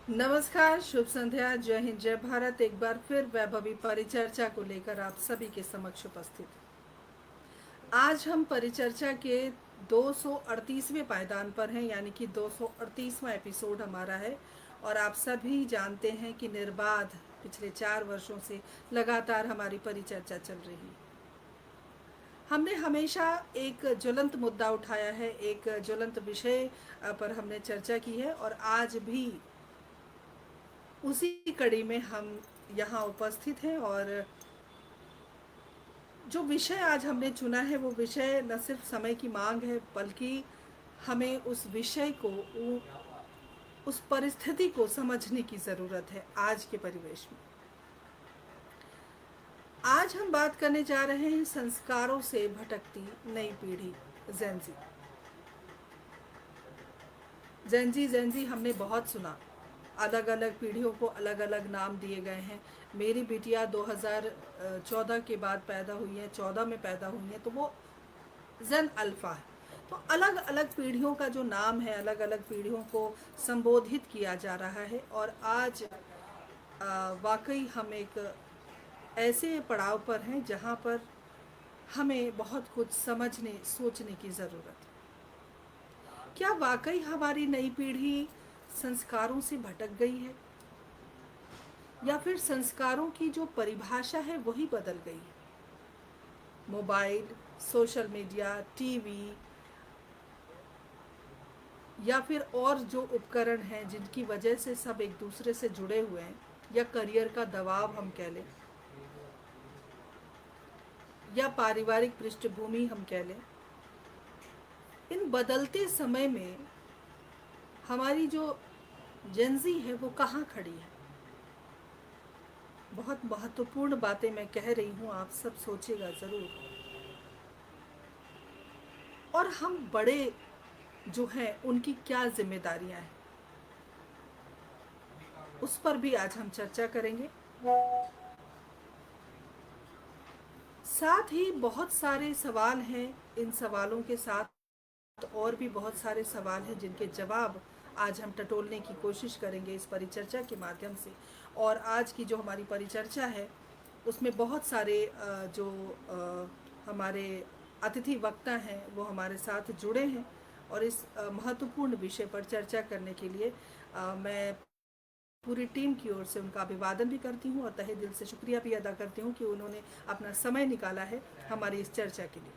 नमस्कार, शुभ संध्या, जय हिंद, जय भारत। एक बार फिर वैभवी परिचर्चा को लेकर आप सभी के समक्ष उपस्थित। आज हम परिचर्चा के 238वें पायदान पर हैं, यानी कि 238वां एपिसोड हमारा है। और आप सभी जानते हैं कि निर्बाध पिछले 4 वर्षों से लगातार हमारी परिचर्चा चल रही है। हमने हमेशा एक ज्वलंत मुद्दा उठाया है, एक ज्वलंत विषय पर हमने चर्चा की है, और आज भी उसी कड़ी में हम यहाँ उपस्थित हैं। और जो विषय आज हमने चुना है वो विषय न सिर्फ समय की मांग है, बल्कि हमें उस विषय को, उस परिस्थिति को समझने की ज़रूरत है आज के परिवेश में। आज हम बात करने जा रहे हैं संस्कारों से भटकती नई पीढ़ी, जेंजी। जेंजी हमने बहुत सुना। अलग अलग पीढ़ियों को अलग अलग नाम दिए गए हैं। मेरी बिटिया 2014 के बाद पैदा हुई है, 14 में पैदा हुई है, तो वो जेन अल्फ़ा है। तो अलग अलग पीढ़ियों का जो नाम है, अलग अलग पीढ़ियों को संबोधित किया जा रहा है। और आज वाकई हम एक ऐसे पड़ाव पर हैं जहाँ पर हमें बहुत कुछ समझने सोचने की ज़रूरत है। क्या वाकई हमारी नई पीढ़ी संस्कारों से भटक गई है, या फिर संस्कारों की जो परिभाषा है वही बदल गई है? मोबाइल, सोशल मीडिया, टीवी, या फिर और जो उपकरण हैं जिनकी वजह से सब एक दूसरे से जुड़े हुए हैं, या करियर का दबाव हम कह लें, या पारिवारिक पृष्ठभूमि हम कह लें, इन बदलते समय में हमारी जो जेंजी है वो कहाँ खड़ी है? बहुत महत्वपूर्ण बातें मैं कह रही हूँ, आप सब सोचिएगा ज़रूर। और हम बड़े जो हैं उनकी क्या जिम्मेदारियाँ हैं, उस पर भी आज हम चर्चा करेंगे। साथ ही बहुत सारे सवाल हैं, इन सवालों के साथ और भी बहुत सारे सवाल हैं जिनके जवाब आज हम टटोलने की कोशिश करेंगे इस परिचर्चा के माध्यम से। और आज की जो हमारी परिचर्चा है उसमें बहुत सारे जो हमारे अतिथि वक्ता हैं वो हमारे साथ जुड़े हैं। और इस महत्वपूर्ण विषय पर चर्चा करने के लिए मैं पूरी टीम की ओर से उनका अभिवादन भी करती हूँ, और तहे दिल से शुक्रिया भी अदा करती हूँ कि उन्होंने अपना समय निकाला है हमारी इस चर्चा के लिए।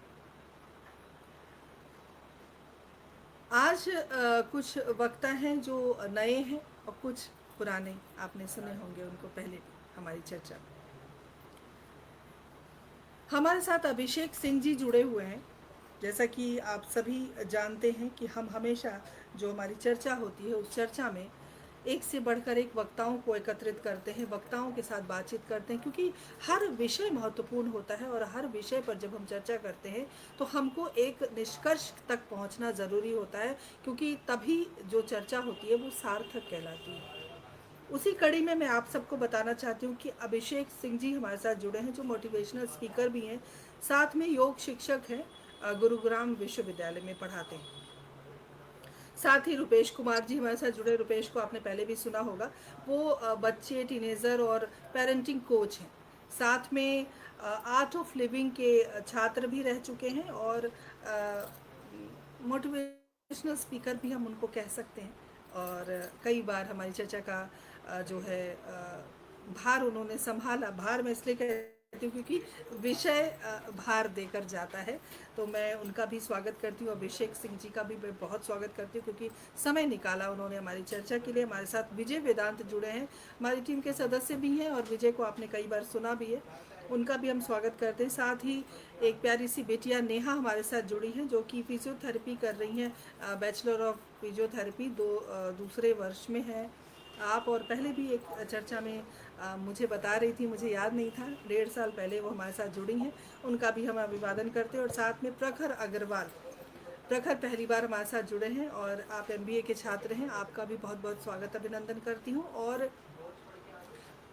आज कुछ वक्ता हैं जो नए हैं, और कुछ पुराने आपने सुने होंगे उनको पहले भी हमारी चर्चा में। हमारे साथ अभिषेक सिंह जी जुड़े हुए हैं। जैसा कि आप सभी जानते हैं कि हम हमेशा जो हमारी चर्चा होती है उस चर्चा में एक से बढ़कर एक वक्ताओं को एकत्रित करते हैं, वक्ताओं के साथ बातचीत करते हैं, क्योंकि हर विषय महत्वपूर्ण होता है। और हर विषय पर जब हम चर्चा करते हैं तो हमको एक निष्कर्ष तक पहुंचना ज़रूरी होता है, क्योंकि तभी जो चर्चा होती है वो सार्थक कहलाती है। उसी कड़ी में मैं आप सबको बताना चाहती हूँ कि अभिषेक सिंह जी हमारे साथ जुड़े हैं, जो मोटिवेशनल स्पीकर भी हैं, साथ में योग शिक्षक हैं, गुरुग्राम विश्वविद्यालय में पढ़ाते हैं। साथ ही रुपेश कुमार जी हमारे साथ जुड़े। रुपेश को आपने पहले भी सुना होगा। वो बच्चे, टीनेजर और पेरेंटिंग कोच हैं। साथ में आर्ट ऑफ लिविंग के छात्र भी रह चुके हैं, और मोटिवेशनल स्पीकर भी हम उनको कह सकते हैं। और कई बार हमारी चर्चा का जो है भार उन्होंने संभाला। भार मैं इसलिए कहती हूँ क्योंकि विषय भार देकर जाता है। तो मैं उनका भी स्वागत करती हूँ, अभिषेक सिंह जी का भी मैं बहुत स्वागत करती हूँ, क्योंकि समय निकाला उन्होंने हमारी चर्चा के लिए। हमारे साथ विजय वेदांत जुड़े हैं, हमारी टीम के सदस्य भी हैं, और विजय को आपने कई बार सुना भी है, उनका भी हम स्वागत करते हैं। साथ ही एक प्यारी सी बेटियां नेहा हमारे साथ जुड़ी हैं, जो कि फिजियोथेरेपी कर रही हैं, बैचलर ऑफ फिजियोथेरेपी दूसरे वर्ष में है आप। और पहले भी एक चर्चा में मुझे बता रही थी, मुझे याद नहीं था, 1.5 साल पहले वो हमारे साथ जुड़ी हैं, उनका भी हम अभिवादन करते हैं। और साथ में प्रखर अग्रवाल, प्रखर पहली बार हमारे साथ जुड़े हैं, और आप एमबीए के छात्र हैं, आपका भी बहुत बहुत स्वागत अभिनंदन करती हूँ। और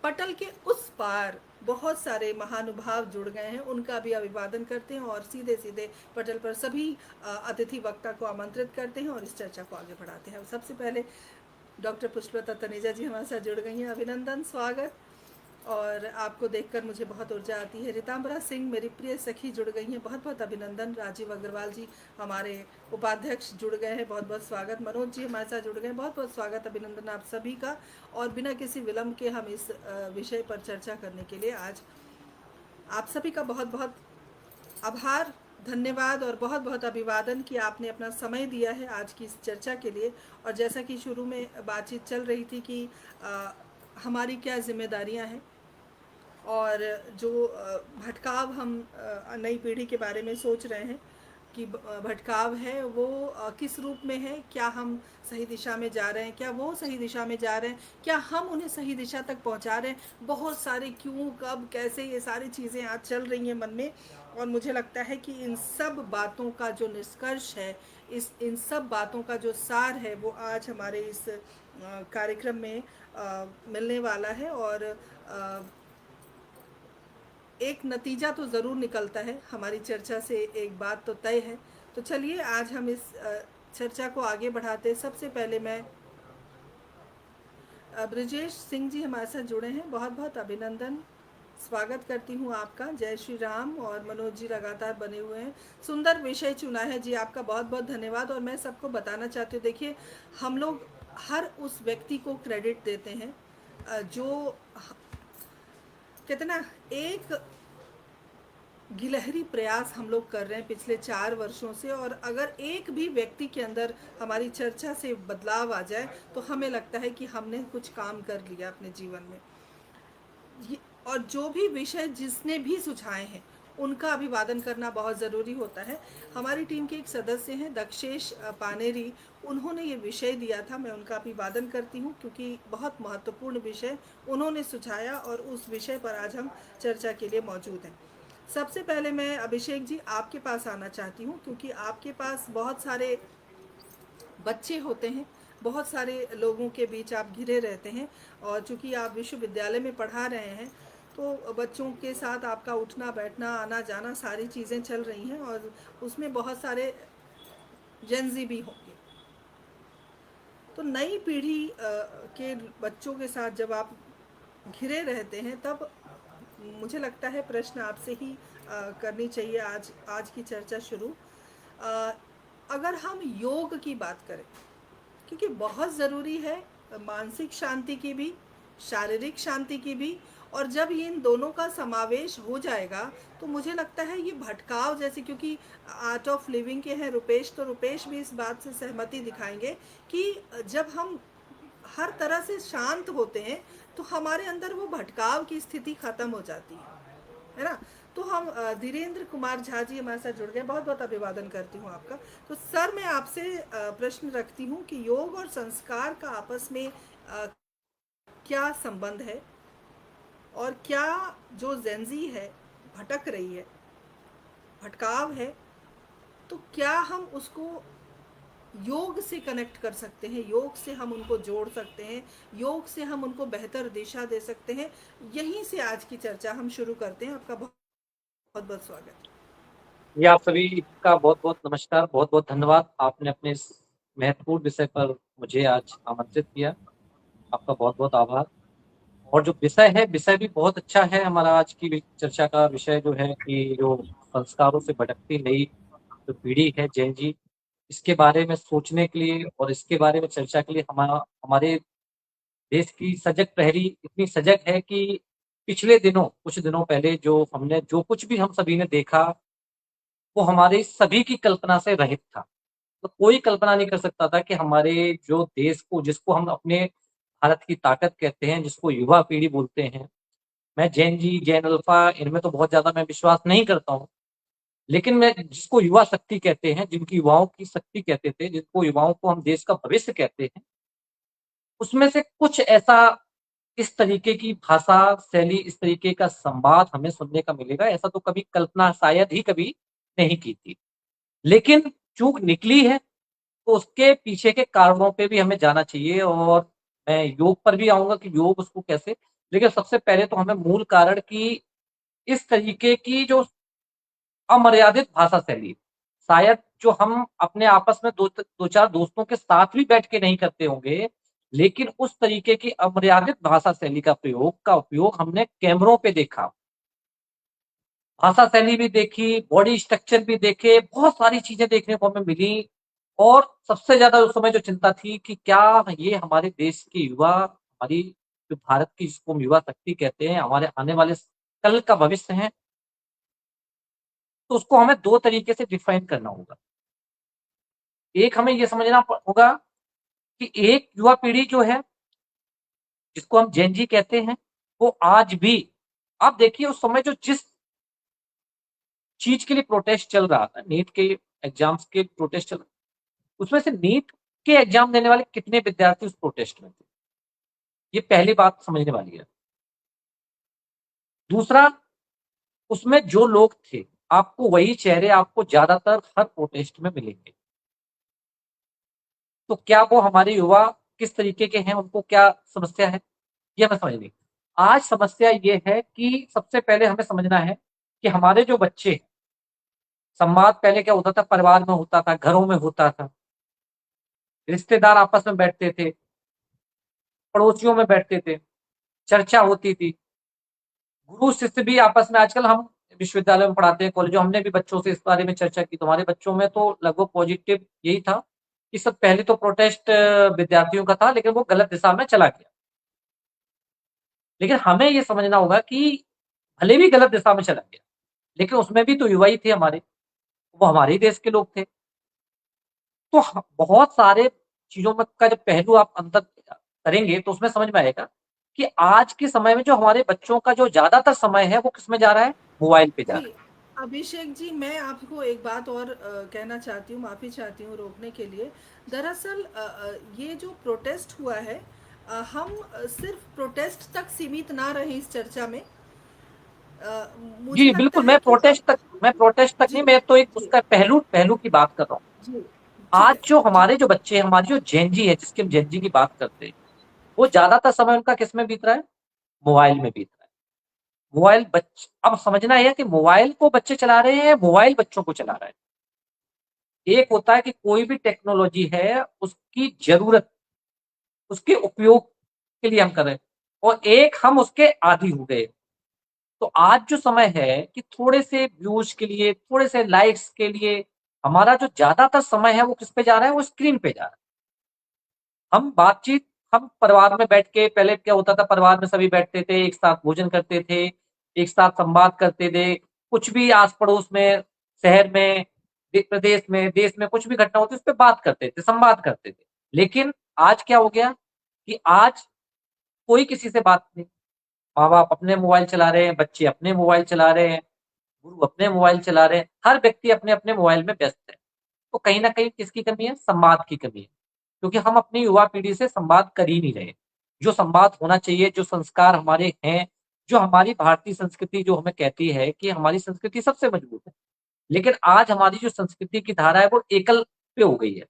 पटल के उस पार बहुत सारे महानुभाव जुड़ गए हैं, उनका भी अभिवादन करते हैं, और सीधे सीधे पटल पर सभी अतिथि वक्ता को आमंत्रित करते हैं और इस चर्चा को आगे बढ़ाते हैं। सबसे पहले डॉक्टर पुष्पलता तनेजा जी हमारे साथ जुड़ गई हैं, अभिनंदन, स्वागत। और आपको देखकर मुझे बहुत ऊर्जा आती है। रितांबरा सिंह मेरी प्रिय सखी जुड़ गई हैं, बहुत बहुत अभिनंदन। राजीव अग्रवाल जी हमारे उपाध्यक्ष जुड़ गए हैं, बहुत बहुत स्वागत। मनोज जी हमारे साथ जुड़ गए हैं, बहुत बहुत स्वागत, अभिनंदन आप सभी का। और बिना किसी विलम्ब के हम इस विषय पर चर्चा करने के लिए आज आप सभी का बहुत बहुत आभार, धन्यवाद और बहुत बहुत अभिवादन कि आपने अपना समय दिया है आज की इस चर्चा के लिए। और जैसा कि शुरू में बातचीत चल रही थी कि हमारी क्या जिम्मेदारियां हैं, और जो भटकाव हम नई पीढ़ी के बारे में सोच रहे हैं कि भटकाव है वो किस रूप में है, क्या हम सही दिशा में जा रहे हैं, क्या वो सही दिशा में जा रहे हैं, क्या हम उन्हें सही दिशा तक पहुंचा रहे हैं। बहुत सारे क्यों, कब, कैसे, ये सारी चीज़ें आज चल रही हैं मन में। और मुझे लगता है कि इन सब बातों का जो निष्कर्ष है, इन सब बातों का जो सार है, वो आज हमारे इस कार्यक्रम में मिलने वाला है। और एक नतीजा तो ज़रूर निकलता है हमारी चर्चा से, एक बात तो तय है। तो चलिए आज हम इस चर्चा को आगे बढ़ाते हैं। सबसे पहले मैं ब्रजेश सिंह जी हमारे साथ जुड़े हैं, बहुत बहुत अभिनंदन, स्वागत करती हूँ आपका। जय श्री राम। और मनोज जी लगातार बने हुए हैं, सुंदर विषय चुना है जी, आपका बहुत बहुत धन्यवाद। और मैं सबको बताना चाहती हूँ, देखिए हम लोग हर उस व्यक्ति को क्रेडिट देते हैं जो कितना एक गिलहरी प्रयास हम लोग कर रहे हैं पिछले 4 वर्षों से। और अगर एक भी व्यक्ति के अंदर हमारी चर्चा से बदलाव आ जाए तो हमें लगता है कि हमने कुछ काम कर लिया अपने जीवन में। और जो भी विषय जिसने भी सुझाए हैं उनका अभिवादन करना बहुत ज़रूरी होता है। हमारी टीम के एक सदस्य हैं दक्षेश पानेरी, उन्होंने ये विषय दिया था, मैं उनका अभिवादन करती हूँ क्योंकि बहुत महत्वपूर्ण विषय उन्होंने सुझाया और उस विषय पर आज हम चर्चा के लिए मौजूद हैं। सबसे पहले मैं अभिषेक जी आपके पास आना चाहती हूँ क्योंकि आपके पास बहुत सारे बच्चे होते हैं, बहुत सारे लोगों के बीच आप घिरे रहते हैं। और चूंकि आप विश्वविद्यालय में पढ़ा रहे हैं तो बच्चों के साथ आपका उठना बैठना, आना जाना, सारी चीज़ें चल रही हैं और उसमें बहुत सारे जेंजी भी होंगे। तो नई पीढ़ी के बच्चों के साथ जब आप घिरे रहते हैं तब मुझे लगता है प्रश्न आपसे ही करनी चाहिए आज की चर्चा शुरू। अ, अगर हम योग की बात करें, क्योंकि बहुत ज़रूरी है मानसिक शांति की भी, शारीरिक शांति की भी। और जब ये इन दोनों का समावेश हो जाएगा तो मुझे लगता है ये भटकाव जैसे, क्योंकि आर्ट ऑफ लिविंग के हैं रुपेश, तो रुपेश भी इस बात से सहमति दिखाएंगे कि जब हम हर तरह से शांत होते हैं तो हमारे अंदर वो भटकाव की स्थिति खत्म हो जाती है ना। तो हम धीरेन्द्र कुमार झा जी हमारे साथ जुड़ गए, बहुत बहुत अभिवादन करती हूँ आपका। तो सर मैं आपसे प्रश्न रखती हूँ कि योग और संस्कार का आपस में क्या संबंध है, और क्या जो जेंजी है भटक रही है, भटकाव है, तो क्या हम उसको योग से कनेक्ट कर सकते हैं, योग से हम उनको जोड़ सकते हैं, योग से हम उनको बेहतर दिशा दे सकते हैं। यहीं से आज की चर्चा हम शुरू करते हैं। आपका बहुत बहुत स्वागत। ये आप सभी का बहुत बहुत नमस्कार, बहुत बहुत धन्यवाद। आपने अपने इस महत्वपूर्ण विषय पर मुझे आज आमंत्रित किया, आपका बहुत बहुत आभार। और जो विषय है, विषय भी बहुत अच्छा है। हमारा आज की चर्चा का विषय जो है कि जो संस्कारों से भटकती नई जो पीढ़ी है जैन जी, इसके बारे में सोचने के लिए और इसके बारे में चर्चा के लिए हमारे देश की सजग प्रहरी इतनी सजग है कि पिछले दिनों, कुछ दिनों पहले जो कुछ भी हम सभी ने देखा, वो हमारे सभी की कल्पना से रहित था। तो कोई कल्पना नहीं कर सकता था कि हमारे जो देश को, जिसको हम अपने भारत की ताकत कहते हैं, जिसको युवा पीढ़ी बोलते हैं, मैं जैन जी, जैन अल्फा, इनमें तो बहुत ज्यादा मैं विश्वास नहीं करता हूँ, लेकिन मैं जिसको युवा शक्ति कहते हैं, जिनकी युवाओं की शक्ति कहते थे, जिनको युवाओं को हम देश का भविष्य कहते हैं, उसमें से कुछ ऐसा, इस तरीके की भाषा शैली, इस तरीके का संवाद हमें सुनने का मिलेगा, ऐसा तो कभी कल्पना शायद ही कभी नहीं की थी। लेकिन चूक निकली है तो उसके पीछे के कारणों पे भी हमें जाना चाहिए। और मैं योग पर भी आऊंगा कि योग उसको कैसे, लेकिन सबसे पहले तो हमें मूल कारण की इस तरीके की जो अमर्यादित भाषा शैली, शायद जो हम अपने आपस में दो चार दोस्तों के साथ भी बैठ के नहीं करते होंगे, लेकिन उस तरीके की अमर्यादित भाषा शैली का उपयोग हमने कैमरों पे देखा। भाषा शैली भी देखी, बॉडी स्ट्रक्चर भी देखे, बहुत सारी चीजें देखने को हमें मिली। और सबसे ज्यादा उस समय जो चिंता थी कि क्या ये हमारे देश के युवा, हमारी जो भारत की जिसको हम युवा शक्ति कहते हैं, हमारे आने वाले कल का भविष्य है, तो उसको हमें दो तरीके से डिफाइन करना होगा। एक हमें ये समझना होगा कि एक युवा पीढ़ी जो है, जिसको हम जेन जी कहते हैं, वो आज भी, आप देखिए उस समय जो जिस चीज के लिए प्रोटेस्ट चल रहा था, नीट के एग्जाम्स के प्रोटेस्ट चल रहा, उसमें से नीट के एग्जाम देने वाले कितने विद्यार्थी उस प्रोटेस्ट में थे, ये पहली बात समझने वाली है। दूसरा, उसमें जो लोग थे, आपको वही चेहरे आपको ज्यादातर हर प्रोटेस्ट में मिलेंगे। तो क्या वो हमारे युवा किस तरीके के हैं, उनको क्या समस्या है, ये हमें समझनी। आज समस्या ये है कि सबसे पहले हमें समझना है कि हमारे जो बच्चे हैं, संवाद पहले क्या होता था, परिवार में होता था, घरों में होता था, रिश्तेदार आपस में बैठते थे, पड़ोसियों में बैठते थे, चर्चा होती थी, गुरु शिष्य भी आपस में। आजकल हम विश्वविद्यालय में पढ़ाते हैं, कॉलेजों, हमने भी बच्चों से इस बारे में चर्चा की, तुम्हारे बच्चों में तो लगभग पॉजिटिव यही था कि सब पहले तो प्रोटेस्ट विद्यार्थियों का था, लेकिन वो गलत दिशा में चला गया। लेकिन हमें ये समझना होगा कि भले भी गलत दिशा में चला गया, लेकिन उसमें भी तो युवा ही थे हमारे, वो हमारे ही देश के लोग थे। तो बहुत सारे चीजों में का जब पहलू आप अंतर करेंगे तो उसमें समझ में आएगा कि आज के समय में जो हमारे बच्चों का जो ज्यादातर समय है वो किसमें जा रहा है, मोबाइल पे जा रहा जी, अभिषेक जी, मैं आपको एक बात और कहना चाहती हूँ, माफ़ी चाहती हूँ रोकने के लिए। दरअसल ये जो प्रोटेस्ट हुआ है, हम सिर्फ प्रोटेस्ट तक सीमित ना रहें इस चर्चा में। अ, है। मुझे जी लगता बिल्कुल, है कि हम मैं प्रोटेस्ट तक नहीं, जी, मैं तो एक जी, उसका पहलू पहलू की बात कर रहा हूँ। जी, ठीक आज है, जो ठीक हमारे जो बच्चे हैं, हमारी जो जेनजी है, जिसकी हम जेनजी की बात करते हैं, वो ज्यादातर समय उनका किस में बीत रहा है, मोबाइल में बीत रहा है। मोबाइल अब समझना यह है कि मोबाइल को बच्चे चला रहे हैं, मोबाइल बच्चों को चला रहा है। एक होता है कि कोई भी टेक्नोलॉजी है, उसकी जरूरत, उसके उपयोग के लिए हम कर रहे हैं, और एक हम उसके आदी हो गए। तो आज जो समय है कि थोड़े से व्यूज के लिए, थोड़े से लाइक्स के लिए, हमारा जो ज्यादातर समय है वो किस पे जा रहा है, वो स्क्रीन पे जा रहा है। हम परिवार में बैठ के, पहले क्या होता था, परिवार में सभी बैठते थे, एक साथ भोजन करते थे, एक साथ संवाद करते थे, कुछ भी आस पड़ोस में, शहर में, प्रदेश में, देश में कुछ भी घटना होती उस पर बात करते थे, संवाद करते थे। लेकिन आज क्या हो गया कि आज कोई किसी से बात नहीं, माँ बाप अपने मोबाइल चला रहे हैं, बच्चे अपने मोबाइल चला रहे हैं, गुरु अपने मोबाइल चला रहे हैं, हर व्यक्ति अपने अपने मोबाइल में व्यस्त है। तो कहीं ना कहीं किसकी कमी है, संवाद की कमी है, क्योंकि हम अपनी युवा पीढ़ी से संवाद कर ही नहीं रहे। जो संवाद होना चाहिए, जो संस्कार हमारे हैं, जो हमारी भारतीय संस्कृति जो हमें कहती है कि हमारी संस्कृति सबसे मजबूत है, लेकिन आज हमारी जो संस्कृति की धारा है वो एकल पे हो गई है।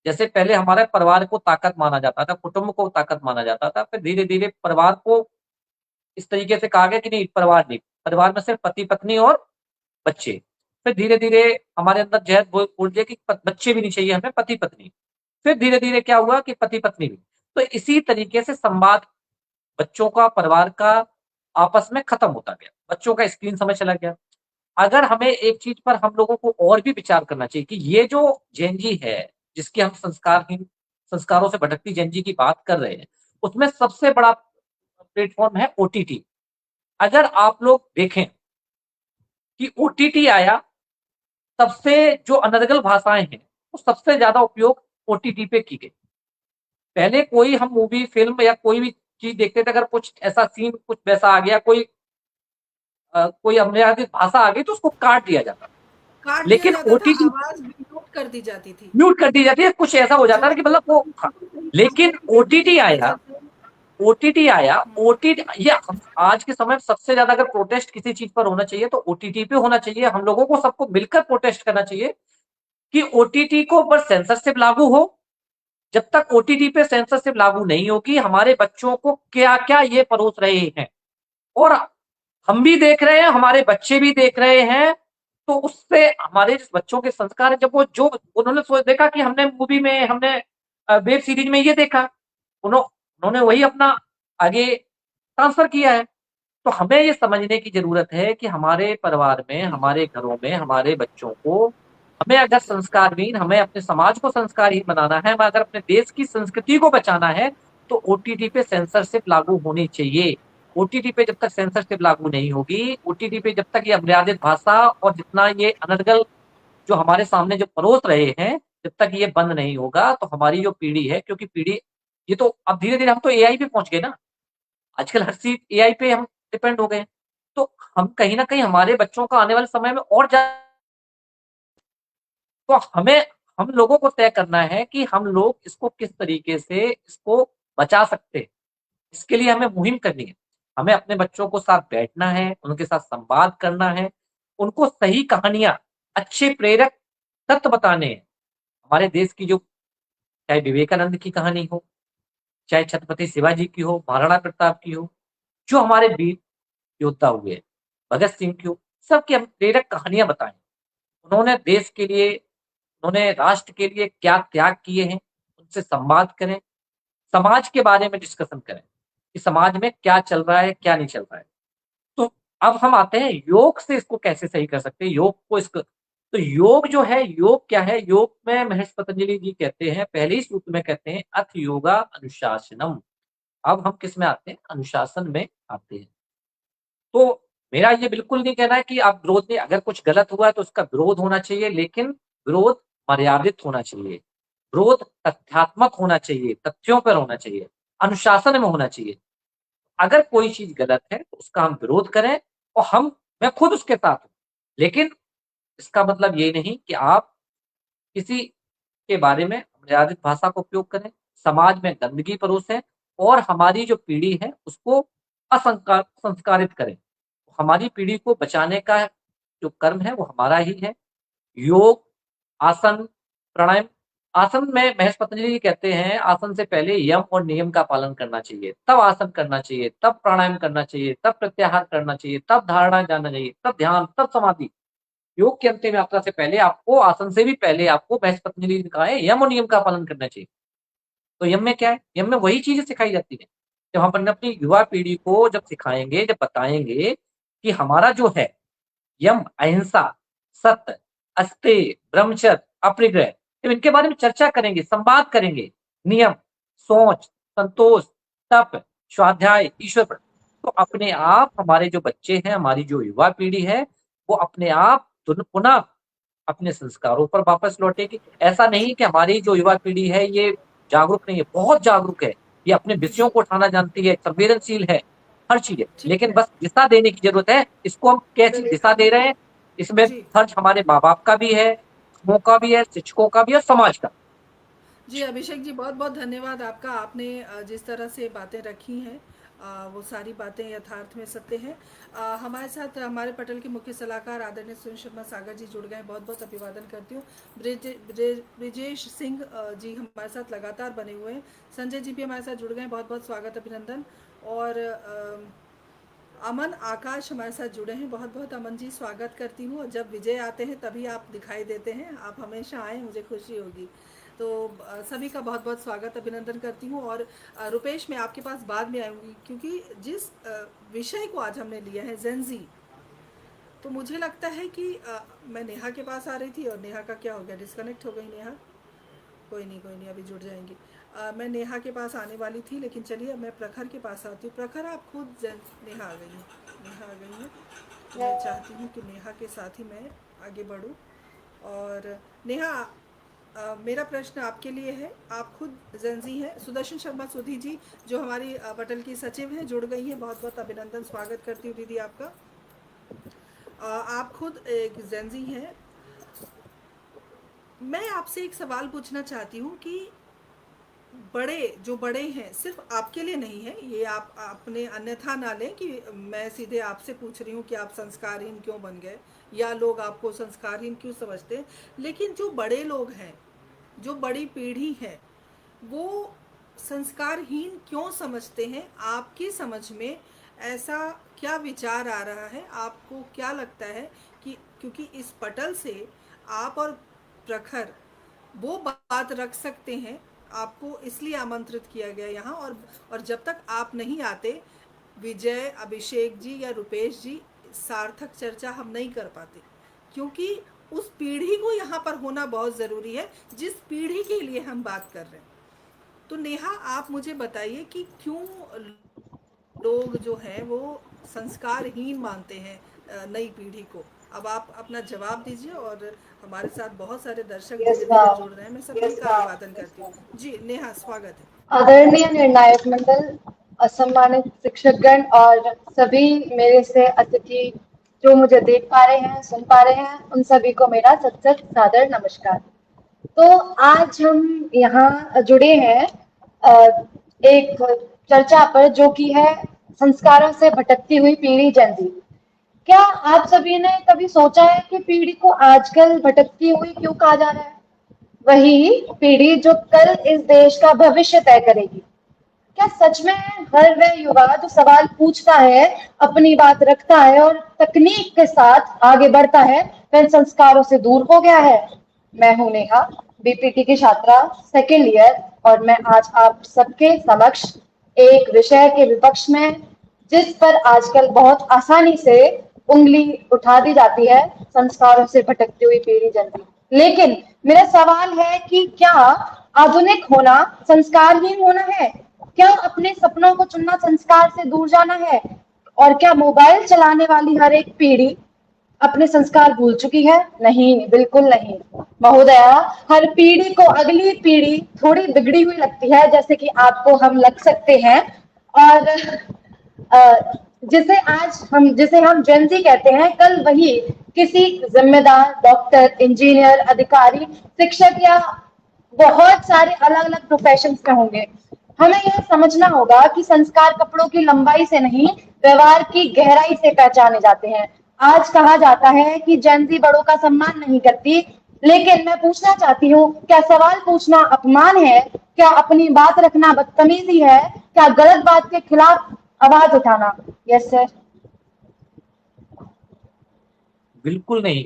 जैसे पहले हमारे परिवार को ताकत माना जाता था, कुटुंब को ताकत माना जाता था, फिर धीरे धीरे परिवार को इस तरीके से कहा गया कि नहीं, परिवार नहीं, परिवार में सिर्फ पति पत्नी और बच्चे। फिर धीरे धीरे हमारे अंदर जहर बोल दिया कि बच्चे भी नहीं चाहिए हमें, पति पत्नी। फिर धीरे धीरे क्या हुआ कि पति पत्नी भी। तो इसी तरीके से संवाद बच्चों का, परिवार का आपस में खत्म होता गया, बच्चों का स्क्रीन समय चला गया। अगर हमें एक चीज पर हम लोगों को और भी विचार करना चाहिए कि ये जो जेनजी है, जिसकी हम संस्कारहीन, संस्कारों से भटकती जेनजी की बात कर रहे हैं, उसमें सबसे बड़ा प्लेटफॉर्म है ओटीटी। अगर आप लोग देखें कि ओटीटी आया, तब से जो अनर्गल भाषाएं हैं वो सबसे ज्यादा उपयोग ओटीटी पे की गई। पहले कोई हम मूवी, फिल्म या कोई भी चीज देखते थे, अगर कुछ ऐसा सीन, कुछ वैसा आ गया, कोई अमर्यादित भाषा आ गई तो उसको काट दिया जाता था। काट दिया लेकिन जाता था, ओटीटी आवाज भी म्यूट कर दी जाती थी। म्यूट कर दी जाती है, कुछ ऐसा हो जाता जो था कि मतलब वो, हाँ। कहीं लेकिन पागल पेटी ओटीटी देखना आया, चाहते हैं। ओटीटी आया, हम्म, ओटीटी ये आज के समय में सबसे ज्यादा अगर प्रोटेस्ट किसी चीज पर होना चाहिए तो ओटीटी पे होना चाहिए। हम लोगों को सबको मिलकर प्रोटेस्ट करना चाहिए कि ओटीटी को पर सेंसरशिप लागू हो। जब तक ओटीटी पे सेंसरशिप लागू नहीं होगी, हमारे बच्चों को क्या क्या ये परोस रहे हैं, और हम भी देख रहे हैं, हमारे बच्चे भी देख रहे हैं, तो उससे हमारे बच्चों के संस्कार, जब वो जो उन्होंने सोच देखा कि हमने मूवी में, हमने वेब सीरीज में ये देखा, उन्होंने वही अपना आगे ट्रांसफर किया है। तो हमें ये समझने की ज़रूरत है कि हमारे परिवार में, बिल्कुल। हमारे घरों में, हमारे बच्चों को हमें अगर संस्कारहीन, हमें अपने समाज को संस्कारहीन बनाना है, हमें अगर अपने देश की संस्कृति को बचाना है, तो ओटीटी पे सेंसरशिप लागू होनी चाहिए। ओटीटी पे जब तक सेंसरशिप लागू नहीं होगी, ओटीटी पे जब तक ये अमर्यादित भाषा और जितना ये अनर्गल जो हमारे सामने जो परोस रहे हैं, जब तक ये बंद नहीं होगा, तो हमारी जो पीढ़ी है, क्योंकि पीढ़ी ये तो अब धीरे-धीरे हम तो एआई पे पहुँच गए ना। आजकल हर चीज़ एआई पे हम डिपेंड हो गए हैं। तो हम कहीं न कहीं हमारे बच्चों का आने वाले समय में और तो हमें हम लोगों को तय करना है कि हम लोग इसको किस तरीके से इसको बचा सकते हैं। इसके लिए हमें मुहिम करनी है। हमें अपने बच्चों को साथ बैठना है, उनके साथ संवाद करना है, उनको सही कहानियाँ, अच्छे प्रेरक तत्व बताने हैं। हमारे देश की जो चाहे विवेकानंद की कहानी हो, चाहे छत्रपति शिवाजी की हो, महाराणा प्रताप की हो, जो हमारे वीर योद्धा हुए, भगत सिंह की हो, सबकी हम प्रेरक कहानियाँ बताएँ। उन्होंने देश के लिए, उन्होंने राष्ट्र के लिए क्या त्याग किए हैं, उनसे संवाद करें, समाज के बारे में डिस्कशन करें, कि समाज में क्या चल रहा है, क्या नहीं चल रहा है। तो अब हम आते हैं योग से इसको कैसे सही कर सकते हैं, योग को इसको तो योग जो है, योग क्या है? योग में महर्षि पतंजलि जी कहते हैं, पहले ही सूत्र में कहते हैं, अथ योगा अनुशासनम। अब हम किस में आते हैं? अनुशासन में आते हैं। तो मेरा ये बिल्कुल नहीं कहना है कि आप विरोध नहीं, अगर कुछ गलत हुआ है तो उसका विरोध होना चाहिए, लेकिन विरोध मर्यादित होना चाहिए। विरोध तथ्यात्मक होना चाहिए, तथ्यों पर होना चाहिए, अनुशासन में होना चाहिए। अगर कोई चीज़ गलत है तो उसका हम विरोध करें और मैं खुद उसके साथ हूँ। लेकिन इसका मतलब ये नहीं कि आप किसी के बारे में मर्यादित भाषा का उपयोग करें, समाज में गंदगी परोसें और हमारी जो पीढ़ी है उसको संस्कारित करें। हमारी पीढ़ी को बचाने का जो कर्म है वो हमारा ही है। योग, आसन, प्राणायाम आसन में महर्षि पतंजलि जी कहते हैं, आसन से पहले यम और नियम का पालन करना चाहिए, तब आसन करना चाहिए, तब प्राणायाम करना चाहिए, तब प्रत्याहार करना चाहिए, तब धारणा जानना चाहिए, तब ध्यान, तब समाधि। योग की अंतिम यात्रा से पहले आपको, आसन से भी पहले आपको महर्षि पतंजलि जी ने कहा है, यम और नियम का पालन करना चाहिए। तो यम में क्या है? यम में वही चीज़ें सिखाई जाती हैं। जब हम अपनी युवा पीढ़ी को जब सिखाएँगे, जब बताएँगे कि हमारा जो है यम, अहिंसा, सत्य, अस्तेय, ब्रह्मचर्य, अपरिग्रह, जब इनके बारे में चर्चा करेंगे, संवाद करेंगे, नियम, सोच, संतोष, तप, स्वाध्याय, ईश्वर प्र तो अपने आप हमारे जो बच्चे हैं, हमारी जो युवा पीढ़ी है, वो अपने आप पुनः अपने संस्कारों पर वापस लौटेगी। ऐसा नहीं कि हमारी जो युवा पीढ़ी है ये जागरूक नहीं है, बहुत जागरूक है। ये अपने विषयों जी। को उठाना जानती है, संवेदनशील है, हर चीज़ है। ठीक लेकिन है। बस दिशा देने की ज़रूरत है। इसको हम कैसी दिशा दे रहे हैं, इसमें जी। खर्च हमारे माँ-बाप का भी है, हमों का भी है, शिक्षकों का भी है, समाज का। जी, अभिषेक जी, बहुत-बहुत धन्यवाद आपका। आपने जिस तरह से बातें रखी हैं, वो सारी बातें यथार्थ में सत्य हैं। हमारे साथ हमारे पटल के मुख्य सलाहकार आदरणीय सुनील शर्मा सागर जी जुड़ गए हैं, बहुत-बहुत अभिवादन करती हूँ। ब्रिजेश सिंह जी हमारे साथ लगातार बने हुए हैं। संजय जी भी हमारे साथ जुड़ गए हैं, बहुत-बहुत स्वागत, अभिनंदन। और अमन आकाश हमारे साथ जुड़े हैं, बहुत-बहुत अमन जी स्वागत करती हूँ। और जब विजय आते हैं तभी आप दिखाई देते हैं, आप हमेशा आएँ, मुझे खुशी होगी। तो सभी का बहुत-बहुत स्वागत, अभिनंदन करती हूँ। और रुपेश, मैं आपके पास बाद में आऊँगी, क्योंकि जिस विषय को आज हमने लिया है, जेन-ज़ी, तो मुझे लगता है कि मैं नेहा के पास आ रही थी और नेहा का क्या हो गया, डिस्कनेक्ट हो गई नेहा। कोई नहीं, कोई नहीं, अभी जुड़ जाएंगी। मैं नेहा के पास आने वाली थी, लेकिन चलिए अब मैं प्रखर के पास आती हूँ। प्रखर, आप खुद नेहा आ गई है, नेहा आ गई है। तो मैं चाहती हूँ कि नेहा के साथ ही मैं आगे बढ़ूँ। और नेहा, मेरा प्रश्न आपके लिए है। आप खुद जेंजी हैं। सुदर्शन शर्मा सुधी जी, जो हमारी पटल की सचिव हैं, जुड़ गई हैं, बहुत बहुत अभिनंदन, स्वागत करती हूँ दीदी आपका। आप खुद एक जेंजी हैं। मैं आपसे एक सवाल पूछना चाहती हूँ कि जो बड़े हैं, सिर्फ आपके लिए नहीं है ये, आप अपने अन्यथा ना लें कि मैं सीधे आपसे पूछ रही हूँ कि आप संस्कारहीन क्यों बन गए, या लोग आपको संस्कारहीन क्यों समझते हैं। लेकिन जो बड़े लोग हैं, जो बड़ी पीढ़ी है, वो संस्कारहीन क्यों समझते हैं? आपकी समझ में ऐसा क्या विचार आ रहा है? आपको क्या लगता है कि क्योंकि इस पटल से आप और प्रखर वो बात रख सकते हैं, आपको इसलिए आमंत्रित किया गया यहाँ। और जब तक आप नहीं आते, विजय, अभिषेक जी या रुपेश जी, सार्थक चर्चा हम नहीं कर पाते, क्योंकि उस पीढ़ी को यहाँ पर होना बहुत ज़रूरी है जिस पीढ़ी के लिए हम बात कर रहे हैं। तो नेहा, आप मुझे बताइए कि क्यों लोग जो हैं वो संस्कारहीन मानते हैं नई पीढ़ी को। अब आप अपना जवाब दीजिए। और हमारे साथ बहुत सारे दर्शक यस धीरे धीरे मैम। जुड़ रहे हैं, मैं सबकी का अभिवादन करती हूँ। जी नेहा, स्वागत है। आदरणीय निर्णायक मंडल, असम्मानित शिक्षकगण और सभी मेरे से अतिथि जो मुझे देख पा रहे हैं, सुन पा रहे हैं, उन सभी को मेरा सत सत सादर नमस्कार। तो आज हम यहाँ जुड़े हैं एक चर्चा पर जो कि है संस्कारों से भटकती हुई पीढ़ी जेन ज़ी। क्या आप सभी ने कभी सोचा है कि पीढ़ी को आजकल भटकती हुई क्यों कहा जा रहा है? वही पीढ़ी जो कल इस देश का भविष्य तय करेगी। क्या सच में हर वह युवा जो सवाल पूछता है, अपनी बात रखता है और तकनीक के साथ आगे बढ़ता है, वह संस्कारों से दूर हो गया है? मैं हूं नेहा, बीपीटी की छात्रा, सेकेंड ईयर, और मैं आज आप सबके समक्ष एक विषय के विपक्ष में, जिस पर आजकल बहुत आसानी से उंगली उठा दी जाती है, संस्कारों से भटकती हुई पीढ़ी जनती। लेकिन मेरा सवाल है कि क्या आधुनिक होना संस्कारहीन होना है? क्या अपने सपनों को चुनना संस्कार से दूर जाना है? और क्या मोबाइल चलाने वाली हर एक पीढ़ी अपने संस्कार भूल चुकी है? नहीं, बिल्कुल नहीं महोदया। हर पीढ़ी को अगली पीढ़ी थोड़ी बिगड़ी हुई लगती है, जैसे कि आपको हम लग सकते हैं। और जिसे हम जेंजी कहते हैं, कल वही किसी जिम्मेदार डॉक्टर, इंजीनियर, अधिकारी, शिक्षक या बहुत सारे अलग अलग प्रोफेशन में होंगे। हमें यह समझना होगा कि संस्कार कपड़ों की लंबाई से नहीं, व्यवहार की गहराई से पहचाने जाते हैं। आज कहा जाता है कि जेंजी बड़ों का सम्मान नहीं करती, लेकिन मैं पूछना चाहती हूँ, क्या सवाल पूछना अपमान है? क्या अपनी बात रखना बदतमीजी है? क्या गलत बात के खिलाफ आवाज उठाना? Yes sir. बिल्कुल नहीं।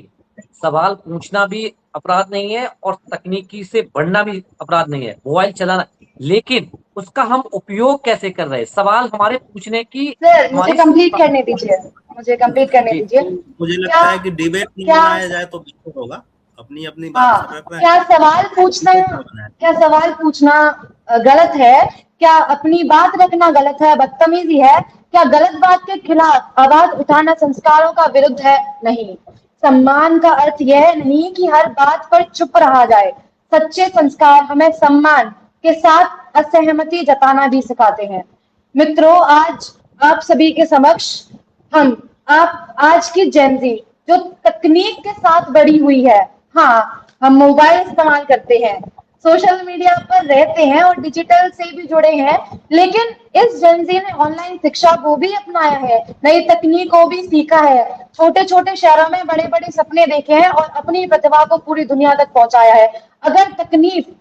सवाल पूछना भी अपराध नहीं है और तकनीकी से बढ़ना भी अपराध नहीं है, मोबाइल चलाना। लेकिन उसका हम उपयोग कैसे कर रहे हैं, सवाल हमारे पूछने की सर मुझे हमारी कंप्लीट करने दीजिए, मुझे कंप्लीट करने जी। दीजिए। मुझे क्या लगता है कि डिबेट नहीं क्या बनाया जाए तो बेहतर होगा। अपनी अपनी बात हाँ, रख रहे क्या हैं, सवाल पूछना डिबेट ना बनाया क्या सवाल पूछना गलत है? क्या अपनी बात रखना गलत है, बदतमीजी है? क्या गलत बात के खिलाफ आवाज उठाना संस्कारों का विरुद्ध है? नहीं। सम्मान का अर्थ यह नहीं कि हर बात पर चुप रहा जाए। सच्चे संस्कार हमें सम्मान के साथ असहमति जताना भी सिखाते हैं। मित्रों, आज आप सभी के समक्ष हम आप आज की जेनजी जो तकनीक के साथ बढ़ी हुई है, हाँ, हम मोबाइल इस्तेमाल करते हैं, सोशल मीडिया पर रहते हैं और डिजिटल से भी जुड़े हैं, लेकिन इस जेनजी ने ऑनलाइन शिक्षा को भी अपनाया है, नई तकनीक को भी सीखा है, छोटे छोटे शहरों में बड़े बड़े सपने देखे हैं और अपनी प्रतिभा को पूरी दुनिया तक पहुंचाया है। अगर तकनीक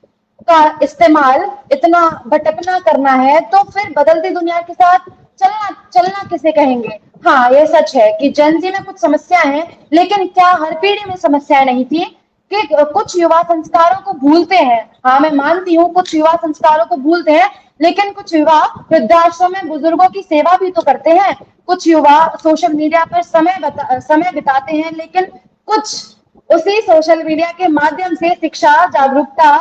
का इस्तेमाल इतना भटकना करना है, तो फिर बदलती दुनिया के साथ चलना चलना किसे कहेंगे? हाँ, ये सच है कि जेनजी में कुछ समस्याएं हैं, लेकिन क्या हर पीढ़ी में समस्याएं नहीं थी? कि कुछ युवा संस्कारों को भूलते हैं। हाँ, मैं मानती हूँ कुछ युवा संस्कारों को भूलते हैं, लेकिन कुछ युवा वृद्धाश्रम में बुजुर्गों की सेवा भी तो करते हैं। कुछ युवा सोशल मीडिया पर समय बिताते हैं, लेकिन कुछ उसी सोशल मीडिया के माध्यम से शिक्षा, जागरूकता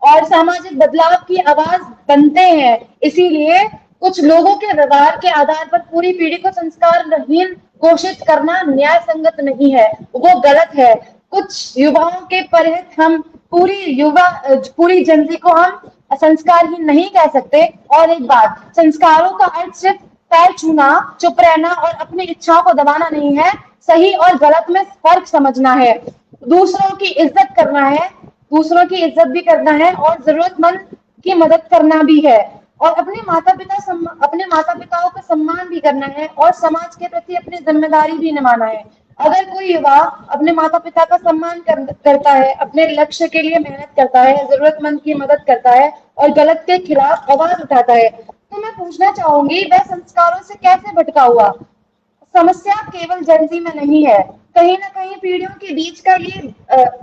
और सामाजिक बदलाव की आवाज बनते हैं। इसीलिए कुछ लोगों के व्यवहार के आधार पर पूरी पीढ़ी को संस्कारहीन घोषित करना न्याय संगत नहीं है, वो गलत है। कुछ युवाओं के परहित हम पूरी जनती को हम संस्कारहीन नहीं कह सकते। और एक बात, संस्कारों का अर्थ सिर्फ पैर छूना, चुप रहना और अपनी इच्छाओं को दबाना नहीं है। सही और गलत में फर्क समझना है, दूसरों की इज्जत करना है, दूसरों की इज्जत भी करना है और जरूरतमंद की मदद करना भी है, और अपने माता पिताओं का सम्मान भी करना है और समाज के प्रति अपनी जिम्मेदारी भी निभाना है। अगर कोई युवा अपने माता पिता का करता है, अपने लक्ष्य के लिए मेहनत करता है, जरूरतमंद की मदद करता है और गलत के खिलाफ आवाज उठाता है, तो मैं पूछना चाहूंगी, वह संस्कारों से कैसे भटका हुआ? समस्या केवल जेनजी में नहीं है, कहीं ना कहीं पीढ़ियों के बीच का ये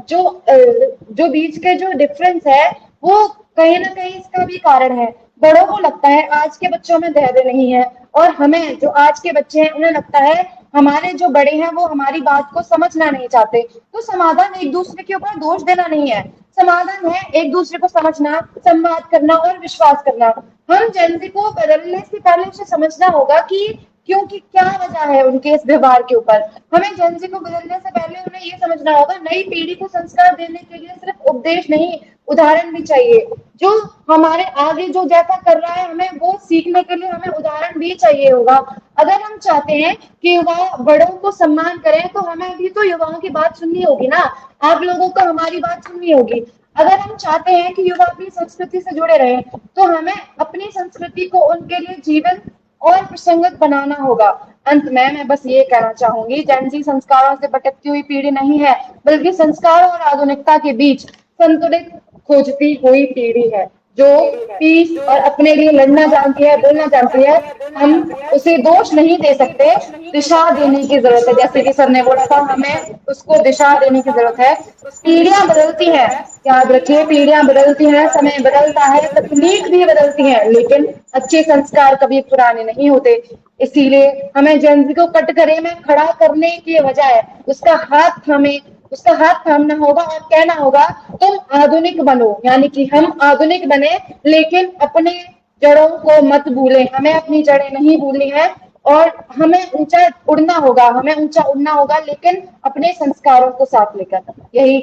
जो बीच के जो डिफरेंस है वो कहीं ना कहीं इसका भी कारण है। बड़ों को लगता है आज के बच्चों में धैर्य नहीं है, और हमें जो आज के बच्चे हैं उन्हें लगता है हमारे जो बड़े हैं वो हमारी बात को समझना नहीं चाहते। तो समाधान एक दूसरे के ऊपर दोष देना नहीं है, समाधान है एक दूसरे को समझना, संवाद करना और विश्वास करना। हम जेनजी को बदलने से पहले उसे समझना होगा कि क्योंकि क्या वजह है उनके इस व्यवहार के ऊपर। हमें जेनजी को बदलने से पहले उन्हें ये समझना होगा नई पीढ़ी को संस्कार देने के लिए सिर्फ उपदेश नहीं, उदाहरण भी चाहिए। जो हमारे आगे जो जैसा कर रहा है हमें वो सीखने के लिए हमें उदाहरण भी चाहिए होगा। अगर हम चाहते हैं कि युवा बड़ों को सम्मान करें तो हमें भी तो युवाओं की बात सुननी होगी ना, आप लोगों को हमारी बात सुननी होगी। अगर हम चाहते हैं कि युवा अपनी संस्कृति से जुड़े रहें तो हमें अपनी संस्कृति को उनके लिए जीवन और प्रसंगत बनाना होगा। अंत में मैं बस ये कहना चाहूंगी, जेनजी संस्कारों से भटकती हुई पीढ़ी नहीं है, बल्कि संस्कार और आधुनिकता के बीच संतुलित खोजती हुई पीढ़ी है, जो पीस और अपने लिए लड़ना जानती है, बोलना जानती है। हम उसे दोष नहीं दे सकते, दिशा देने की जरूरत है। जैसे कि सर ने बोला था, हमें उसको दिशा देने की जरूरत है। पीढ़ियां बदलती हैं, याद रखिए पीढ़ियां बदलती हैं, समय बदलता है, तकनीक भी बदलती है, लेकिन अच्छे संस्कार कभी पुराने नहीं होते। इसीलिए हमें जेनजी को कटघरे में खड़ा करने की बजाय उसका हाथ थामना होगा और कहना होगा तुम आधुनिक बनो, यानी कि हम आधुनिक बने लेकिन अपने जड़ों को मत भूलें। हमें अपनी जड़ें नहीं भूलनी है और हमें ऊंचा उड़ना होगा लेकिन अपने संस्कारों को साथ लेकर। इसी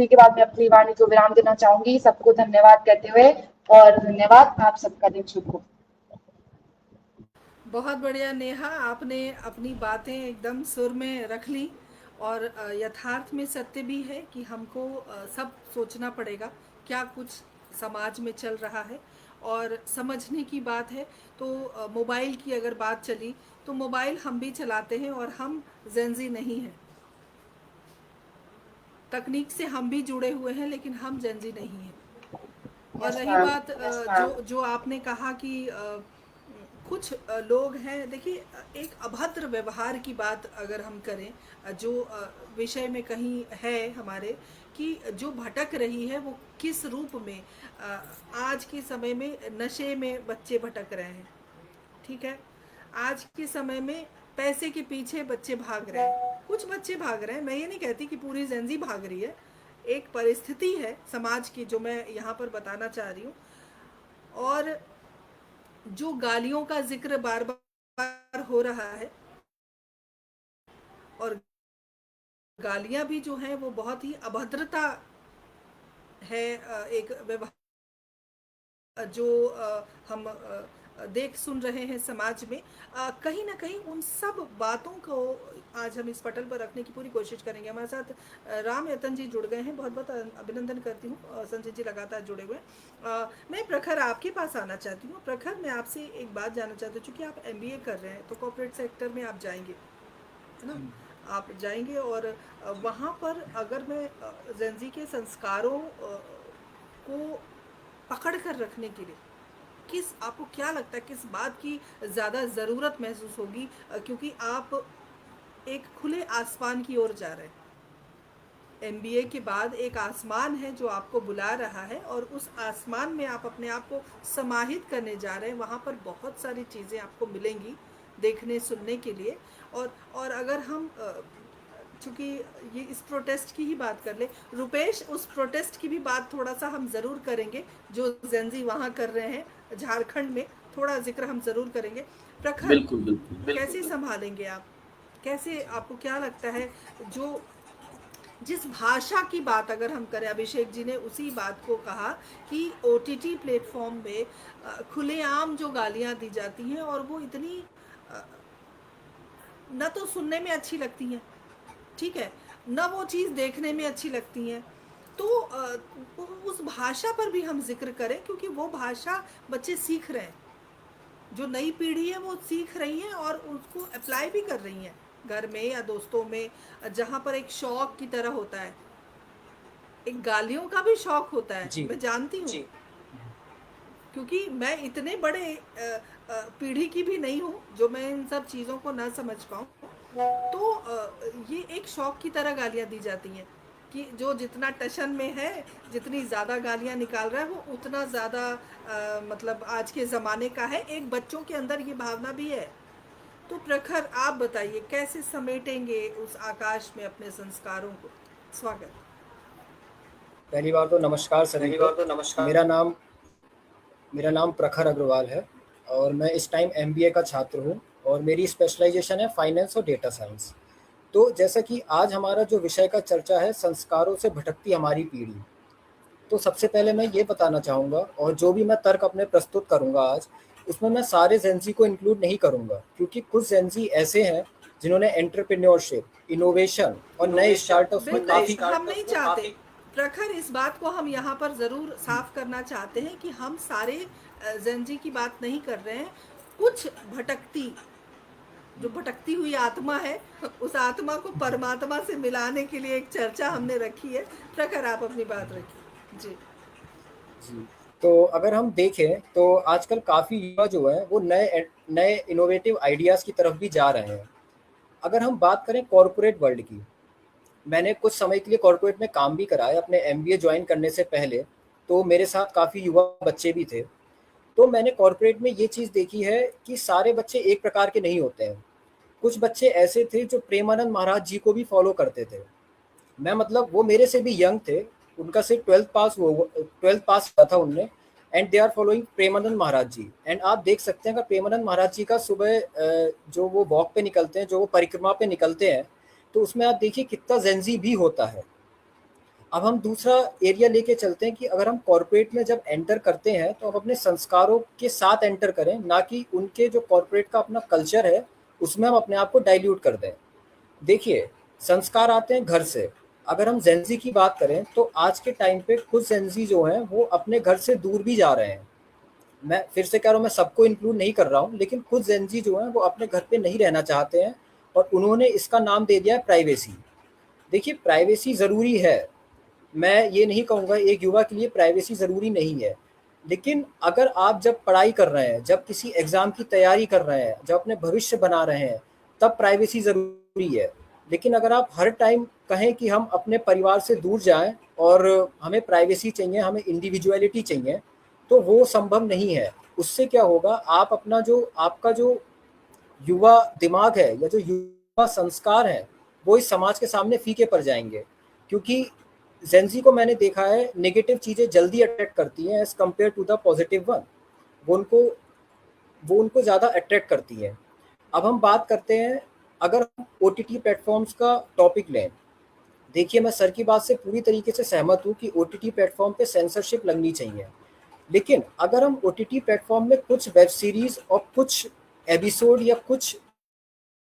के बाद मैं अपनी वाणी को विराम देना चाहूंगी। सबको धन्यवाद कहते हुए, और धन्यवाद, आप सबका दिन शुभ हो। बहुत बढ़िया नेहा, आपने अपनी बातें एकदम सुर में रख ली, और यथार्थ में सत्य भी है कि हमको सब सोचना पड़ेगा क्या कुछ समाज में चल रहा है। और समझने की बात है तो मोबाइल की अगर बात चली तो मोबाइल हम भी चलाते हैं और हम जेनजी नहीं हैं। तकनीक से हम भी जुड़े हुए हैं लेकिन हम जेनजी नहीं हैं। और रही बात जो आपने कहा कि कुछ लोग हैं, देखिए एक अभद्र व्यवहार की बात अगर हम करें, जो विषय में कहीं है हमारे कि जो भटक रही है वो किस रूप में, आज के समय में नशे में बच्चे भटक रहे हैं, ठीक है। आज के समय में पैसे के पीछे बच्चे भाग रहे हैं, कुछ बच्चे भाग रहे हैं, मैं ये नहीं कहती कि पूरी जेनजी भाग रही है। एक परिस्थिति है समाज की जो मैं यहाँ पर बताना चाह रही हूँ। और जो गालियों का जिक्र बार बार हो रहा है, और गालियां भी जो हैं वो बहुत ही अभद्रता है, एक व्यवहार जो हम देख सुन रहे हैं समाज में। कहीं ना कहीं उन सब बातों को आज हम इस पटल पर रखने की पूरी कोशिश करेंगे। हमारे साथ राम यतन जी जुड़ गए हैं, बहुत बहुत अभिनंदन करती हूँ। संजय जी लगातार जुड़े हुए हैं। मैं प्रखर आपके पास आना चाहती हूँ। प्रखर, मैं आपसे एक बात जानना चाहती हूँ, चूँकि आप MBA कर रहे हैं तो कॉर्पोरेट सेक्टर में आप जाएंगे, है ना, आप जाएंगे, और वहाँ पर अगर मैं जेनजी के संस्कारों को पकड़ कर रखने के लिए आपको क्या लगता है किस बात की ज़्यादा ज़रूरत महसूस होगी, क्योंकि आप एक खुले आसमान की ओर जा रहे हैं। MBA के बाद एक आसमान है जो आपको बुला रहा है, और उस आसमान में आप अपने आप को समाहित करने जा रहे हैं। वहाँ पर बहुत सारी चीज़ें आपको मिलेंगी देखने सुनने के लिए। और अगर हम चूँकि ये इस प्रोटेस्ट की ही बात कर ले, रुपेश, उस प्रोटेस्ट की भी बात थोड़ा सा हम ज़रूर करेंगे जो जेनजी वहाँ कर रहे हैं झारखंड में, थोड़ा जिक्र हम ज़रूर करेंगे। प्रखर, बिल्कुल बिल्कुल कैसे संभालेंगे आप, कैसे, आपको क्या लगता है, जो जिस भाषा की बात अगर हम करें, अभिषेक जी ने उसी बात को कहा कि OTT प्लेटफॉर्म में खुलेआम जो गालियाँ दी जाती हैं और वो इतनी न तो सुनने में अच्छी लगती हैं, ठीक है, न वो चीज़ देखने में अच्छी लगती हैं, तो उस भाषा पर भी हम जिक्र करें, क्योंकि वो भाषा बच्चे सीख रहे हैं, जो नई पीढ़ी है वो सीख रही है और उसको अप्लाई भी कर रही हैं घर में या दोस्तों में, जहाँ पर एक शौक की तरह होता है, एक गालियों का भी शौक होता है, मैं जानती हूँ, क्योंकि मैं इतने बड़े पीढ़ी की भी नहीं हूँ जो मैं इन सब चीज़ों को ना समझ पाऊँ। तो ये एक शौक की तरह गालियाँ दी जाती हैं कि जो जितना टशन में है, जितनी ज़्यादा गालियाँ निकाल रहा है वो उतना ज़्यादा मतलब आज के ज़माने का है। एक बच्चों के अंदर ये भावना भी है। तो प्रखर आप बताइए कैसे समेटेंगे उस आकाश में अपने संस्कारों को? स्वागत। पहली बार तो नमस्कार सभी को। मेरा नाम प्रखर अग्रवाल है और मैं इस टाइम एमबीए का छात्र हूँ और मेरी स्पेशलाइजेशन है फाइनेंस और डेटा साइंस। तो जैसा कि आज हमारा जो विषय का चर्चा है, संस्कारों से भटकती हमारी पीढ़ी, तो सबसे पहले मैं ये बताना चाहूँगा और जो भी मैं तर्क अपने प्रस्तुत करूँगा आज, उसमें मैं सारे जेंजी को इंक्लूड नहीं करूँगा, क्योंकि कुछ जेंजी ऐसे हैं जिन्होंने एंटरप्रेन्योरशिप, इनोवेशन और नए स्टार्टअप्स में काफ़ी हम नहीं चाहते प्रखर, इस बात को हम यहाँ पर ज़रूर साफ करना चाहते हैं कि हम सारे जेंजी की बात नहीं कर रहे हैं। कुछ जो भटकती हुई आत्मा है, उस आत्मा को परमात्मा से मिलाने के लिए एक चर्चा हमने रखी है। प्रखर आप अपनी बात रखिए जी। जी, तो अगर हम देखें तो आजकल काफ़ी युवा जो है वो नए नए इनोवेटिव आइडियाज़ की तरफ भी जा रहे हैं। अगर हम बात करें कॉरपोरेट वर्ल्ड की, मैंने कुछ समय के लिए कॉरपोरेट में काम भी करा है अपने एमबीए ज्वाइन करने से पहले, तो मेरे साथ काफ़ी युवा बच्चे भी थे। तो मैंने कॉरपोरेट में ये चीज़ देखी है कि सारे बच्चे एक प्रकार के नहीं होते हैं। कुछ बच्चे ऐसे थे जो प्रेमानंद महाराज जी को भी फॉलो करते थे। मैं मतलब वो मेरे से भी यंग थे, उनका सिर्फ 12th पास हुआ था उनने, and they are following Premanand Maharaj ji. And आप देख सकते हैं कि प्रेमानंद महाराज जी का सुबह जो वो वॉक पे निकलते हैं, जो वो परिक्रमा पे निकलते हैं, तो उसमें आप देखिए कितना जेंजी भी होता है। अब हम दूसरा एरिया लेके चलते हैं कि अगर हम कॉरपोरेट में जब एंटर करते हैं तो हम अपने संस्कारों के साथ एंटर करें, ना कि उनके जो कॉरपोरेट का अपना कल्चर है उसमें हम अपने आप को डाइल्यूट कर दें। देखिए, संस्कार आते हैं घर से। अगर हम जेंजी की बात करें तो आज के टाइम पे कुछ जेंजी जो हैं वो अपने घर से दूर भी जा रहे हैं। मैं फिर से कह रहा हूँ, मैं सबको इंक्लूड नहीं कर रहा हूँ, लेकिन कुछ जेंजी जो हैं वो अपने घर पे नहीं रहना चाहते हैं और उन्होंने इसका नाम दे दिया है प्राइवेसी। देखिए, प्राइवेसी ज़रूरी है, मैं ये नहीं कहूँगा एक युवा के लिए प्राइवेसी ज़रूरी नहीं है, लेकिन अगर आप जब पढ़ाई कर रहे हैं, जब किसी एग्ज़ाम की तैयारी कर रहे हैं, जब अपने भविष्य बना रहे हैं, तब प्राइवेसी ज़रूरी है। लेकिन अगर आप हर टाइम कहें कि हम अपने परिवार से दूर जाएं और हमें प्राइवेसी चाहिए, हमें इंडिविजुअलिटी चाहिए, तो वो संभव नहीं है। उससे क्या होगा, आप अपना जो आपका जो युवा दिमाग है या जो युवा संस्कार हैं वो इस समाज के सामने फीके पड़ जाएंगे। क्योंकि जेंजी को मैंने देखा है नेगेटिव चीज़ें जल्दी अट्रैक्ट करती हैं as compare to the positive one. वो उनको ज़्यादा अट्रैक्ट करती हैं। अब हम बात करते हैं, अगर हम ओटीटी प्लेटफॉर्म्स का टॉपिक लें, देखिए मैं सर की बात से पूरी तरीके से सहमत हूँ कि ओटीटी प्लेटफॉर्म पे सेंसरशिप लगनी चाहिए। लेकिन अगर हम ओटीटी प्लेटफॉर्म में कुछ वेब सीरीज़ और कुछ एपिसोड या कुछ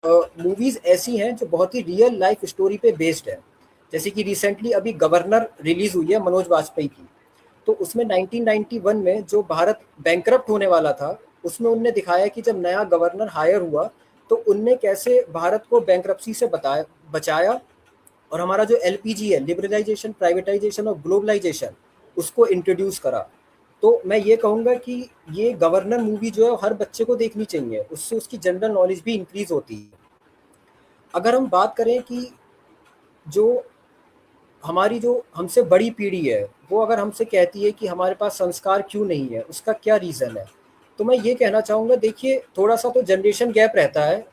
मूवीज़ ऐसी हैं जो बहुत ही रियल लाइफ स्टोरी पे बेस्ड है, जैसे कि रिसेंटली अभी गवर्नर रिलीज़ हुई है मनोज वाजपेयी की, तो उसमें 1991 में जो भारत बैंकरप्ट होने वाला था, उसमें उनने दिखाया कि जब नया गवर्नर हायर हुआ तो उनने कैसे भारत को बैंकरप्सी से बचाया और हमारा जो एलपीजी है, लिबरलाइजेशन, प्राइवेटाइजेशन और ग्लोबलाइजेशन, उसको इंट्रोड्यूस करा। तो मैं ये कहूँगा कि ये गवर्नर मूवी जो है हर बच्चे को देखनी चाहिए, उससे उसकी जनरल नॉलेज भी इंक्रीज होती है। अगर हम बात करें कि जो हमारी जो हमसे बड़ी पीढ़ी है वो अगर हमसे कहती है कि हमारे पास संस्कार क्यों नहीं है, उसका क्या रीज़न है, तो मैं ये कहना चाहूँगा, देखिए थोड़ा सा तो जनरेशन गैप रहता है।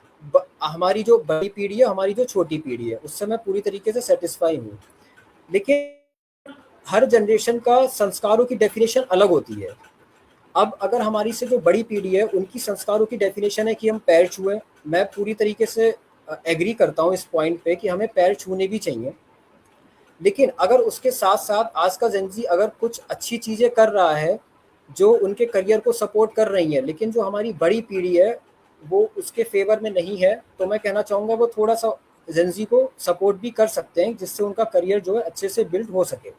हमारी जो बड़ी पीढ़ी है, हमारी जो छोटी पीढ़ी है, उससे मैं पूरी तरीके से सेटिस्फाई हूँ। लेकिन हर जनरेशन का संस्कारों की डेफिनेशन अलग होती है। अब अगर हमारी से जो बड़ी पीढ़ी है उनकी संस्कारों की डेफिनेशन है कि हम पैर छुएं, मैं पूरी तरीके से एग्री करता हूँ इस पॉइंट पे कि हमें पैर छूने भी चाहिए। लेकिन अगर उसके साथ साथ आज का जेंजी अगर कुछ अच्छी चीज़ें कर रहा है जो उनके करियर को सपोर्ट कर रही हैं, लेकिन जो हमारी बड़ी पीढ़ी है वो उसके फेवर में नहीं है, तो मैं कहना चाहूँगा वो थोड़ा सा जेंजी को सपोर्ट भी कर सकते हैं, जिससे उनका करियर जो है अच्छे से बिल्ड हो सके।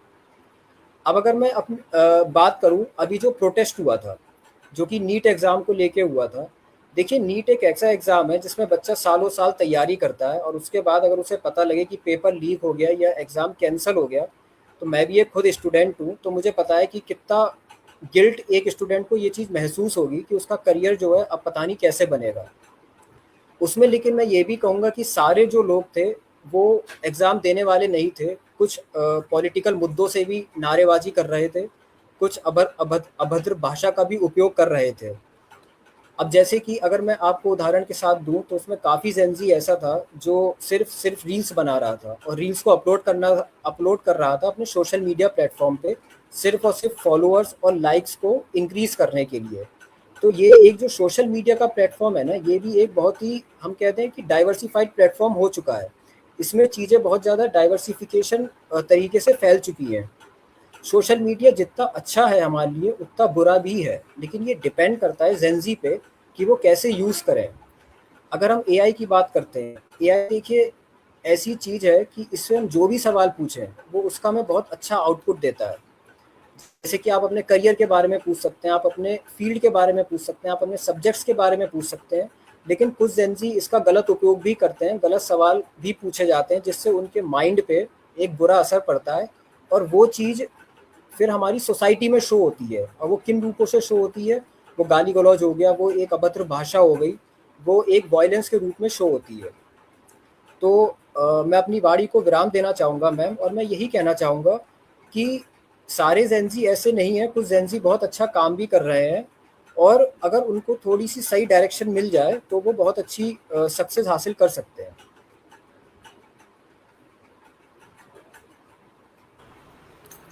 अब अगर मैं अपनी बात करूं, अभी जो प्रोटेस्ट हुआ था जो कि नीट एग्ज़ाम को लेके हुआ था, देखिए नीट एक ऐसा एग्ज़ाम है जिसमें बच्चा सालों साल तैयारी करता है और उसके बाद अगर उसे पता लगे कि पेपर लीक हो गया या एग्ज़ाम कैंसिल हो गया, तो मैं भी एक खुद स्टूडेंट हूँ, तो मुझे पता है कि कितना गिल्ट एक स्टूडेंट को ये चीज़ महसूस होगी कि उसका करियर जो है अब पता नहीं कैसे बनेगा। उसमें लेकिन मैं ये भी कहूँगा कि सारे जो लोग थे वो एग्ज़ाम देने वाले नहीं थे, कुछ पॉलिटिकल मुद्दों से भी नारेबाजी कर रहे थे, कुछ अभद्र भाषा का भी उपयोग कर रहे थे। अब जैसे कि अगर मैं आपको उदाहरण के साथ दूँ तो उसमें काफ़ी जेनज़ी ऐसा था जो सिर्फ रील्स बना रहा था और रील्स को अपलोड कर रहा था अपने सोशल मीडिया प्लेटफॉर्म पे, सिर्फ और सिर्फ फॉलोअर्स और लाइक्स को इंक्रीज़ करने के लिए। तो ये एक जो सोशल मीडिया का प्लेटफॉर्म है ना, ये भी एक बहुत ही, हम कहते हैं कि डाइवर्सिफाइड प्लेटफॉर्म हो चुका है। इसमें चीज़ें बहुत ज़्यादा डाइवर्सिफिकेशन तरीके से फैल चुकी हैं। सोशल मीडिया जितना अच्छा है हमारे लिए उतना बुरा भी है, लेकिन ये डिपेंड करता है जेनजी पे कि वो कैसे यूज़ करें। अगर हम एआई की बात करते हैं, एआई देखिए ऐसी चीज़ है कि इससे हम जो भी सवाल पूछें वो उसका हमें बहुत अच्छा आउटपुट देता है। जैसे कि आप अपने करियर के बारे में पूछ सकते हैं, आप अपने फील्ड के बारे में पूछ सकते हैं, आप अपने सब्जेक्ट्स के बारे में पूछ सकते हैं, लेकिन कुछ जेनजी इसका गलत उपयोग भी करते हैं, गलत सवाल भी पूछे जाते हैं जिससे उनके माइंड पे एक बुरा असर पड़ता है और वो चीज़ फिर हमारी सोसाइटी में शो होती है। और वो किन रूपों से शो होती है, वो गाली गलौज हो गया, वो एक अभद्र भाषा हो गई, वो एक वायलेंस के रूप में शो होती है। तो मैं अपनी वाणी को विराम देना चाहूँगा मैम, और मैं यही कहना चाहूँगा कि सारे जेनजी ऐसे नहीं हैं, कुछ जेनजी बहुत अच्छा काम भी कर रहे हैं और अगर उनको थोड़ी सी सही डायरेक्शन मिल जाए तो वो बहुत अच्छी सक्सेस हासिल कर सकते हैं।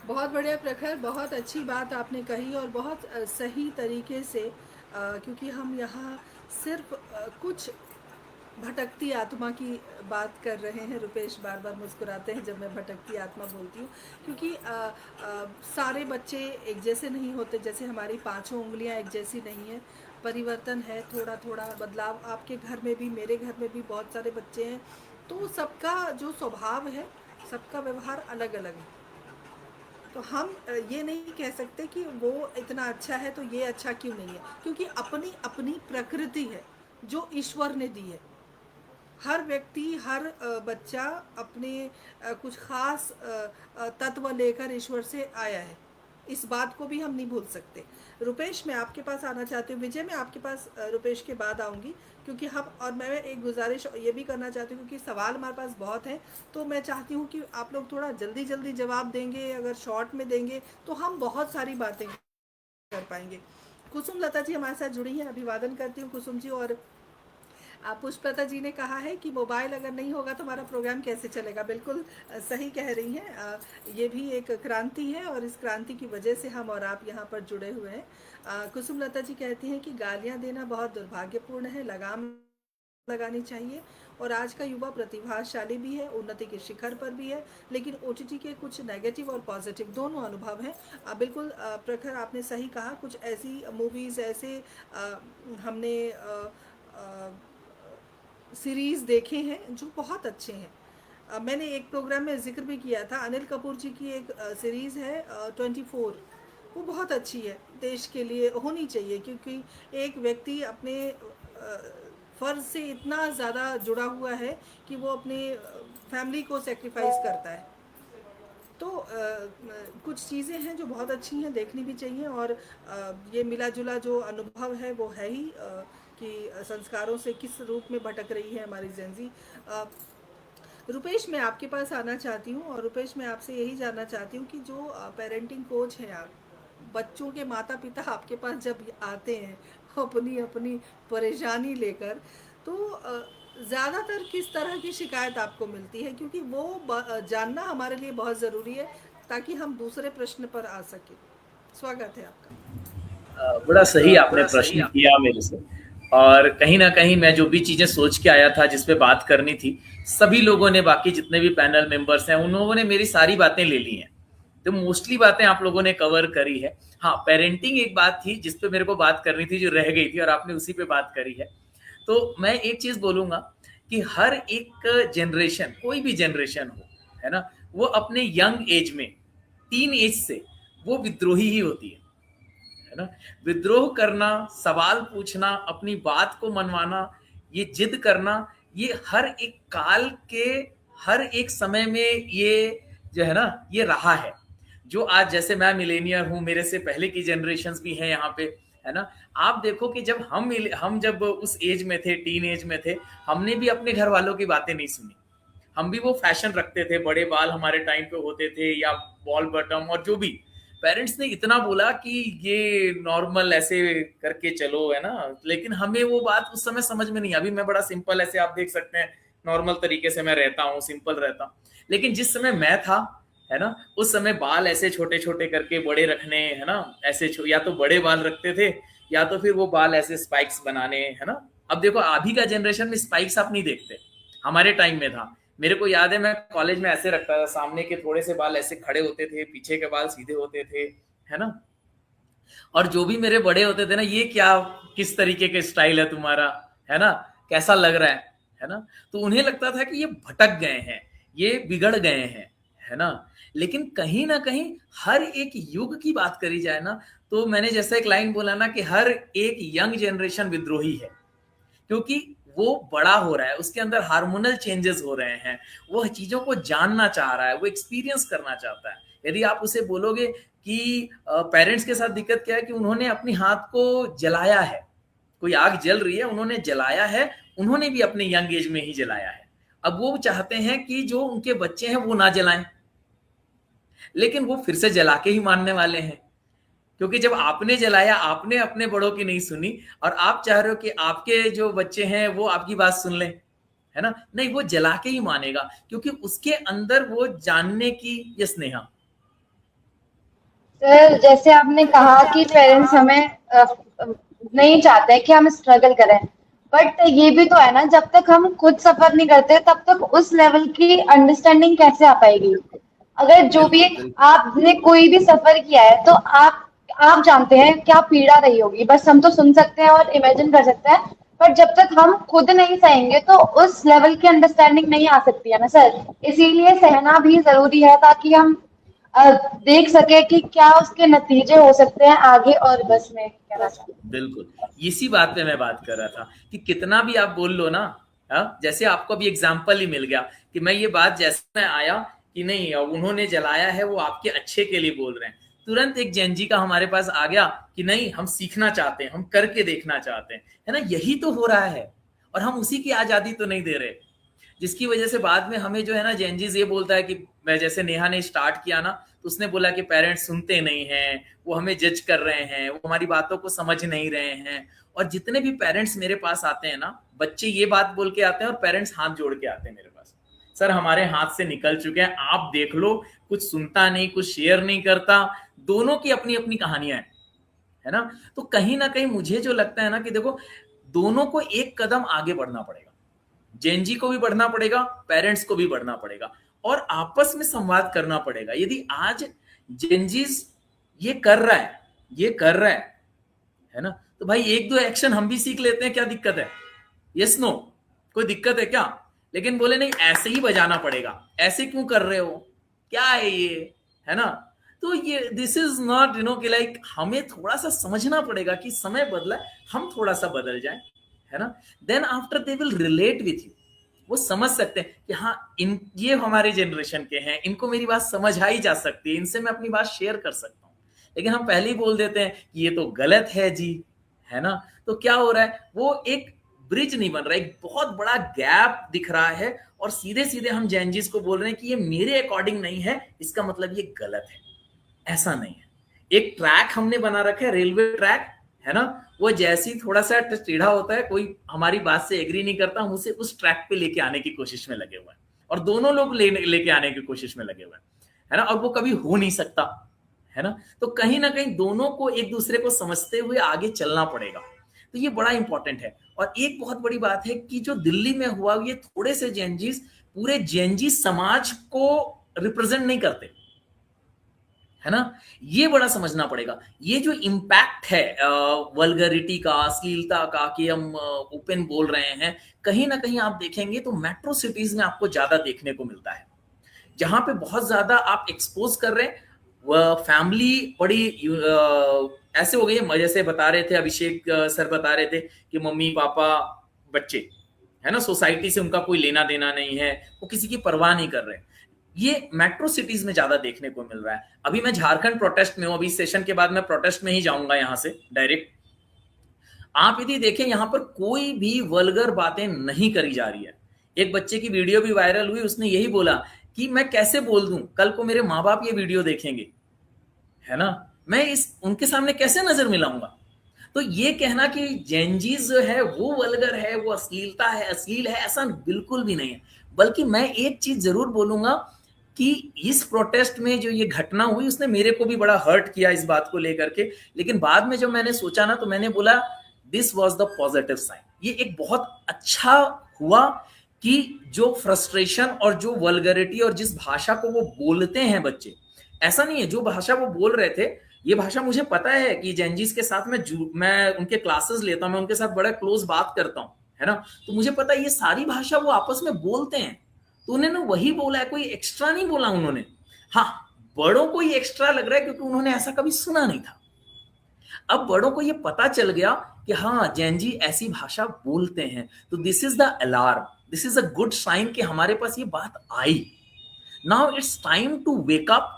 बहुत बढ़िया प्रखर, बहुत अच्छी बात आपने कही और बहुत सही तरीके से, क्योंकि हम यहाँ सिर्फ कुछ भटकती आत्मा की बात कर रहे हैं। रुपेश बार बार मुस्कुराते हैं जब मैं भटकती आत्मा बोलती हूँ, क्योंकि सारे बच्चे एक जैसे नहीं होते, जैसे हमारी पांचों उंगलियाँ एक जैसी नहीं है। परिवर्तन है, थोड़ा थोड़ा बदलाव। आपके घर में भी, मेरे घर में भी बहुत सारे बच्चे हैं, तो सबका जो स्वभाव है, सबका व्यवहार अलग अलग है। तो हम ये नहीं कह सकते कि वो इतना अच्छा है तो ये अच्छा क्यों नहीं है, क्योंकि अपनी अपनी प्रकृति है जो ईश्वर ने दी है। हर व्यक्ति, हर बच्चा अपने कुछ खास तत्व लेकर ईश्वर से आया है। इस बात को भी हम नहीं भूल सकते। रुपेश, मैं आपके पास आना चाहती हूँ। विजय, मैं आपके पास रुपेश के बाद आऊँगी, क्योंकि हम, और मैं एक गुजारिश ये भी करना चाहती हूँ, क्योंकि सवाल हमारे पास बहुत हैं, तो मैं चाहती हूँ कि आप लोग थोड़ा जल्दी जल्दी जवाब देंगे। अगर शॉर्ट में देंगे तो हम बहुत सारी बातें कर पाएंगे। कुसुम लता जी हमारे साथ जुड़ी हैं, अभिवादन करती हूँ कुसुम जी। और पुष्पलता जी ने कहा है कि मोबाइल अगर नहीं होगा तो हमारा प्रोग्राम कैसे चलेगा। बिल्कुल सही कह रही हैं। ये भी एक क्रांति है और इस क्रांति की वजह से हम और आप यहाँ पर जुड़े हुए हैं। कुसुम लता जी कहती हैं कि गालियाँ देना बहुत दुर्भाग्यपूर्ण है, लगाम लगानी चाहिए। और आज का युवा प्रतिभाशाली भी है, उन्नति के शिखर पर भी है, लेकिन ओटीटी के कुछ नेगेटिव और पॉजिटिव दोनों अनुभव हैं। बिल्कुल प्रखर, आपने सही कहा। कुछ ऐसी मूवीज़, ऐसे हमने सीरीज़ देखे हैं जो बहुत अच्छे हैं। मैंने एक प्रोग्राम में जिक्र भी किया था, अनिल कपूर जी की एक सीरीज़ है 24, वो बहुत अच्छी है, देश के लिए होनी चाहिए, क्योंकि एक व्यक्ति अपने फ़र्ज़ से इतना ज़्यादा जुड़ा हुआ है कि वो अपने फैमिली को सेक्रीफाइस करता है। तो कुछ चीज़ें हैं जो बहुत अच्छी हैं, देखनी भी चाहिए। और ये मिला जुला जो अनुभव है वो है ही, कि संस्कारों से किस रूप में भटक रही है हमारी जेनजी। रुपेश, मैं आपके पास आना चाहती हूँ, और रुपेश, मैं आपसे यही जानना चाहती हूँ कि जो पेरेंटिंग कोच हैं आप, बच्चों के माता पिता आपके पास जब आते हैं अपनी अपनी परेशानी लेकर, तो ज़्यादातर किस तरह की शिकायत आपको मिलती है, क्योंकि वो जानना हमारे लिए बहुत ज़रूरी है ताकि हम दूसरे प्रश्न पर आ सकें। स्वागत है आपका। बड़ा सही आपने प्रश्न किया मेरे से, और कहीं ना कहीं मैं जो भी चीजें सोच के आया था जिस पे बात करनी थी, सभी लोगों ने, बाकी जितने भी पैनल मेंबर्स हैं, उन लोगों ने मेरी सारी बातें ले ली हैं। तो मोस्टली बातें आप लोगों ने कवर करी है। हाँ, पेरेंटिंग एक बात थी जिस पे मेरे को बात करनी थी, जो रह गई थी, और आपने उसी पे बात करी है। तो मैं एक चीज बोलूंगा कि हर एक जनरेशन, कोई भी जनरेशन हो, है ना, वो अपने यंग एज में, टीन एज से, वो विद्रोही ही होती है ना। विद्रोह करना, सवाल पूछना, अपनी बात को मनवाना, ये जिद करना, ये हर एक काल के हर एक समय में ये जो है ना, ये रहा है। जो आज, जैसे मैं मिलेनियर हूँ, मेरे से पहले की जनरेशन्स भी हैं यहाँ पे, है ना। आप देखो कि जब हम जब उस एज में थे, टीन एज में थे, हमने भी अपने घर वालों की बातें नहीं सुनी। हम भी वो फैशन रखते थे, बड़े बाल हमारे टाइम पे होते थे या बॉल बटम, और जो भी पेरेंट्स ने इतना बोला कि ये नॉर्मल ऐसे करके चलो, है ना। लेकिन हमें वो बात उस समय समझ में नहीं। अभी मैं बड़ा सिंपल, ऐसे आप देख सकते हैं, नॉर्मल तरीके से मैं रहता हूँ, सिंपल रहता हूँ। लेकिन जिस समय मैं था, है ना, उस समय बाल ऐसे छोटे छोटे करके बड़े रखने, है ना, ऐसे या तो बड़े बाल रखते थे या तो फिर वो बाल ऐसे स्पाइक्स बनाने, है ना। अब देखो अभी का जनरेशन में स्पाइक्स आप नहीं देखते, हमारे टाइम में था। मेरे को याद है मैं कॉलेज में ऐसे रखता था, सामने के थोड़े से बाल ऐसे खड़े होते थे, पीछे के बाल सीधे होते थे, है ना। और जो भी मेरे बड़े होते थे ना, ये क्या, किस तरीके के स्टाइल है तुम्हारा, है ना, कैसा लग रहा है ना। तो उन्हें लगता था कि ये भटक गए हैं, ये बिगड़ गए हैं, है ना। लेकिन कहीं ना कहीं हर एक युग की बात करी जाए ना, तो मैंने जैसा एक लाइन बोला ना कि हर एक यंग जनरेशन विद्रोही है, क्योंकि वो बड़ा हो रहा है, उसके अंदर हार्मोनल चेंजेस हो रहे हैं, वो चीजों को जानना चाह रहा है, वो एक्सपीरियंस करना चाहता है। यदि आप उसे बोलोगे कि पेरेंट्स के साथ दिक्कत क्या है कि उन्होंने अपने हाथ को जलाया है, कोई आग जल रही है, उन्होंने जलाया है, उन्होंने भी अपने यंग एज में ही जलाया है। अब वो चाहते हैं कि जो उनके बच्चे हैं वो ना जलाएं, लेकिन वो फिर से जला के ही मानने वाले हैं, क्योंकि जब आपने जलाया, आपने अपने बड़ों की नहीं सुनी, और आप चाह रहे हो कि आपके जो बच्चे हैं वो आपकी बात सुन लें, है ना। नहीं, वो जला के ही मानेगा, क्योंकि उसके अंदर वो जानने की ये स्नेहा। सर जैसे आपने कहा कि पेरेंट्स हमें नहीं चाहते हैं कि हम स्ट्रगल करें, बट ये भी तो है ना, जब तक हम खुद सफर नहीं करते तब तक उस लेवल की अंडरस्टैंडिंग कैसे आ पाएगी। अगर जो भी आपने कोई भी सफर किया है तो आप जानते हैं क्या पीड़ा रही होगी, बस हम तो सुन सकते हैं और इमेजिन कर सकते हैं, पर जब तक हम खुद नहीं सहेंगे तो उस लेवल की अंडरस्टैंडिंग नहीं आ सकती है ना सर। इसीलिए सहना भी जरूरी है ताकि हम देख सके कि क्या उसके नतीजे हो सकते हैं आगे, और बस मैं कहना चाहती हूँ। बिल्कुल, इसी बात पे मैं बात कर रहा था कि कितना भी आप बोल लो ना, जैसे आपको भी एग्जाम्पल ही मिल गया कि मैं ये बात जैसे मैं आया कि नहीं उन्होंने जलाया है, वो आपके अच्छे के लिए बोल रहे हैं, तुरंत एक जेनजी का हमारे पास आ गया कि नहीं, हम सीखना चाहते हैं, हम करके देखना चाहते हैं, है ना। यही तो हो रहा है, और हम उसी की आजादी तो नहीं दे रहे, जिसकी वजह से बाद में हमें जो है ना, जेनजीज ये बोलता है कि मैं, जैसे नेहा ने स्टार्ट किया ना, तो उसने बोला कि पेरेंट्स सुनते नहीं हैं, वो हमें जज कर रहे हैं, वो हमारी बातों को समझ नहीं रहे हैं। और जितने भी पेरेंट्स मेरे पास आते हैं ना, बच्चे ये बात बोल के आते हैं और पेरेंट्स हाथ जोड़ के आते हैं मेरे पास, सर हमारे हाथ से निकल चुके हैं, आप देख लो, कुछ सुनता नहीं, कुछ शेयर नहीं करता। दोनों की अपनी अपनी कहानियां हैं, है ना। तो कहीं ना कहीं मुझे जो लगता है ना कि देखो, दोनों को एक कदम आगे बढ़ना पड़ेगा, जेनजी को भी बढ़ना पड़ेगा, पेरेंट्स को भी बढ़ना पड़ेगा, और आपस में संवाद करना पड़ेगा। यदि आज जेनजीज ये कर रहा है ना, तो भाई एक दो एक्शन हम भी सीख लेते हैं, क्या दिक्कत है? यस नो, कोई दिक्कत है क्या? लेकिन बोले नहीं, ऐसे ही बजाना पड़ेगा, ऐसे क्यों कर रहे हो, क्या है ये, है ना। तो ये दिस इज नॉट कि लाइक हमें थोड़ा सा समझना पड़ेगा कि समय बदला, हम थोड़ा सा बदल जाए, है ना। Then after they will relate with you, वो समझ सकते हैं कि हाँ, ये हमारे जनरेशन के हैं, इनको मेरी बात समझ आई जा सकती है, इनसे मैं अपनी बात शेयर कर सकता हूँ। लेकिन हम पहले ही बोल देते हैं कि ये तो गलत है जी, है ना। तो क्या हो रहा है, वो एक ब्रिज नहीं बन रहा, एक बहुत बड़ा गैप दिख रहा है, और सीधे सीधे हम जेनजीज को बोल रहे हैं कि ये मेरे अकॉर्डिंग नहीं है, इसका मतलब ये गलत है। ऐसा नहीं है। एक ट्रैक हमने बना रखा है, रेलवे ट्रैक, है ना, वो जैसे ही थोड़ा सा टेढ़ा होता है, कोई हमारी बात से एग्री नहीं करता, हम उसे उस ट्रैक पे लेके आने की कोशिश में लगे हुए हैं, और दोनों लोग लेके आने की कोशिश में लगे हुए हैं, है ना, और वो कभी हो नहीं सकता, है ना। तो कहीं ना कहीं दोनों को एक दूसरे को समझते हुए आगे चलना पड़ेगा, तो ये बड़ा इंपॉर्टेंट है। और एक बहुत बड़ी बात है कि जो दिल्ली में हुआ, ये थोड़े से जेनजीज पूरे जेनजी समाज को रिप्रेजेंट नहीं करते, है ना। ये बड़ा समझना पड़ेगा। ये जो इम्पैक्ट है वल्गरिटी का, अश्लीलता का, कि हम ओपन बोल रहे हैं, कहीं ना कहीं आप देखेंगे तो मेट्रो सिटीज में आपको ज्यादा देखने को मिलता है, जहां पे बहुत ज्यादा आप एक्सपोज कर रहे हैं। वह फैमिली बड़ी ऐसे हो गई है, जैसे बता रहे थे अभिषेक सर, बता रहे थे कि मम्मी पापा बच्चे, है ना, सोसाइटी से उनका कोई लेना देना नहीं है, वो किसी की परवाह नहीं कर रहे। ये मेट्रो सिटीज में ज्यादा देखने को मिल रहा है। अभी मैं झारखंड प्रोटेस्ट में हूँ, अभी सेशन के बाद मैं प्रोटेस्ट में ही जाऊंगा यहाँ से डायरेक्ट, आप यदि देखें यहाँ पर कोई भी वल्गर बातें नहीं करी जा रही है। एक बच्चे की वीडियो भी वायरल हुई, उसने यही बोला कि मैं कैसे बोल दूं, कल को मेरे माँ बाप ये वीडियो देखेंगे, है ना, मैं उनके सामने कैसे नजर मिलाऊंगा। तो ये कहना कि जेनजीज जो है वो वल्गर है, वो अश्लीलता है, अश्लील है, ऐसा बिल्कुल भी नहीं है। बल्कि मैं एक चीज जरूर बोलूंगा कि इस प्रोटेस्ट में जो ये घटना हुई उसने मेरे को भी बड़ा हर्ट किया इस बात को लेकर के, लेकिन बाद में जब मैंने सोचा ना तो मैंने बोला this was the positive sign. ये एक बहुत अच्छा हुआ कि जो फ्रस्ट्रेशन और जो वल्गरिटी और जिस भाषा को वो बोलते हैं बच्चे, ऐसा नहीं है जो भाषा वो बोल रहे थे, ये भाषा मुझे पता है कि जेनजीज के साथ मैं उनके क्लासेस लेता हूं, मैं उनके साथ बड़ा क्लोज बात करता हूं, है ना, तो मुझे पता है ये सारी भाषा वो आपस में बोलते हैं। तो उन्होंने वही बोला है, कोई एक्स्ट्रा नहीं बोला उन्होंने। हाँ, बड़ों को ये एक्स्ट्रा लग रहा है क्योंकि उन्होंने ऐसा कभी सुना नहीं था। अब बड़ों को ये पता चल गया कि हाँ जेनजी ऐसी भाषा बोलते हैं, तो this is the alarm, this is a good sign कि हमारे पास ये बात आई। Now it's time to wake up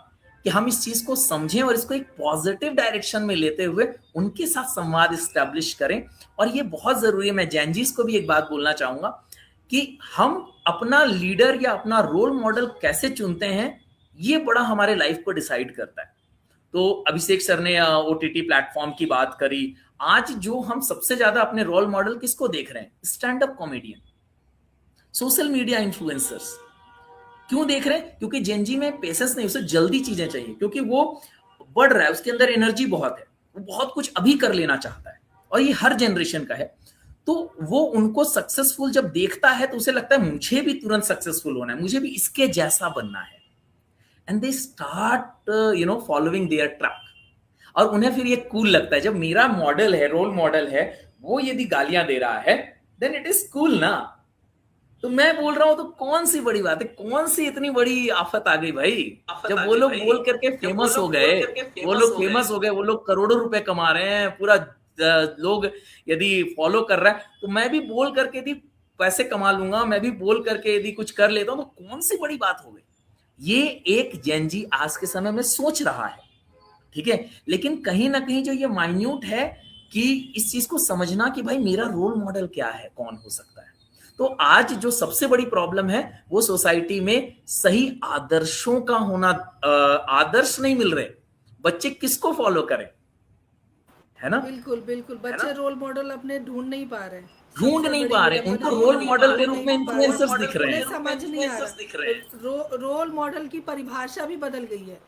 कि हम इस चीज को समझें और इसको एक पॉजिटिव डायरेक्शन में लेते हुए उनके साथ संवाद इस्टेब्लिश करें। और ये बहुत जरूरी है। मैं जेनजीज को भी एक बात बोलना चाहूंगा कि हम अपना लीडर या अपना रोल मॉडल कैसे चुनते हैं, ये बड़ा हमारे लाइफ को डिसाइड करता है। तो अभिषेक सर ने ओटीटी प्लेटफॉर्म की बात करी। आज जो हम सबसे ज्यादा अपने रोल मॉडल किसको देख रहे हैं? Stand up comedian, social media influencers. क्यों देख रहे हैं? क्योंकि जेनजी में पेशेंस नहीं, उसे जल्दी चीजें चाहिए, क्योंकि वो बढ़ रहा है, उसके अंदर एनर्जी बहुत है, वो बहुत कुछ अभी कर लेना चाहता है, और ये हर जनरेशन का है। तो वो उनको सक्सेसफुल जब देखता है तो उसे लगता है मुझे भी तुरंत सक्सेसफुल होना है, मुझे भी इसके जैसा बनना है, and they start following their track. और उन्हें फिर ये कूल लगता है, जब मेरा मॉडल है, रोल मॉडल है, वो यदि गालियां दे रहा है देन इट इज कूल ना। तो मैं बोल रहा हूं तो कौन सी बड़ी बात है, कौन सी इतनी बड़ी आफत आ गई भाई? जब वो लोग बोल करके फेमस हो गए, वो लोग फेमस हो गए, वो लोग करोड़ों रुपए कमा रहे हैं, पूरा लोग यदि फॉलो कर रहा है, तो मैं भी बोल करके यदि पैसे कमा लूंगा, मैं भी बोल करके यदि कुछ कर लेता हूं, तो कौन सी बड़ी बात हो गई? ये एक जेनजी आज के समय में सोच रहा है, ठीक है। लेकिन कहीं ना कहीं जो ये माइन्यूट है कि इस चीज को समझना कि भाई मेरा रोल मॉडल क्या है, कौन हो सकता है। तो आज जो सबसे बड़ी प्रॉब्लम है वो सोसाइटी में सही आदर्शों का होना, आदर्श नहीं मिल रहे, बच्चे किसको फॉलो करें, है ना? बिल्कुल बिल्कुल, बच्चे रोल मॉडल अपने ढूंढ नहीं पा रहे, उनको रोल मॉडल के रूप में इन्फ्लुएंसर्स दिख रहे हैं, समझ नहीं आ रहा। रोल मॉडल की परिभाषा भी बदल गई है।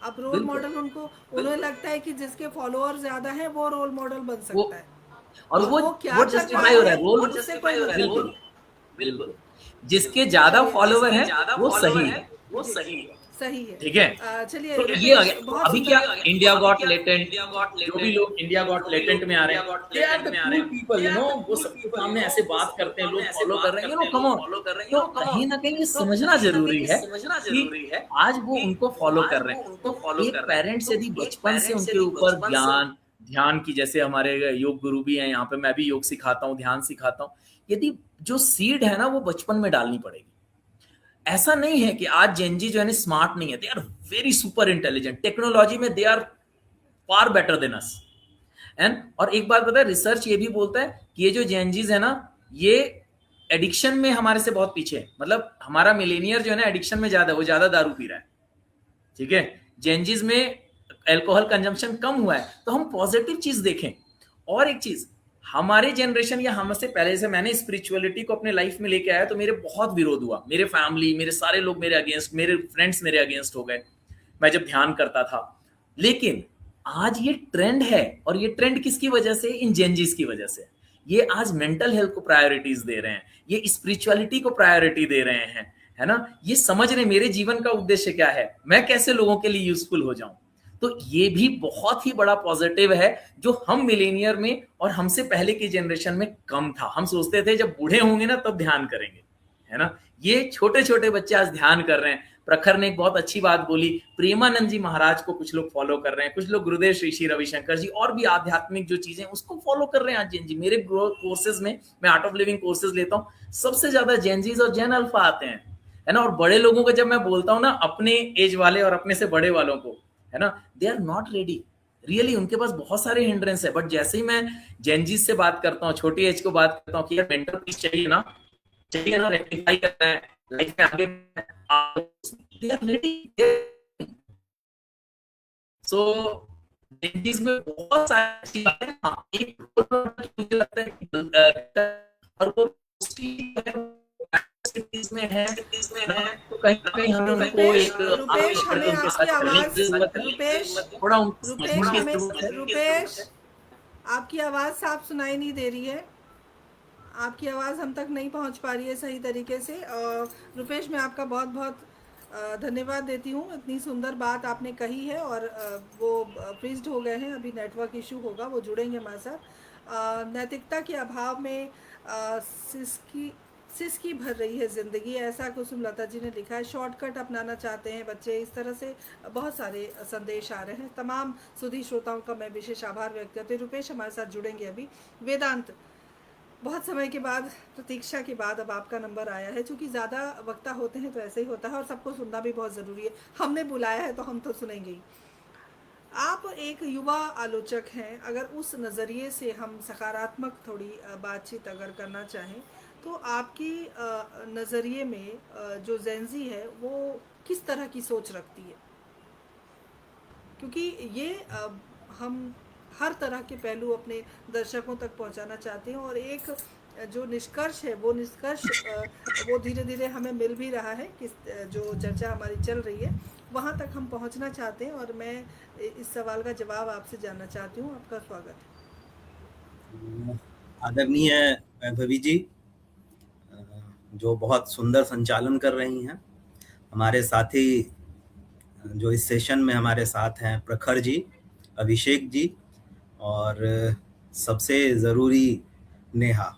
अब रोल मॉडल उन्हें लगता है कि जिसके फॉलोअर ज्यादा हैं वो रोल मॉडल बन सकता है, और वो क्या जस्टिफाई हो रहा है, रोल बिल्कुल बिल्कुल, जिसके ज्यादा फॉलोवर हैं वो सही है, सही है, ठीक है। चलिए, तो ये अभी क्या इंडिया गॉट लेटेंट, जो भी लोग इंडिया गॉट लेटेंट में आ रहे हैं, they are the cool people, वो सबके सामने ऐसे बात करते हैं, लोग फॉलो कर रहे हैं, कम ऑन। तो कहीं ना कहीं ये समझना जरूरी है कि आज वो उनको फॉलो कर रहे हैं। तो एक पेरेंट्स यदि बचपन से उनके ऊपर ध्यान की, जैसे हमारे योग गुरु भी हैं यहाँ पे, मैं भी योग सिखाता हूँ, ध्यान सिखाता हूँ, यदि जो सीड है ना वो बचपन में डालनी पड़ेगी। ऐसा नहीं है कि आज जेनजी जो है ना स्मार्ट नहीं है, they are very super intelligent, technology में they are far better than us. And और एक बात पता है, रिसर्च ये भी बोलता है कि ये जो जेनजीज है ना, ये एडिक्शन में हमारे से बहुत पीछे है। मतलब हमारा मिलेनियर जो है ना एडिक्शन में ज्यादा, वो ज्यादा दारू पी रहा है, ठीक है। जेनजीज में अल्कोहल कंजम्पशन कम हुआ है। तो हम पॉजिटिव चीज देखें। और एक चीज, हमारे जनरेशन या हमसे पहले से मैंने स्पिरिचुअलिटी को अपने लाइफ में लेके आया तो मेरे बहुत विरोध हुआ, मेरे फैमिली, मेरे सारे लोग मेरे अगेंस्ट, मेरे फ्रेंड्स मेरे अगेंस्ट हो गए, मैं जब ध्यान करता था। लेकिन आज ये ट्रेंड है, और ये ट्रेंड किसकी वजह से? इन जेनजीज की वजह से। ये आज मेंटल हेल्थ को प्रायोरिटीज दे रहे हैं, ये स्पिरिचुअलिटी को प्रायोरिटी दे रहे हैं, है ना। ये समझ रहे मेरे जीवन का उद्देश्य क्या है, मैं कैसे लोगों के लिए यूजफुल हो जाऊं। तो ये भी बहुत ही बड़ा पॉजिटिव है जो हम मिलेनियर में और हमसे पहले की जनरेशन में कम था। हम सोचते थे जब बूढ़े होंगे ना तब ध्यान करेंगे, है ना। ये छोटे छोटे बच्चे आज ध्यान कर रहे हैं। प्रखर ने एक बहुत अच्छी बात बोली, प्रेमानंद जी महाराज को कुछ लोग फॉलो कर रहे हैं, कुछ लोग गुरुदेव श्री श्री रविशंकर जी, और भी आध्यात्मिक जो चीजें उसको फॉलो कर रहे हैं आज जेनजी। मेरे कोर्सेज में, मैं आर्ट ऑफ लिविंग कोर्सेज लेता हूँ, सबसे ज्यादा जेनजीज और जेन अल्फा आते हैं, है ना। और बड़े लोगों को जब मैं बोलता हूँ ना, अपने एज वाले और अपने से बड़े वालों को, है ना, they are not ready, really उनके पास बहुत सारे हिंड्रेंस है, बट जैसे ही मैं जेनजी से बात करता हूँ, छोटी एज को बात करता हूँ कि यार मेंटल पीस चाहिए ना, रेक्टिफाई करना है लाइफ में आगे, सो जेनजीज में बहुत सारी अच्छी बातें हैं। हाँ, एक मुझे लगता है कि और वो cities में है तो कहीं ना कहीं हमें उनको एक रुपेश, हमें उनके साथ आपकी चलने आवाज, की जरूरत है, रुपेश, थोड़ा रुपेश समझने की हमें, जरूरत है। रुपेश आपकी आवाज साफ सुनाई नहीं दे रही है, आपकी आवाज़ हम तक नहीं पहुंच पा रही है सही तरीके से। और रुपेश, मैं आपका बहुत बहुत धन्यवाद देती हूँ, इतनी सुंदर बात आपने कही है। और वो फ्रीज्ड हो गए हैं, अभी नेटवर्क इशू होगा, वो जुड़ेंगे हमारे साथ। नैतिकता के अभाव में सिसकी भर रही है ज़िंदगी, ऐसा कुसुमलता जी ने लिखा है। शॉर्टकट अपनाना चाहते हैं बच्चे, इस तरह से बहुत सारे संदेश आ रहे हैं। तमाम सुधी श्रोताओं का मैं विशेष आभार व्यक्त करती हूँ। रुपेश हमारे साथ जुड़ेंगे अभी। वेदांत, बहुत समय के बाद, प्रतीक्षा के बाद अब आपका नंबर आया है। चूँकि ज़्यादा वक्ता होते हैं तो ऐसे ही होता है, और सबको सुनना भी बहुत ज़रूरी है। हमने बुलाया है तो हम तो सुनेंगे ही। आप एक युवा आलोचक हैं, अगर उस नज़रिए से हम सकारात्मक थोड़ी बातचीत अगर करना चाहें तो आपकी नज़रिए में जो जेंजी है वो किस तरह की सोच रखती है? क्योंकि ये हम हर तरह के पहलू अपने दर्शकों तक पहुंचाना चाहते हैं, और एक जो निष्कर्ष है वो निष्कर्ष वो धीरे धीरे हमें मिल भी रहा है कि जो चर्चा हमारी चल रही है वहाँ तक हम पहुँचना चाहते हैं। और मैं इस सवाल का जवाब आपसे जानना चाहती हूँ। आपका स्वागत है। आदरणीय वैभवी जी, जो बहुत सुंदर संचालन कर रही हैं, हमारे साथी जो इस सेशन में हमारे साथ हैं, प्रखर जी, अभिषेक जी, और सबसे ज़रूरी नेहा।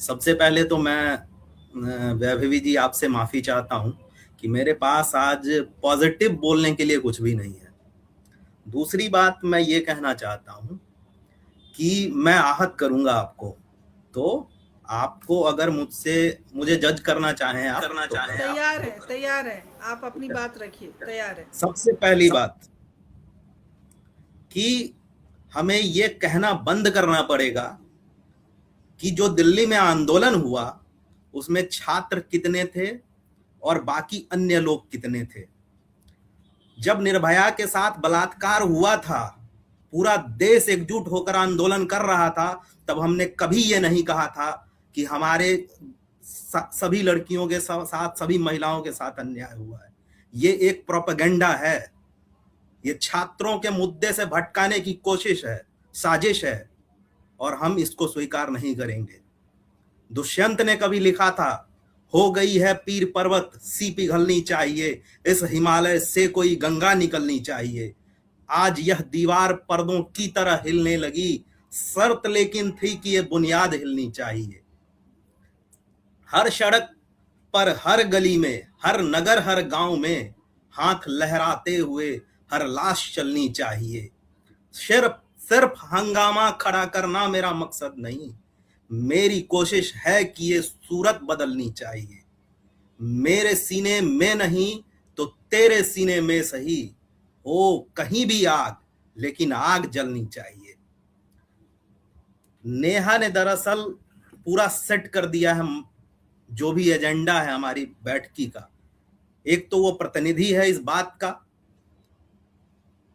सबसे पहले तो मैं वैभवी जी आपसे माफ़ी चाहता हूं कि मेरे पास आज पॉजिटिव बोलने के लिए कुछ भी नहीं है। दूसरी बात मैं ये कहना चाहता हूं कि मैं आहत करूंगा आपको, तो आपको अगर मुझे जज करना चाहें आप तो तैयार है, आप अपनी बात रखिए, तैयार है। सबसे पहली बात कि हमें ये कहना बंद करना पड़ेगा कि जो दिल्ली में आंदोलन हुआ उसमें छात्र कितने थे और बाकी अन्य लोग कितने थे। जब निर्भया के साथ बलात्कार हुआ था, पूरा देश एकजुट होकर आंदोलन कर रहा था, तब हमने कभी ये नहीं कहा था कि हमारे सभी लड़कियों के साथ, सभी महिलाओं के साथ अन्याय हुआ है। ये एक प्रोपेगेंडा है, ये छात्रों के मुद्दे से भटकाने की कोशिश है, साजिश है, और हम इसको स्वीकार नहीं करेंगे। दुष्यंत ने कभी लिखा था, हो गई है पीर पर्वत सी पिघलनी चाहिए, इस हिमालय से कोई गंगा निकलनी चाहिए। आज यह दीवार पर्दों की तरह हिलने लगी, शर्त लेकिन थी कि ये बुनियाद हिलनी चाहिए। हर सड़क पर, हर गली में, हर नगर, हर गांव में हाथ लहराते हुए हर लाश चलनी चाहिए। सिर्फ हंगामा खड़ा करना मेरा मकसद नहीं, मेरी कोशिश है कि ये सूरत बदलनी चाहिए। मेरे सीने में नहीं तो तेरे सीने में सही, हो कहीं भी आग, लेकिन आग जलनी चाहिए। नेहा ने दरअसल पूरा सेट कर दिया है जो भी एजेंडा है हमारी बैठकी का। एक तो वो प्रतिनिधि है इस बात का,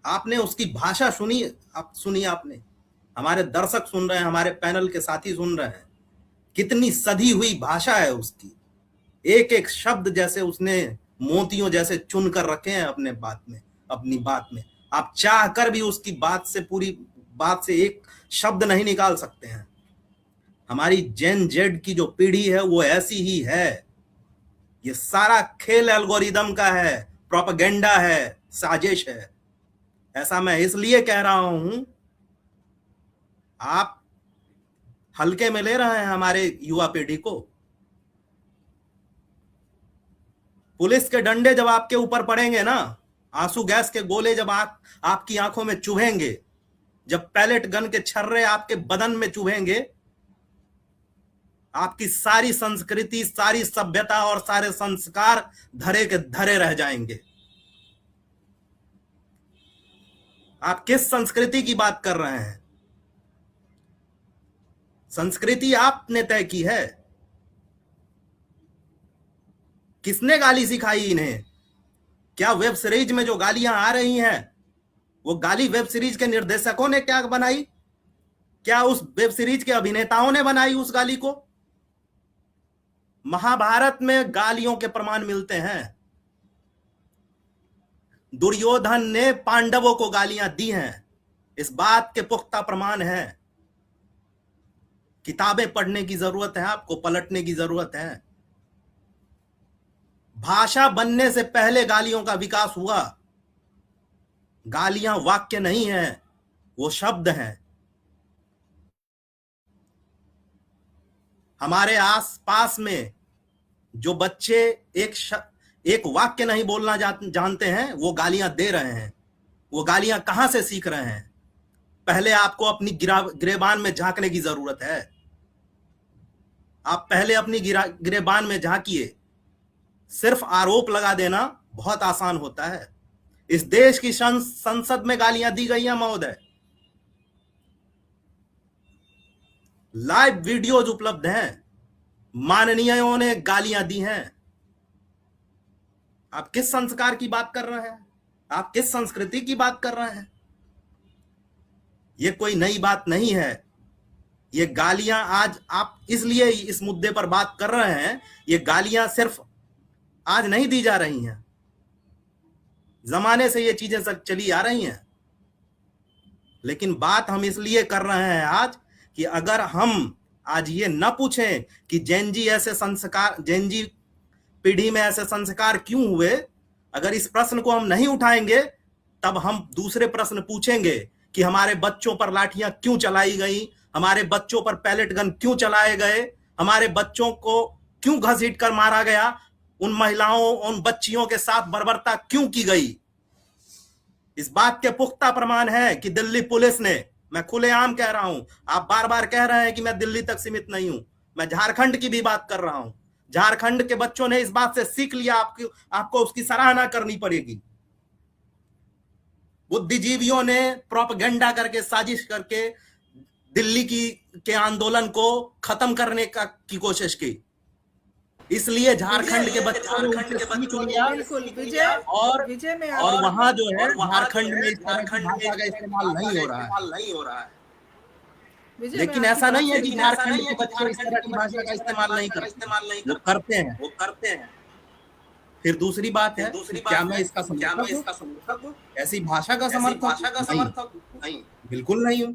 आपने उसकी भाषा सुनी, आपने, हमारे दर्शक सुन रहे हैं, हमारे पैनल के साथी सुन रहे हैं, कितनी सधी हुई भाषा है उसकी। एक एक शब्द जैसे उसने मोतियों जैसे चुन कर रखे हैं अपनी बात में। आप चाह कर भी उसकी बात से, पूरी बात से एक शब्द नहीं निकाल सकते हैं। हमारी जेन जेड की जो पीढ़ी है वो ऐसी ही है। ये सारा खेल एल्गोरिदम का है, प्रोपेगेंडा है, साजिश है। ऐसा मैं इसलिए कह रहा हूं, आप हल्के में ले रहे हैं हमारे युवा पीढ़ी को। पुलिस के डंडे जब आपके ऊपर पड़ेंगे ना, आंसू गैस के गोले जब आपकी आंखों में चुभेंगे, जब पैलेट गन के छर्रे आपके बदन में चुभेंगे, आपकी सारी संस्कृति, सारी सभ्यता और सारे संस्कार धरे के धरे रह जाएंगे। आप किस संस्कृति की बात कर रहे हैं? संस्कृति आपने तय की है। किसने गाली सिखाई इन्हें? क्या वेब सीरीज में जो गालियां आ रही हैं वो गाली वेब सीरीज के निर्देशकों ने क्या बनाई? क्या उस वेब सीरीज के अभिनेताओं ने बनाई उस गाली को? महाभारत में गालियों के प्रमाण मिलते हैं। दुर्योधन ने पांडवों को गालियां दी हैं, इस बात के पुख्ता प्रमाण है। किताबें पढ़ने की जरूरत है, आपको पलटने की जरूरत है। भाषा बनने से पहले गालियों का विकास हुआ। गालियां वाक्य नहीं है, वो शब्द हैं। हमारे आसपास में जो बच्चे एक वाक्य नहीं बोलना जानते हैं, वो गालियां दे रहे हैं। वो गालियां कहां से सीख रहे हैं? पहले आपको अपनी गिरेबान में झांकने की जरूरत है। आप पहले अपनी गिरेबान में झांकिए। सिर्फ आरोप लगा देना बहुत आसान होता है। इस देश की संसद में गालियां दी गई हैं महोदय। लाइव वीडियोज उपलब्ध हैं, माननीयों ने गालियां दी हैं। आप किस संस्कार की बात कर रहे हैं? आप किस संस्कृति की बात कर रहे हैं? ये कोई नई बात नहीं है। ये गालियां आज आप इसलिए इस मुद्दे पर बात कर रहे हैं, ये गालियां सिर्फ आज नहीं दी जा रही हैं, जमाने से ये चीजें सब चली आ रही हैं। लेकिन बात हम इसलिए कर रहे हैं आज कि अगर हम आज ये न पूछें कि जेन जी पीढ़ी में ऐसे संस्कार क्यों हुए, अगर इस प्रश्न को हम नहीं उठाएंगे, तब हम दूसरे प्रश्न पूछेंगे कि हमारे बच्चों पर लाठियां क्यों चलाई गई, हमारे बच्चों पर पैलेट गन क्यों चलाए गए, हमारे बच्चों को क्यों घसीट कर मारा गया, उन महिलाओं उन बच्चियों के साथ बर्बरता क्यों की गई। इस बात के पुख्ता प्रमाण है कि दिल्ली पुलिस ने, मैं खुलेआम कह रहा हूं, आप बार बार कह रहे हैं कि मैं दिल्ली तक सीमित नहीं हूं, मैं झारखंड की भी बात कर रहा हूं। झारखंड के बच्चों ने इस बात से सीख लिया, आपको उसकी सराहना करनी पड़ेगी। बुद्धिजीवियों ने प्रोपेगेंडा करके, साजिश करके दिल्ली के आंदोलन को खत्म करने की कोशिश की। इसलिए झारखंड के बच्चों ने उनसे सीख लिया। और वहां जो है झारखंड में इस तरह की भाषा का इस्तेमाल नहीं हो रहा है। लेकिन ऐसा नहीं है कि झारखंड के बच्चे इस तरह की भाषा का इस्तेमाल नहीं करते हैं। फिर दूसरी बात है, क्या मैं इसका समर्थक हूं? ऐसी भाषा का समर्थक नहीं, बिल्कुल नहीं हूं।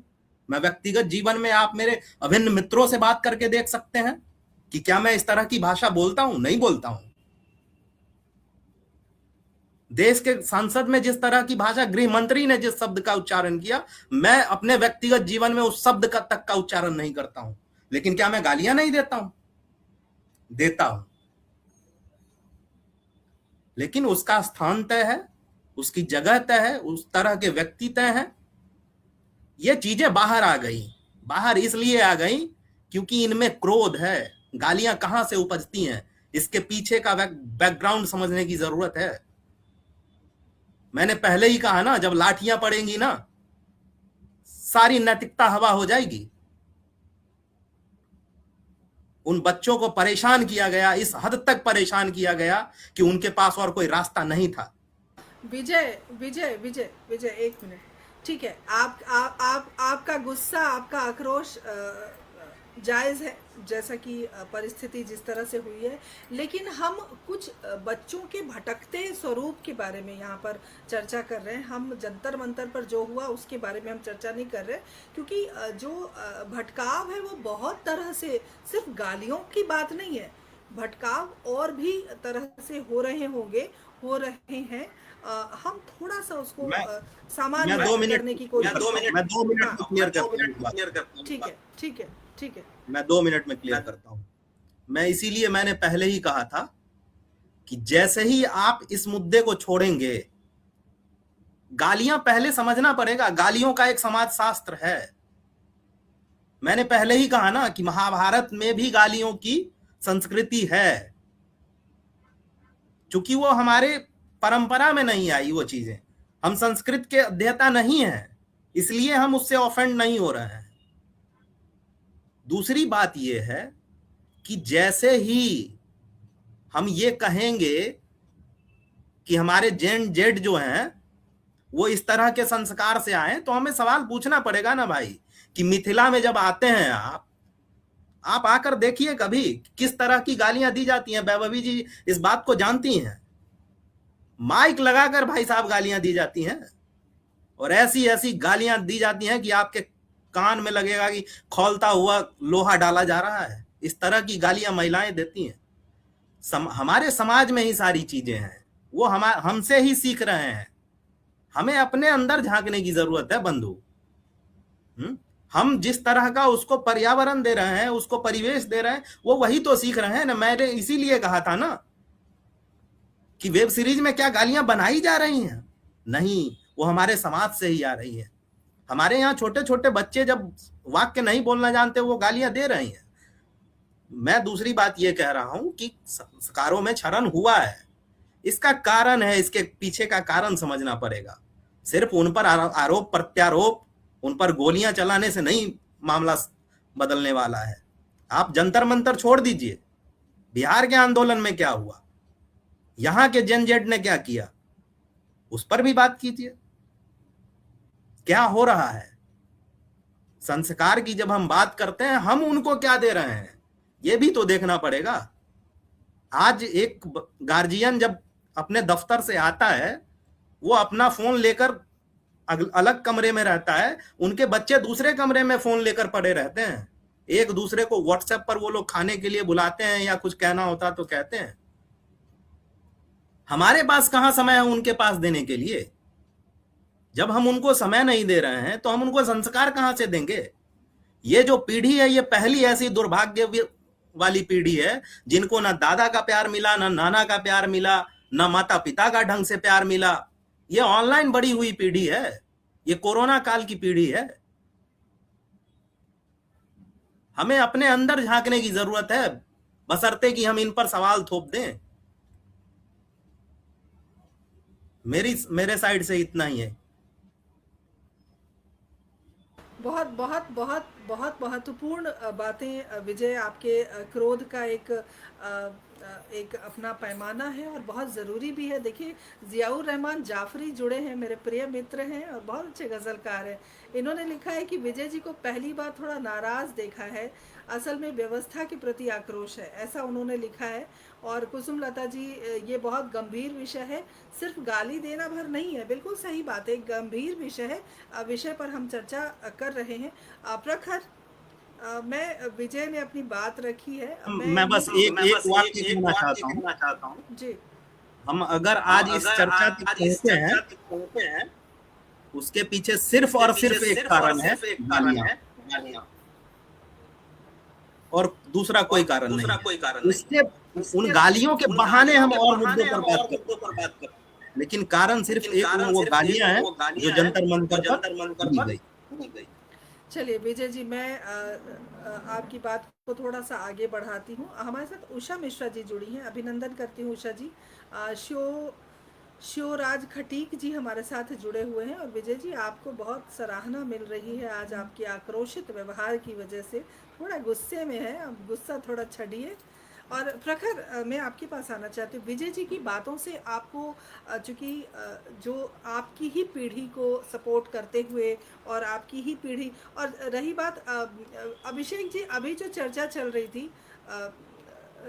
मैं व्यक्तिगत जीवन में आप मेरे अभिन्न मित्रों से बात करके देख सकते हैं कि क्या मैं इस तरह की भाषा बोलता हूं? नहीं बोलता हूं। देश के संसद में जिस तरह की भाषा, गृह मंत्री ने जिस शब्द का उच्चारण किया, मैं अपने व्यक्तिगत जीवन में उस शब्द तक का उच्चारण नहीं करता हूं। लेकिन क्या मैं गालियां नहीं देता हूं? देता हूं। लेकिन उसका स्थान तय है, उसकी जगह तय है, उस तरह के व्यक्ति तय हैं। ये चीजें बाहर आ गई। बाहर इसलिए आ गई क्योंकि इनमें क्रोध है। गालियां कहां से उपजती हैं, इसके पीछे का बैकग्राउंड समझने की जरूरत है। मैंने पहले ही कहा ना, जब लाठियां पड़ेंगी ना, सारी नैतिकता हवा हो जाएगी। उन बच्चों को परेशान किया गया, इस हद तक परेशान किया गया कि उनके पास और कोई रास्ता नहीं था। विजय विजय विजय विजय, एक मिनट, ठीक है। आपका गुस्सा, आपका आक्रोश जायज़ है, जैसा कि परिस्थिति जिस तरह से हुई है। लेकिन हम कुछ बच्चों के भटकते स्वरूप के बारे में यहाँ पर चर्चा कर रहे हैं। हम जंतर मंतर पर जो हुआ उसके बारे में हम चर्चा नहीं कर रहे, क्योंकि जो भटकाव है वो बहुत तरह से, सिर्फ गालियों की बात नहीं है, भटकाव और भी तरह से हो रहे हैं। हम थोड़ा सा उसको सामान्य करने की कोशिश। मैं 2 मिनट में क्लियर करता हूं। ठीक है, मैं 2 मिनट में क्लियर करता हूं। मैं इसीलिए मैंने पहले ही कहा था कि जैसे ही आप इस मुद्दे को छोड़ेंगे, गालियां पहले समझना पड़ेगा, गालियों का एक समाज शास्त्र है। मैंने पहले ही कहा ना कि महाभारत में भी गालियों की संस्कृति है, क्योंकि वो हमारे परंपरा में नहीं आई वो चीजें। हम संस्कृत के अध्येता नहीं हैं, इसलिए हम उससे ऑफेंड नहीं हो रहे हैं। दूसरी बात यह है कि जैसे ही हम ये कहेंगे कि हमारे जेन जेड जो हैं वो इस तरह के संस्कार से आए, तो हमें सवाल पूछना पड़ेगा ना भाई कि मिथिला में जब आते हैं आप आकर देखिए कभी किस तरह की गालियां दी जाती हैं। वैभवी जी इस बात को जानती हैं, माइक लगाकर भाई साहब गालियां दी जाती हैं, और ऐसी ऐसी गालियां दी जाती हैं कि आपके कान में लगेगा कि खौलता हुआ लोहा डाला जा रहा है। इस तरह की गालियां महिलाएं देती हैं। हमारे समाज में ही सारी चीजें हैं, वो हमसे ही सीख रहे हैं। हमें अपने अंदर झांकने की जरूरत है बंधु। हम जिस तरह का उसको पर्यावरण दे रहे हैं, उसको परिवेश दे रहे हैं, वो वही तो सीख रहे हैं ना। मैंने इसीलिए कहा था ना कि वेब सीरीज में क्या गालियां बनाई जा रही हैं? नहीं, वो हमारे समाज से ही आ रही है। हमारे यहाँ छोटे छोटे बच्चे जब वाक्य नहीं बोलना जानते वो गालियां दे रही हैं। मैं दूसरी बात ये कह रहा हूं कि संस्कारों में क्षरण हुआ है, इसका कारण है, इसके पीछे का कारण समझना पड़ेगा। सिर्फ उन पर आरोप प्रत्यारोप, उन पर गोलियां चलाने से नहीं मामला बदलने वाला है। आप जंतर मंतर छोड़ दीजिए, बिहार के आंदोलन में क्या हुआ, यहां के जेन जेड ने क्या किया, उस पर भी बात कीजिए। क्या हो रहा है संस्कार की जब हम बात करते हैं, हम उनको क्या दे रहे हैं, ये भी तो देखना पड़ेगा। आज एक गार्जियन जब अपने दफ्तर से आता है, वो अपना फोन लेकर अलग कमरे में रहता है, उनके बच्चे दूसरे कमरे में फोन लेकर पड़े रहते हैं। एक दूसरे को व्हाट्सएप पर वो लोग खाने के लिए बुलाते हैं या कुछ कहना होता तो कहते हैं। हमारे पास कहां समय है उनके पास देने के लिए? जब हम उनको समय नहीं दे रहे हैं तो हम उनको संस्कार कहां से देंगे? ये जो पीढ़ी है, ये पहली ऐसी दुर्भाग्य वाली पीढ़ी है जिनको ना दादा का प्यार मिला, ना नाना का प्यार मिला, ना माता पिता का ढंग से प्यार मिला। ये ऑनलाइन बड़ी हुई पीढ़ी है, ये कोरोना काल की पीढ़ी है। हमें अपने अंदर झांकने की जरूरत है, बशर्ते कि हम इन पर सवाल थोप दें। मेरे साइड से इतना ही है। बहुत बहुत बहुत बहुत महत्वपूर्ण बातें विजय, आपके क्रोध का एक अपना पैमाना है और बहुत ज़रूरी भी है। देखिए, ज़ियाउर रहमान जाफरी जुड़े हैं, मेरे प्रिय मित्र हैं और बहुत अच्छे गज़लकार हैं। इन्होंने लिखा है कि विजय जी को पहली बार थोड़ा नाराज़ देखा है, असल में व्यवस्था के प्रति आक्रोश है, ऐसा उन्होंने लिखा है। और कुसुमलता जी, ये बहुत गंभीर विषय है, सिर्फ गाली देना भर नहीं है। बिल्कुल सही बात है, एक गंभीर विषय है, विषय पर हम चर्चा कर रहे हैं। प्रखर, मैं विजय ने अपनी बात रखी है, मैं बस एक वाक्य कहना चाहता हूँ जी। हम अगर आज इस चर्चा तक पहुंचे हैं, उसके पीछे सिर्फ और सिर्फ एक कारण है, गालियां, और दूसरा कोई कारण नहीं। इससे उन गालियों के बहाने हम और मुद्दों पर बात करते हैं, लेकिन कारण सिर्फ एक, वो गालियां हैं जो जंतर मंतर पर दी गई। चलिए विजय जी, मैं आपकी बात को थोड़ा सा आगे बढ़ाती हूँ। हमारे साथ उषा मिश्रा जी जुड़ी हैं, अभिनंदन करती हूँ उषा जी। शिवराज खटीक जी हमारे साथ जुड़े हुए हैं। और विजय जी, आपको बहुत सराहना मिल रही है आज आपके आक्रोशित व्यवहार की वजह से। थोड़ा गुस्से में है, अब गुस्सा थोड़ा छड़िए। और प्रखर, मैं आपके पास आना चाहती हूँ। विजय जी की बातों से आपको, चूँकि जो आपकी ही पीढ़ी को सपोर्ट करते हुए और आपकी ही पीढ़ी, और रही बात अभिषेक जी, अभी जो चर्चा चल रही थी,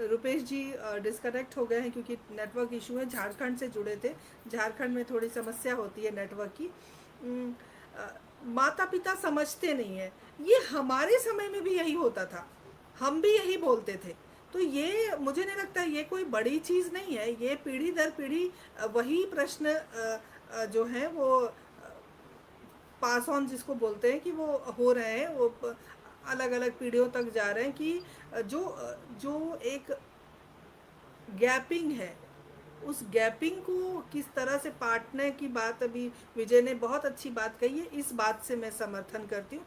रुपेश जी डिस्कनेक्ट हो गए हैं क्योंकि नेटवर्क इशू है, झारखंड से जुड़े थे। झारखंड में थोड़ी समस्या होती है नेटवर्क की। माता पिता समझते नहीं है, ये हमारे समय में भी यही होता था, हम भी यही बोलते थे। तो ये मुझे नहीं लगता ये कोई बड़ी चीज़ नहीं है, ये पीढ़ी दर पीढ़ी वही प्रश्न जो है वो पास ऑन जिसको बोलते हैं कि वो हो रहे हैं, वो अलग अलग पीढ़ियों तक जा रहे हैं कि जो एक गैपिंग है, उस गैपिंग को किस तरह से पाटने की बात अभी विजय ने बहुत अच्छी बात कही है, इस बात से मैं समर्थन करती हूँ।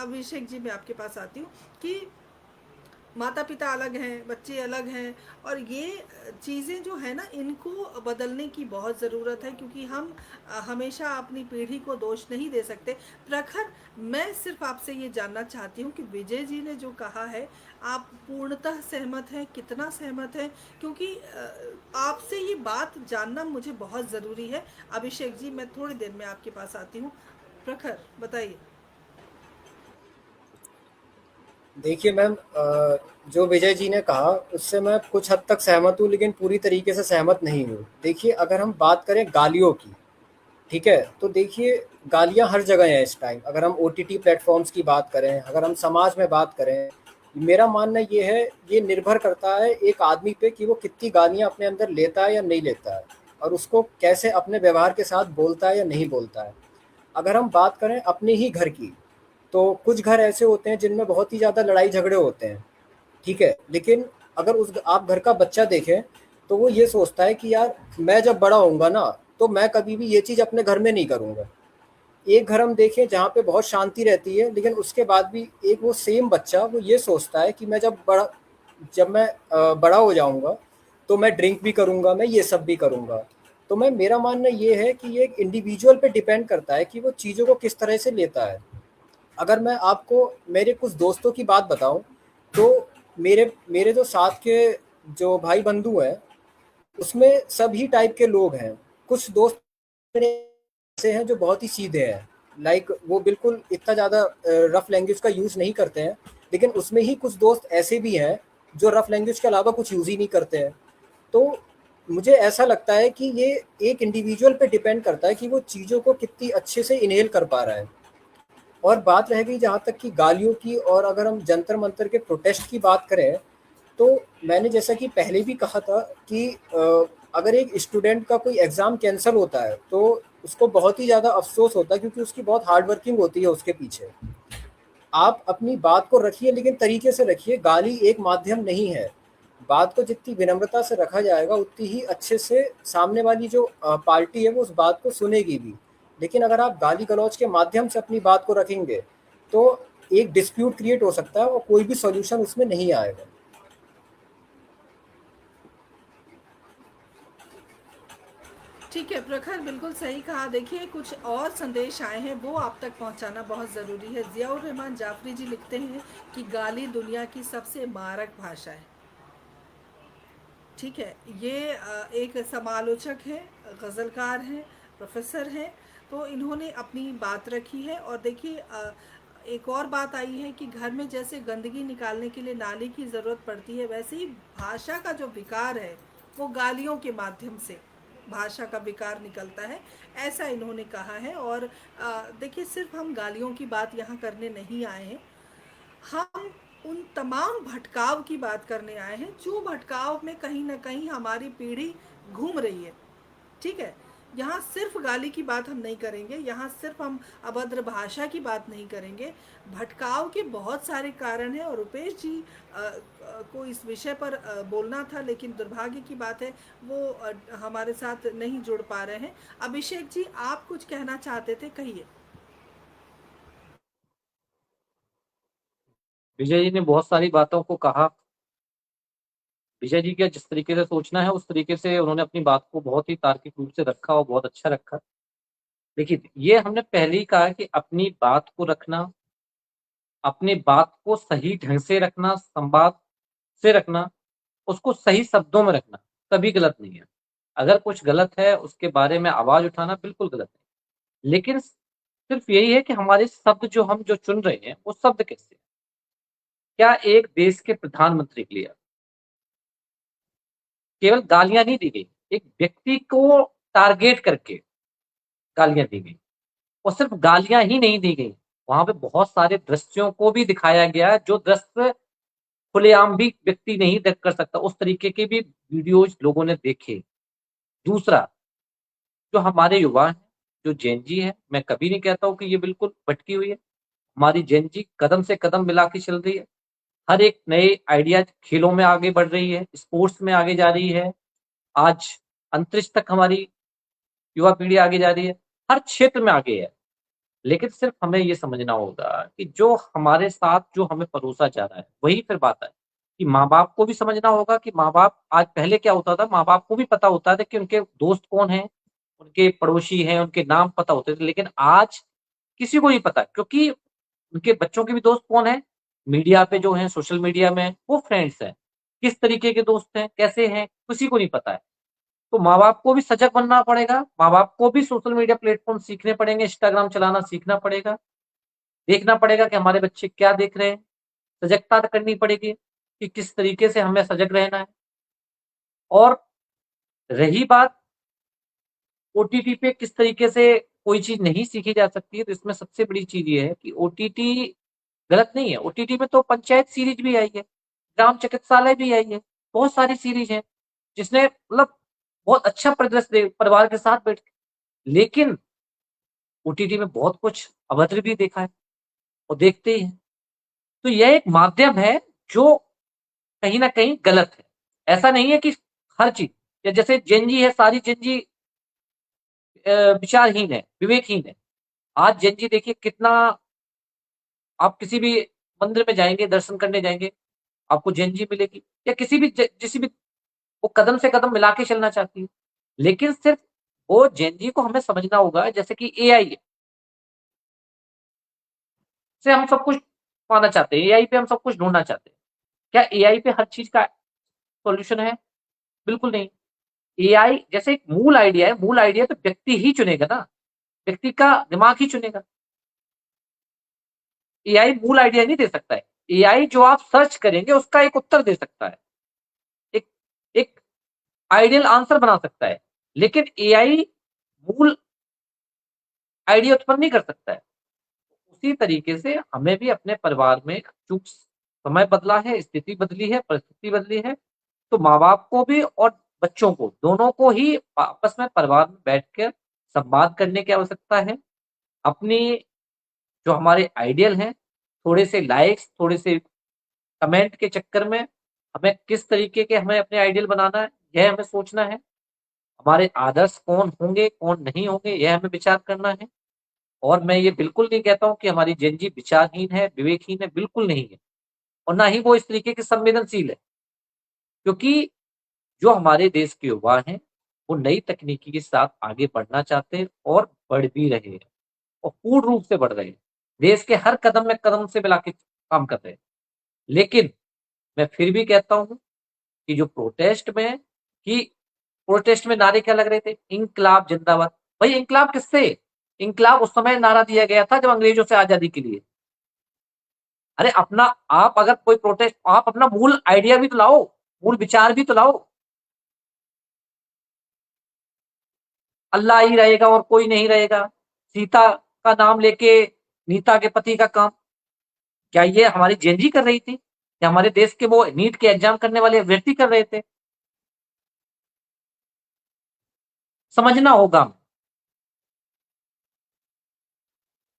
अभिषेक जी, मैं आपके पास आती हूँ कि माता पिता अलग हैं, बच्चे अलग हैं, और ये चीज़ें जो है ना, इनको बदलने की बहुत ज़रूरत है, क्योंकि हम हमेशा अपनी पीढ़ी को दोष नहीं दे सकते। प्रखर, मैं सिर्फ आपसे ये जानना चाहती हूँ कि विजय जी ने जो कहा है, आप पूर्णतः सहमत हैं? कितना सहमत हैं? क्योंकि आपसे ये बात जानना मुझे बहुत ज़रूरी है। अभिषेक जी, मैं थोड़ी देर में आपके पास आती हूँ। प्रखर, बताइए। देखिए मैम, जो विजय जी ने कहा उससे मैं कुछ हद तक सहमत हूँ, लेकिन पूरी तरीके से सहमत नहीं हूँ। देखिए, अगर हम बात करें गालियों की, ठीक है, तो देखिए गालियाँ हर जगह हैं इस टाइम। अगर हम ओटीटी प्लेटफॉर्म्स की बात करें, अगर हम समाज में बात करें, मेरा मानना ये है, ये निर्भर करता है एक आदमी पे कि वो कितनी गालियाँ अपने अंदर लेता है या नहीं लेता है, और उसको कैसे अपने व्यवहार के साथ बोलता है या नहीं बोलता है। अगर हम बात करें अपने ही घर की, तो कुछ घर ऐसे होते हैं जिनमें बहुत ही ज़्यादा लड़ाई झगड़े होते हैं, ठीक है, लेकिन अगर उस आप घर का बच्चा देखें, तो वो ये सोचता है कि यार मैं जब बड़ा होऊंगा ना, तो मैं कभी भी ये चीज़ अपने घर में नहीं करूँगा। एक घर हम देखें जहाँ पे बहुत शांति रहती है, लेकिन उसके बाद भी एक वो सेम बच्चा वो ये सोचता है कि मैं जब मैं बड़ा हो जाऊंगा, तो मैं ड्रिंक भी करूंगा, मैं ये सब भी करूंगा। तो मेरा मानना ये है कि ये एक इंडिविजुअल पे डिपेंड करता है कि वो चीज़ों को किस तरह से लेता है। अगर मैं आपको मेरे कुछ दोस्तों की बात बताऊं, तो मेरे मेरे जो साथ के जो भाई बंधु हैं, उसमें सभी टाइप के लोग हैं। कुछ दोस्त मेरे ऐसे हैं जो बहुत ही सीधे हैं, लाइक वो बिल्कुल इतना ज़्यादा रफ लैंग्वेज का यूज़ नहीं करते हैं, लेकिन उसमें ही कुछ दोस्त ऐसे भी हैं जो रफ लैंग्वेज के अलावा कुछ यूज़ ही नहीं करते हैं। तो मुझे ऐसा लगता है कि ये एक इंडिविजुअल पे डिपेंड करता है कि वो चीज़ों को कितनी अच्छे से इनहेल कर पा रहा है। और बात रह गई जहाँ तक कि गालियों की, और अगर हम जंतर मंतर के प्रोटेस्ट की बात करें, तो मैंने जैसा कि पहले भी कहा था कि अगर एक स्टूडेंट का कोई एग्ज़ाम कैंसिल होता है, तो उसको बहुत ही ज़्यादा अफसोस होता है, क्योंकि उसकी बहुत हार्ड वर्किंग होती है उसके पीछे। आप अपनी बात को रखिए, लेकिन तरीके से रखिए। गाली एक माध्यम नहीं है। बात को जितनी विनम्रता से रखा जाएगा, उतनी ही अच्छे से सामने वाली जो पार्टी है वो उस बात को सुनेगी भी। लेकिन अगर आप गाली गलौज के माध्यम से अपनी बात को रखेंगे, तो एक डिस्प्यूट क्रिएट हो सकता है और कोई भी सॉल्यूशन उसमें नहीं आएगा। ठीक है प्रखर, बिल्कुल सही कहा। देखिए, कुछ और संदेश आए हैं, वो आप तक पहुंचाना बहुत ज़रूरी है। ज़ियाउर रहमान जाफरी जी लिखते हैं कि गाली दुनिया की सबसे मारक भाषा है। ठीक है, ये एक समालोचक हैं, गज़लकार हैं, प्रोफेसर हैं, तो इन्होंने अपनी बात रखी है। और देखिए, एक और बात आई है कि घर में जैसे गंदगी निकालने के लिए नाली की ज़रूरत पड़ती है, वैसे ही भाषा का जो विकार है, वो गालियों के माध्यम से भाषा का विकार निकलता है, ऐसा इन्होंने कहा है। और देखिए, सिर्फ हम गालियों की बात यहाँ करने नहीं आए हैं, हम उन तमाम भटकाव की बात करने आए हैं जो भटकाव में कहीं ना कहीं हमारी पीढ़ी घूम रही है। ठीक है, यहाँ सिर्फ गाली की बात हम नहीं करेंगे, यहाँ सिर्फ हम अभद्र भाषा की बात नहीं करेंगे। भटकाव के बहुत सारे कारण हैं, और रुपेश जी को इस विषय पर बोलना था, लेकिन दुर्भाग्य की बात है वो हमारे साथ नहीं जुड़ पा रहे हैं। अभिषेक जी, आप कुछ कहना चाहते थे, कहिए। विजय जी ने बहुत सारी बातों को कहा। विजय जी का जिस तरीके से सोचना है उस तरीके से उन्होंने अपनी बात को बहुत ही तार्किक रूप से रखा और बहुत अच्छा रखा। देखिए, ये हमने पहले ही कहा कि अपनी बात को रखना, अपनी बात को सही ढंग से रखना, संवाद से रखना, उसको सही शब्दों में रखना कभी गलत नहीं है। अगर कुछ गलत है उसके बारे में आवाज उठाना बिल्कुल गलत है, लेकिन सिर्फ यही है कि हमारे शब्द जो चुन रहे हैं वो शब्द कैसे हैं। क्या एक देश के प्रधानमंत्री के लिए केवल गालियां नहीं दी गई, एक व्यक्ति को टारगेट करके गालियां दी गई, और सिर्फ गालियां ही नहीं दी गई, वहां पे बहुत सारे दृश्यों को भी दिखाया गया जो दृश्य खुलेआम भी व्यक्ति नहीं देख कर सकता, उस तरीके के भी वीडियोज लोगों ने देखे। दूसरा, जो हमारे युवा हैं, जो जेनजी है, मैं कभी नहीं कहता हूं कि ये बिल्कुल भटकी हुई है। हमारी जेनजी कदम से कदम मिला के चल रही है, हर एक नए आइडिया, खेलों में आगे बढ़ रही है, स्पोर्ट्स में आगे जा रही है, आज अंतरिक्ष तक हमारी युवा पीढ़ी आगे जा रही है, हर क्षेत्र में आगे है। लेकिन सिर्फ हमें ये समझना होगा कि जो हमारे साथ जो हमें परोसा जा रहा है वही फिर बात है। कि माँ बाप को भी समझना होगा कि माँ बाप, आज पहले क्या होता था, माँ बाप को भी पता होता था कि उनके दोस्त कौन हैं, उनके पड़ोसी हैं, उनके नाम पता होते थे, लेकिन आज किसी को नहीं पता, क्योंकि उनके बच्चों के भी दोस्त कौन है, मीडिया पे जो है, सोशल मीडिया में वो फ्रेंड्स हैं, किस तरीके के दोस्त हैं, कैसे हैं, किसी को नहीं पता है। तो माँ बाप को भी सजग बनना पड़ेगा, माँ बाप को भी सोशल मीडिया प्लेटफॉर्म सीखने पड़ेंगे, इंस्टाग्राम चलाना सीखना पड़ेगा, देखना पड़ेगा कि हमारे बच्चे क्या देख रहे हैं, सजगता करनी पड़ेगी कि किस तरीके से हमें सजग रहना है। और रही बात ओटीटी पे किस तरीके से कोई चीज नहीं सीखी जा सकती है, तो इसमें सबसे बड़ी चीज ये है कि ओटीटी गलत नहीं है। ओटीटी में तो पंचायत सीरीज भी आई है, ग्राम चिकित्सालय भी आई है, बहुत सारी सीरीज हैं जिसने मतलब बहुत अच्छा परिदृश्य परिवार के साथ बैठ के, लेकिन ओटीटी में बहुत कुछ अभद्र भी देखा है और देखते ही हैं। तो यह एक माध्यम है जो कहीं ना कहीं गलत है। ऐसा नहीं है कि हर चीज, या जैसे जेनजी है, सारी जेनजी विचारहीन है, विवेकहीन है। आज जेनजी देखिए कितना, आप किसी भी मंदिर में जाएंगे, दर्शन करने जाएंगे, आपको जेनजी मिलेगी, या किसी भी वो कदम से कदम मिला के चलना चाहती है। लेकिन सिर्फ वो जेनजी को हमें समझना होगा, जैसे कि एआई है, से हम सब कुछ पाना चाहते हैं, एआई पे हम सब कुछ ढूंढना चाहते हैं। क्या एआई पे हर चीज का सॉल्यूशन है? बिल्कुल नहीं। एआई जैसे एक मूल आइडिया है, मूल आइडिया तो व्यक्ति ही चुनेगा ना, व्यक्ति का दिमाग ही चुनेगा। एआई मूल आइडिया नहीं दे सकता है। एआई जो आप सर्च करेंगे उसका एक उत्तर दे सकता है, एक एक आइडियल आंसर बना सकता है, लेकिन एआई मूल आइडिया उत्पन्न नहीं कर सकता है। उसी तरीके से हमें भी अपने परिवार में, चूंकि समय बदला है, स्थिति बदली है, परिस्थिति बदली है, तो माँ बाप को भी और बच्चों को, दोनों को ही आपस में परिवार में बैठकर संवाद करने की आवश्यकता है। अपनी जो हमारे आइडियल हैं, थोड़े से लाइक्स, थोड़े से कमेंट के चक्कर में हमें किस तरीके के हमें अपने आइडियल बनाना है, यह हमें सोचना है। हमारे आदर्श कौन होंगे, कौन नहीं होंगे, यह हमें विचार करना है। और मैं ये बिल्कुल नहीं कहता हूं कि हमारी जेनजी विचारहीन है, विवेकहीन है, बिल्कुल नहीं है, और ना ही वो इस तरीके की संवेदनशील है, क्योंकि जो हमारे देश के युवा हैं वो नई तकनीकी के साथ आगे बढ़ना चाहते हैं और बढ़ भी रहे हैं, और पूर्ण रूप से बढ़ रहे हैं। देश के हर कदम में कदम से मिला के काम कर रहे हैं। लेकिन मैं फिर भी कहता हूं कि जो प्रोटेस्ट में नारे क्या लग रहे थे, इंकलाब जिंदाबाद। भाई इंकलाब किससे? इंकलाब उस समय नारा दिया गया था जब अंग्रेजों से आजादी के लिए। अरे अपना, आप अगर कोई प्रोटेस्ट, आप अपना मूल आइडिया भी तो लाओ, मूल विचार भी तो लाओ। अल्लाह ही रहेगा और कोई नहीं रहेगा, सीता का नाम लेके नीता के पति का काम, क्या ये हमारी जेनजी कर रही थी, या हमारे देश के वो नीट के एग्जाम करने वाले व्यक्ति कर रहे थे? समझना होगा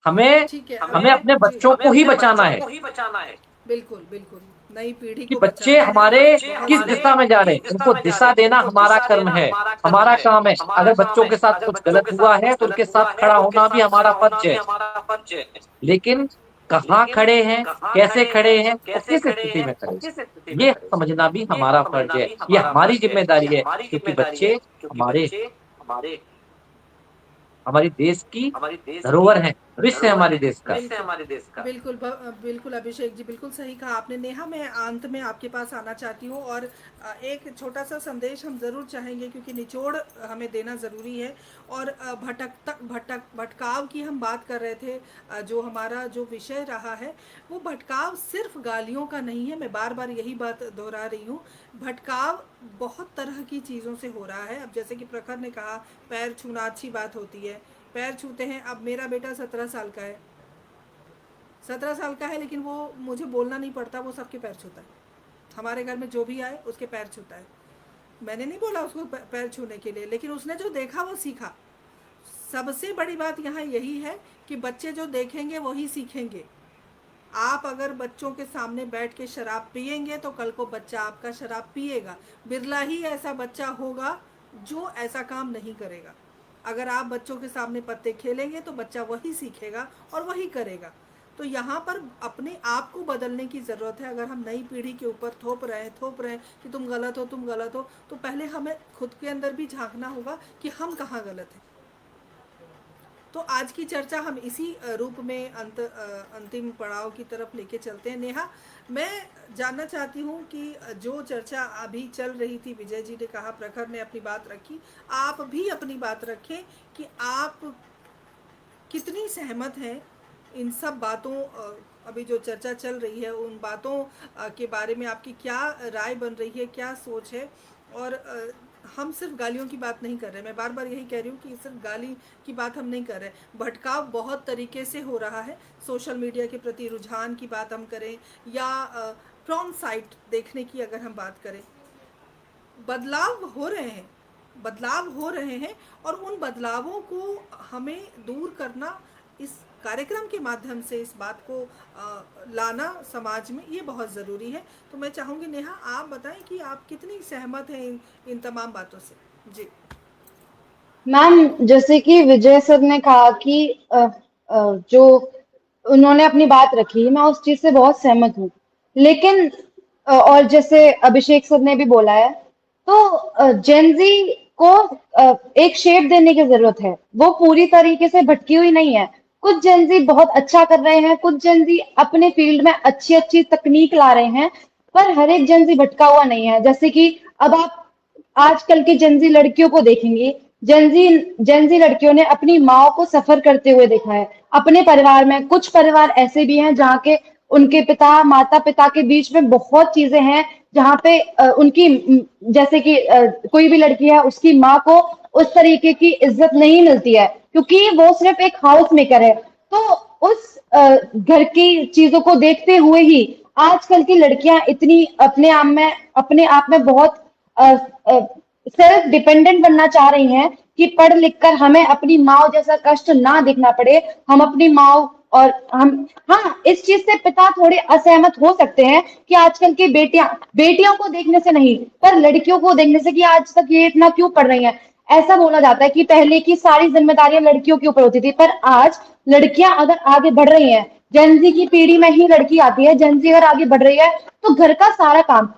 हमें, ठीक है, हमें अपने बच्चों को ही बचाना है बिल्कुल बिल्कुल नई पीढ़ी कि को बच्चे बचाना है। हमारे बहुत किस सारे- दिशा में जा रहे हैं, उनको दिशा देना हमारा कर्म है, हमारा काम है। अगर बच्चों के साथ कुछ गलत हुआ है तो उनके साथ खड़ा होना भी हमारा फर्ज है। लेकिन कहाँ खड़े हैं, कैसे खड़े हैं और किस स्थिति में खड़े हैं, ये समझना भी हमारा फर्ज है, ये हमारी जिम्मेदारी है, क्योंकि बच्चे हमारे, हमारी देश की धरोहर है, भविष्य है हमारे देश का। बिल्कुल बिल्कुल अभिषेक जी, बिल्कुल सही कहा आपने। नेहा, मैं अंत में आपके पास आना चाहती हूँ और एक छोटा सा संदेश हम ज़रूर चाहेंगे, क्योंकि निचोड़ हमें देना ज़रूरी है। और भटकाव की हम बात कर रहे थे, जो हमारा जो विषय रहा है वो भटकाव सिर्फ गालियों का नहीं है। मैं बार बार यही बात दोहरा रही हूँ, भटकाव बहुत तरह की चीज़ों से हो रहा है। अब जैसे कि प्रखर ने कहा, पैर छूना अच्छी बात होती है, पैर छूते हैं। अब मेरा बेटा 17 साल का है, 17 साल का है, लेकिन वो मुझे बोलना नहीं पड़ता, वो सबके पैर छूता है। हमारे घर में जो भी आए उसके पैर छूता है। मैंने नहीं बोला उसको पैर छूने के लिए, लेकिन उसने जो देखा वो सीखा। सबसे बड़ी बात यहाँ यही है कि बच्चे जो देखेंगे वही सीखेंगे। आप अगर बच्चों के सामने बैठ के शराब पिएंगे तो कल को बच्चा आपका शराब पिएगा। बिरला ही ऐसा बच्चा होगा जो ऐसा काम नहीं करेगा। अगर आप बच्चों के सामने पत्ते खेलेंगे तो बच्चा वही सीखेगा और वही करेगा। तो यहाँ पर अपने आप को बदलने की ज़रूरत है। अगर हम नई पीढ़ी के ऊपर थोप रहे हैं कि तुम गलत हो, तो पहले हमें खुद के अंदर भी झांकना होगा कि हम कहाँ गलत हैं। तो आज की चर्चा हम इसी रूप में अंतिम पड़ाव की तरफ लेके चलते हैं। नेहा, मैं जानना चाहती हूँ कि जो चर्चा अभी चल रही थी, विजय जी ने कहा, प्रखर ने अपनी बात रखी, आप भी अपनी बात रखें कि आप कितनी सहमत हैं इन सब बातों, अभी जो चर्चा चल रही है उन बातों के बारे में आपकी क्या राय बन रही है, क्या सोच है। और हम सिर्फ गालियों की बात नहीं कर रहे, मैं बार बार यही कह रही हूँ कि सिर्फ गाली की बात हम नहीं कर रहे, भटकाव बहुत तरीके से हो रहा है। सोशल मीडिया के प्रति रुझान की बात हम करें या प्रॉन साइट देखने की अगर हम बात करें, बदलाव हो रहे हैं और उन बदलावों को हमें दूर करना, इस कार्यक्रम के माध्यम से इस बात को लाना समाज में, ये बहुत ज़रूरी है। तो मैं चाहूँगी नेहा, आप बताएं कि आप कितनी सहमत हैं इन तमाम बातों से। जी मैम, जैसे कि विजय सर ने कहा कि जो उन्होंने अपनी बात रखी, मैं उस चीज से बहुत सहमत हूँ। लेकिन और जैसे अभिषेक सर ने भी बोला है, तो जेनजी को एक शेप देने की जरूरत है। वो पूरी तरीके से भटकी हुई नहीं है। कुछ जेनजी बहुत अच्छा कर रहे हैं, कुछ जेनजी अपने फील्ड में अच्छी अच्छी तकनीक ला रहे हैं, पर हर एक जेनजी भटका हुआ नहीं है। जैसे कि अब आप आजकल की जेनजी लड़कियों को देखेंगे, जेनजी लड़कियों ने अपनी माँ को सफर करते हुए देखा है। अपने परिवार में कुछ परिवार ऐसे भी हैं जहाँ के उनके पिता माता पिता के बीच में बहुत चीजें हैं, जहाँ पे जैसे कि कोई भी लड़की है, उसकी माँ को उस तरीके की इज्जत नहीं मिलती है, क्योंकि वो सिर्फ एक हाउस मेकर है। तो उस घर की चीजों को देखते हुए ही आजकल की लड़कियां इतनी अपने आप में बहुत सेल्फ डिपेंडेंट बनना चाह रही हैं कि पढ़ लिख कर हमें अपनी माँ जैसा कष्ट ना देखना पड़े। हम अपनी माँ और हम, हाँ, इस चीज से पिता थोड़े असहमत हो सकते हैं कि आजकल की बेटियों को देखने से नहीं, पर लड़कियों को देखने से, कि आज तक ये इतना क्यों पढ़ रही हैं। ऐसा बोला जाता है कि पहले की सारी जिम्मेदारियां लड़कियों के ऊपर होती थी, पर आज लड़कियां अगर आगे बढ़ रही हैं, जेनजी की पीढ़ी में ही लड़की आती है, जेनजी अगर आगे बढ़ रही है, तो घर का सारा काम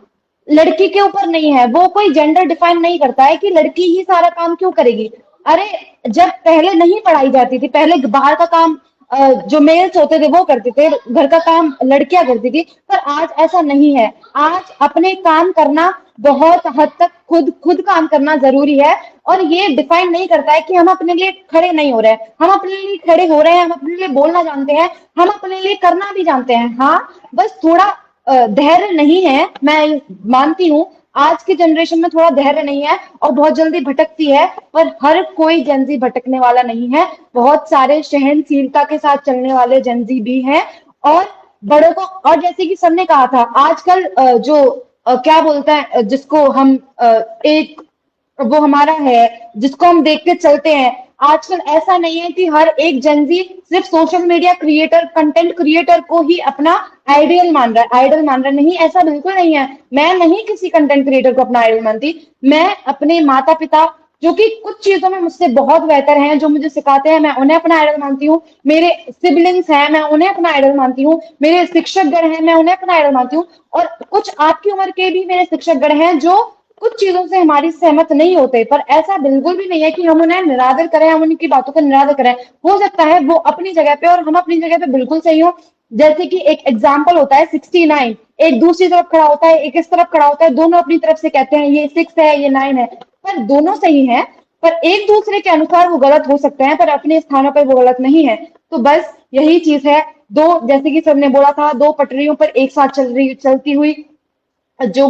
लड़की के ऊपर नहीं है। वो कोई जेंडर डिफाइन नहीं करता है कि लड़की ही सारा काम क्यों करेगी। अरे, जब पहले नहीं पढ़ाई जाती थी, पहले बाहर का काम जो मेल्स होते थे वो करते थे, घर का काम लड़कियां करती थी, पर आज ऐसा नहीं है। आज अपने काम करना, बहुत हद तक खुद खुद काम करना जरूरी है। और ये डिफाइन नहीं करता है कि हम अपने लिए खड़े नहीं हो रहे हैं। हम अपने लिए खड़े हो रहे हैं, हम अपने लिए बोलना जानते हैं, हम अपने लिए करना भी जानते हैं। हाँ, बस थोड़ा धैर्य नहीं है। मैं मानती हूँ आज की जनरेशन में थोड़ा धैर्य नहीं है और बहुत जल्दी भटकती है, पर हर कोई जेनजी भटकने वाला नहीं है। बहुत सारे सहनशीलता के साथ चलने वाले जेनजी भी हैं। और बड़ों को, और जैसे कि सबने कहा था, आजकल क्या बोलते हैं जिसको हम एक, वो हमारा है जिसको हम देख के चलते हैं। आजकल ऐसा नहीं है कि हर एक जेनजी सिर्फ social media creator, content creator को ही अपना आइडियल मान रहा है। नहीं, ऐसा बिल्कुल नहीं है। मैं नहीं किसी कंटेंट क्रिएटर को अपना आइडियल मानती। मैं अपने माता पिता, जो कि कुछ चीजों में मुझसे बहुत बेहतर हैं, जो मुझे सिखाते हैं, मैं उन्हें अपना आइडल मानती हूँ। मेरे सिबलिंग्स हैं, मैं उन्हें अपना आइडल मानती हूँ। मेरे शिक्षकगण हैं, मैं उन्हें अपना आइडल मानती हूँ। और कुछ आपकी उम्र के भी मेरे शिक्षकगण हैं जो कुछ चीजों से हमारी सहमत नहीं होते, पर ऐसा बिल्कुल भी नहीं है कि हम उन्हें निरादर करें, हम उनकी बातों का निरादर करें। हो सकता है वो अपनी जगह पे और हम अपनी जगह पे बिल्कुल सही हो। जैसे कि एक एग्जाम्पल होता है 69, एक दूसरी तरफ खड़ा होता है, एक इस तरफ खड़ा होता है, दोनों अपनी तरफ से कहते हैं ये 6 है, ये 9 है, पर दोनों सही है। पर एक दूसरे के अनुसार वो गलत हो सकते हैं, पर अपने स्थानों पर वो गलत नहीं है। तो बस यही चीज है। दो, जैसे कि सर ने बोला था, दो पटरियों पर एक साथ चलती हुई जो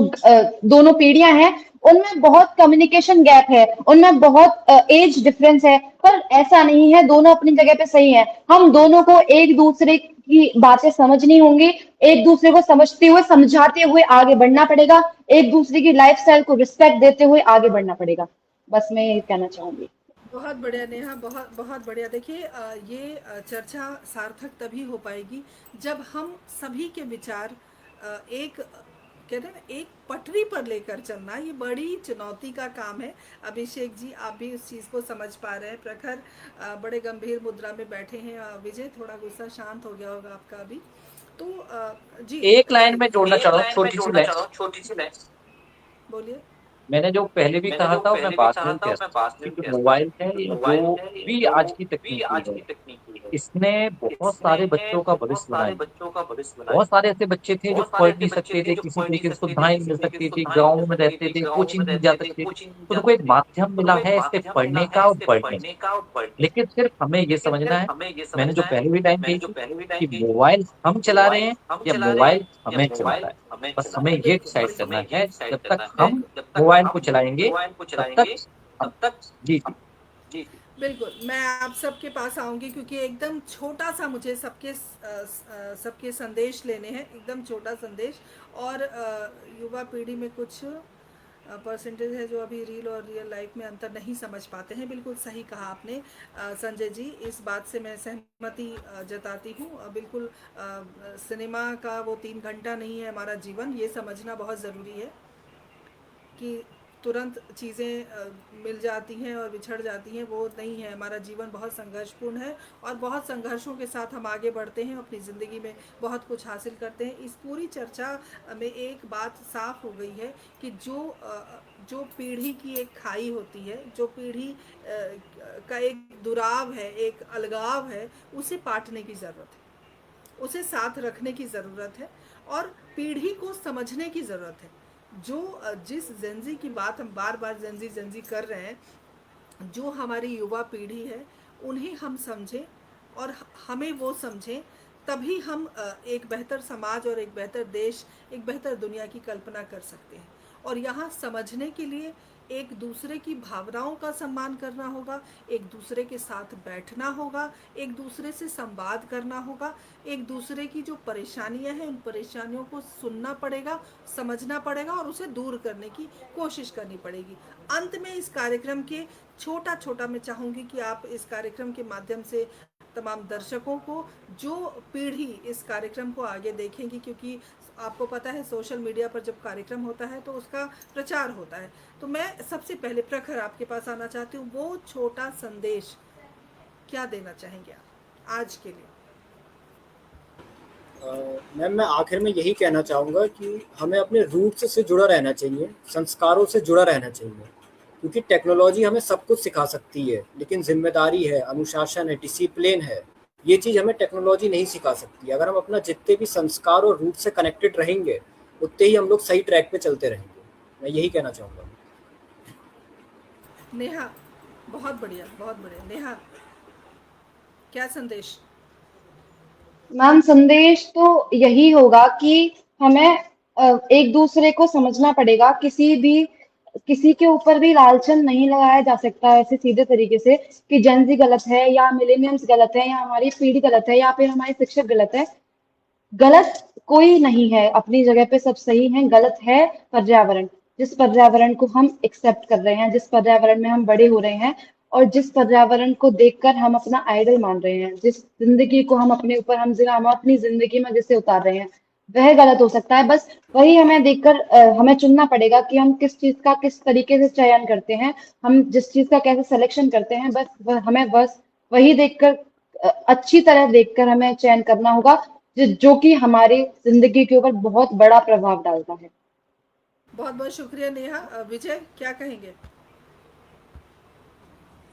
दोनों पीढ़ियां हैं, उनमें बहुत कम्युनिकेशन गैप है, उनमें बहुत एज डिफरेंस है, पर ऐसा नहीं है। दोनों अपनी जगह पे सही है। हम दोनों को एक दूसरे की बातें समझनी होंगी, एक दूसरे को समझते हुए, समझाते हुए आगे बढ़ना पड़ेगा, एक दूसरे की लाइफस्टाइल को रिस्पेक्ट देते हुए आगे बढ़ना पड़ेगा। बस मैं ये कहना चाहूंगी। बहुत बढ़िया नेहा, बहुत बहुत बढ़िया। देखिए, ये चर्चा सार्थक तभी हो पाएगी जब हम सभी के विचार एक कहते हैं ना एक पटरी पर लेकर चलना, ये बड़ी चुनौती का काम है। अभिषेक जी आप भी उस चीज़ को समझ पा रहे हैं। प्रखर बड़े गंभीर मुद्रा में बैठे हैं। विजय थोड़ा गुस्सा शांत हो गया होगा आपका अभी तो जी एक लाइन में जोड़ना चाह रहा हूँ, छोटी सी लाइन। बोलिए। मैंने जो पहले भी कहा था मैं बाद में कह सकता हूँ कि जो मोबाइल है या जो भी आज की तकनीकी है, इसने बहुत सारे बच्चों का भविष्य बनाया। बहुत सारे ऐसे बच्चे थे जो पढ़ नहीं सकते थे, किसी तरीके से सुविधाएं मिल सकती थी, गाँव में रहते थे, कोचिंग नहीं जा सकते, तो उनको एक माध्यम मिला है इससे पढ़ने का और बढ़ने का। लेकिन सिर्फ हमें ये समझना है, मैंने जो पहले भी लाइन कही थी कि मोबाइल हम चला रहे हैं या मोबाइल हमें चला रहा है, बस हमें ये डिसाइड करना है। जब तक हम मोबाइल को चलाएंगे तब तक जी बिल्कुल मैं आप सबके पास आऊंगी क्योंकि एकदम छोटा सा मुझे सबके संदेश लेने हैं, एकदम छोटा संदेश। और युवा पीढ़ी में कुछ परसेंटेज है जो अभी रील और रियल लाइफ में अंतर नहीं समझ पाते हैं। बिल्कुल सही कहा आपने संजय जी, इस बात से मैं सहमति जताती हूँ। बिल्कुल सिनेमा का वो 3 घंटा नहीं है हमारा जीवन, ये समझना बहुत ज़रूरी है कि तुरंत चीज़ें मिल जाती हैं और बिछड़ जाती हैं, वो नहीं है। हमारा जीवन बहुत संघर्षपूर्ण है और बहुत संघर्षों के साथ हम आगे बढ़ते हैं, अपनी ज़िंदगी में बहुत कुछ हासिल करते हैं। इस पूरी चर्चा में एक बात साफ हो गई है कि जो पीढ़ी की एक खाई होती है, जो पीढ़ी का एक दुराव है, एक अलगाव है, उसे पाटने की ज़रूरत है, उसे साथ रखने की ज़रूरत है और पीढ़ी को समझने की ज़रूरत है। जो जिस जेंजी की बात हम बार बार जेंजी कर रहे हैं, जो हमारी युवा पीढ़ी है उन्हें हम समझें और हमें वो समझें, तभी हम एक बेहतर समाज और एक बेहतर देश, एक बेहतर दुनिया की कल्पना कर सकते हैं। और यहाँ समझने के लिए एक दूसरे की भावनाओं का सम्मान करना होगा, एक दूसरे के साथ बैठना होगा, एक दूसरे से संवाद करना होगा, एक दूसरे की जो परेशानियां हैं उन परेशानियों को सुनना पड़ेगा, समझना पड़ेगा और उसे दूर करने की कोशिश करनी पड़ेगी। अंत में इस कार्यक्रम के छोटा मैं चाहूँगी कि आप इस कार्यक्रम के माध्यम से तमाम दर्शकों को, जो पीढ़ी इस कार्यक्रम को आगे देखेंगी, क्योंकि आपको पता है सोशल मीडिया पर जब कार्यक्रम होता है तो उसका प्रचार होता है, तो मैं सबसे पहले प्रखर आपके पास आना चाहती हूँ। वो छोटा संदेश क्या देना चाहेंगे आप आज के लिए? मैम मैं आखिर में यही कहना चाहूँगा कि हमें अपने रूट से जुड़ा रहना चाहिए, संस्कारों से जुड़ा रहना चाहिए, क्योंकि टेक्नोलॉजी हमें सब कुछ सिखा सकती है, लेकिन जिम्मेदारी है, अनुशासन है, डिसिप्लिन है, ये चीज़ हमें टेक्नोलॉजी नहीं सिखा सकती। अगर हम अपना जितने भी संस्कार और रूट से कनेक्टेड रहेंगे उतने ही हम लोग सही ट्रैक पे चलते रहेंगे। मैं यही कहना चाहूँगा। नेहा बहुत बढ़िया नेहा क्या संदेश? मैम संदेश तो यही होगा कि हमें एक दूसरे को समझना पड़ेगा। किसी के ऊपर भी लालचन नहीं लगाया जा सकता है ऐसे सीधे तरीके से कि जेनजी गलत है या मिलेनियम्स गलत है या हमारी पीढ़ी गलत है या फिर हमारे शिक्षक गलत है। गलत कोई नहीं है, अपनी जगह पे सब सही है। गलत है पर्यावरण, जिस पर्यावरण को हम एक्सेप्ट कर रहे हैं, जिस पर्यावरण में हम बड़े हो रहे हैं और जिस पर्यावरण को देखकर हम अपना आइडल मान रहे हैं, जिस जिंदगी को हम अपने ऊपर हम अपनी जिंदगी में जिसे उतार रहे हैं, वह गलत हो सकता है। बस वही हमें देखकर हमें चुनना पड़ेगा कि हम किस चीज का किस तरीके से चयन करते हैं, हम जिस चीज का कैसे सिलेक्शन करते हैं। हमें बस वही देखकर अच्छी तरह देखकर हमें चयन करना होगा जो कि हमारी जिंदगी के ऊपर बहुत बड़ा प्रभाव डालता है। बहुत बहुत शुक्रिया नेहा। विजय क्या कहेंगे?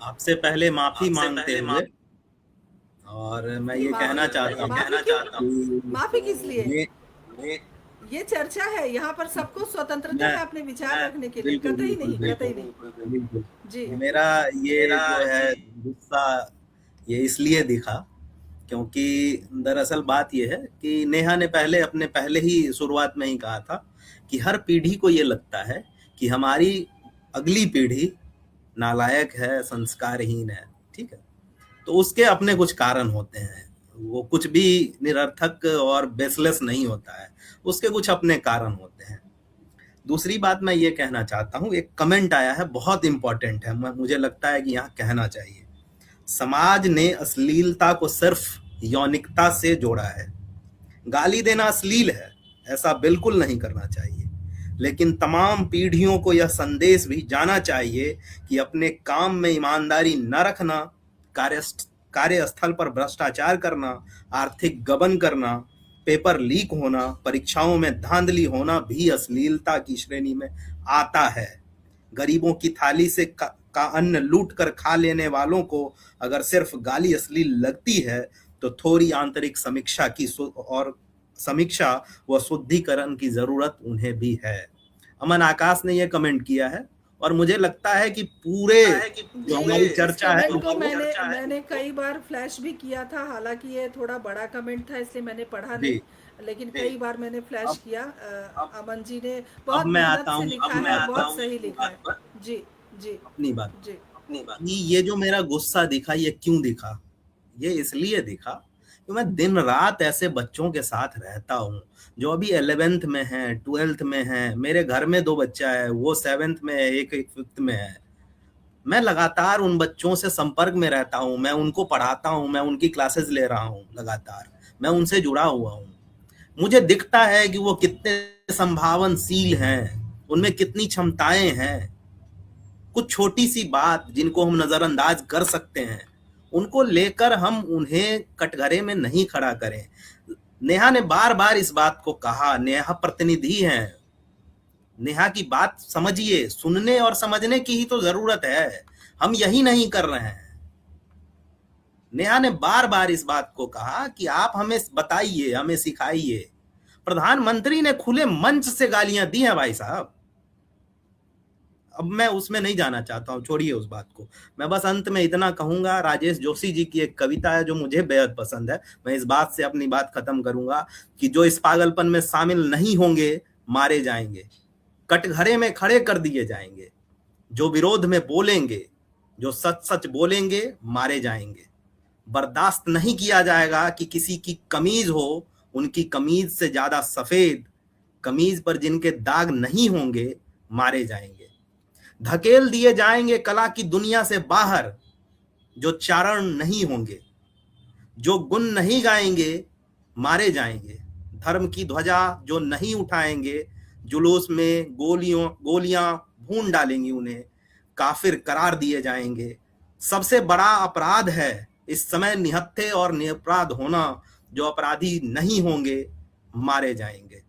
आपसे पहले माफी मांगते हुए, और मैं ये कहना चाहता हूँ माफी किस लिए? ये चर्चा है, यहाँ पर सबको स्वतंत्रता है अपने विचार रखने के लिए। कतई नहीं जी। मेरा ये जो है गुस्सा ये इसलिए दिखा क्योंकि दरअसल बात ये है कि नेहा ने पहले ही शुरुआत में ही कहा था कि हर पीढ़ी को ये लगता है कि हमारी अगली पीढ़ी नालायक है, संस्कारहीन है। ठीक है, तो उसके अपने कुछ कारण होते हैं, वो कुछ भी निरर्थक और बेसलेस नहीं होता है, उसके कुछ अपने कारण होते हैं। दूसरी बात मैं ये कहना चाहता हूँ, एक कमेंट आया है, बहुत इंपॉर्टेंट है, मुझे लगता है कि यहाँ कहना चाहिए। समाज ने अश्लीलता को सिर्फ यौनिकता से जोड़ा है। गाली देना अश्लील है, ऐसा बिल्कुल नहीं करना चाहिए। लेकिन तमाम पीढ़ियों को यह संदेश भी जाना चाहिए कि अपने काम में ईमानदारी न रखना, कार्यस्थल पर भ्रष्टाचार करना, आर्थिक गबन करना, पेपर लीक होना, परीक्षाओं में धांधली होना भी अश्लीलता की श्रेणी में आता है। गरीबों की थाली से का अन्न लूट कर खा लेने वालों को अगर सिर्फ गाली अश्लील लगती है तो थोड़ी आंतरिक समीक्षा व शुद्धिकरण की जरूरत उन्हें भी है। अमन आकाश ने यह कमेंट किया है और मुझे लगता है कि पूरे जो हमारी चर्चा है तो मैंने कई बार फ्लैश भी किया था, हालांकि ये थोड़ा बड़ा कमेंट था इसलिए मैंने पढ़ा नहीं, लेकिन कई बार मैंने फ्लैश किया। अमन जी ने बहुत मेहनत से लिखा है, बहुत सही लिखा है। जी जी अपनी बात ये जो मेरा गुस्सा दिखा, ये क्यों दिखा? ये इसलिए दिखा कि मैं दिन रात ऐसे बच्चों के साथ रहता हूँ जो अभी 11th में है, 12th में है। मेरे घर में 2 बच्चा है, वो 7th में है, एक 5th में है। मैं लगातार उन बच्चों से संपर्क में रहता हूँ, मैं उनको पढ़ाता हूँ, मैं उनकी क्लासेस ले रहा हूँ लगातार, मैं उनसे जुड़ा हुआ हूँ। मुझे दिखता है कि वो कितने संभावनशील हैं, उनमें कितनी क्षमताएं हैं। कुछ छोटी सी बात जिनको हम नजरअंदाज कर सकते हैं, उनको लेकर हम उन्हें कटघरे में नहीं खड़ा करें। नेहा ने बार बार इस बात को कहा, नेहा प्रतिनिधि हैं, नेहा की बात समझिए, सुनने और समझने की ही तो जरूरत है, हम यही नहीं कर रहे हैं। नेहा ने बार बार इस बात को कहा कि आप हमें बताइए, हमें सिखाइए। प्रधानमंत्री ने खुले मंच से गालियां दी हैं भाई साहब। अब मैं उसमें नहीं जाना चाहता हूं, छोड़िए उस बात को। मैं बस अंत में इतना कहूंगा, राजेश जोशी जी की एक कविता है जो मुझे बेहद पसंद है, मैं इस बात से अपनी बात खत्म करूंगा कि जो इस पागलपन में शामिल नहीं होंगे मारे जाएंगे, कटघरे में खड़े कर दिए जाएंगे। जो विरोध में बोलेंगे, जो सच सच बोलेंगे, मारे जाएंगे। बर्दाश्त नहीं किया जाएगा कि किसी की कमीज हो उनकी कमीज से ज्यादा सफेद, कमीज पर जिनके दाग नहीं होंगे मारे जाएंगे। धकेल दिए जाएंगे कला की दुनिया से बाहर, जो चारण नहीं होंगे, जो गुण नहीं गाएंगे मारे जाएंगे। धर्म की ध्वजा जो नहीं उठाएंगे, जुलूस में गोलियां भून डालेंगी, उन्हें काफिर करार दिए जाएंगे। सबसे बड़ा अपराध है इस समय निहत्थे और निरपराध होना, जो अपराधी नहीं होंगे मारे जाएंगे।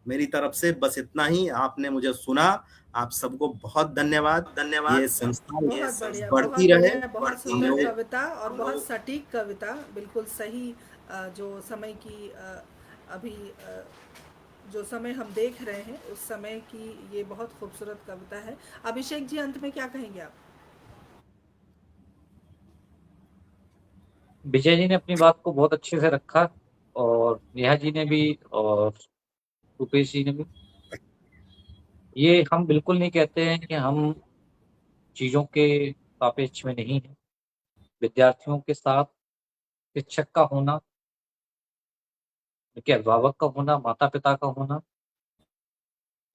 मेरी तरफ से बस इतना ही। आपने मुझे सुना, आप सबको बहुत धन्यवाद। ये संस्था बढ़ती रहे। बहुत सुंदर कविता और बहुत सटीक कविता, बिल्कुल सही। जो समय की अभी जो समय हम देख रहे हैं उस समय की ये बहुत खूबसूरत कविता है। अभिषेक जी, अंत में क्या कहेंगे आप? विजय जी ने अपनी बात को बहुत अच्छे से रखा और नेहा जी ने भी और रुपेश जी ने भी। ये हम बिल्कुल नहीं कहते हैं कि हम चीजों के सापेक्ष में नहीं है। विद्यार्थियों के साथ शिक्षक का होना, उनके अभिभावक का होना, माता पिता का होना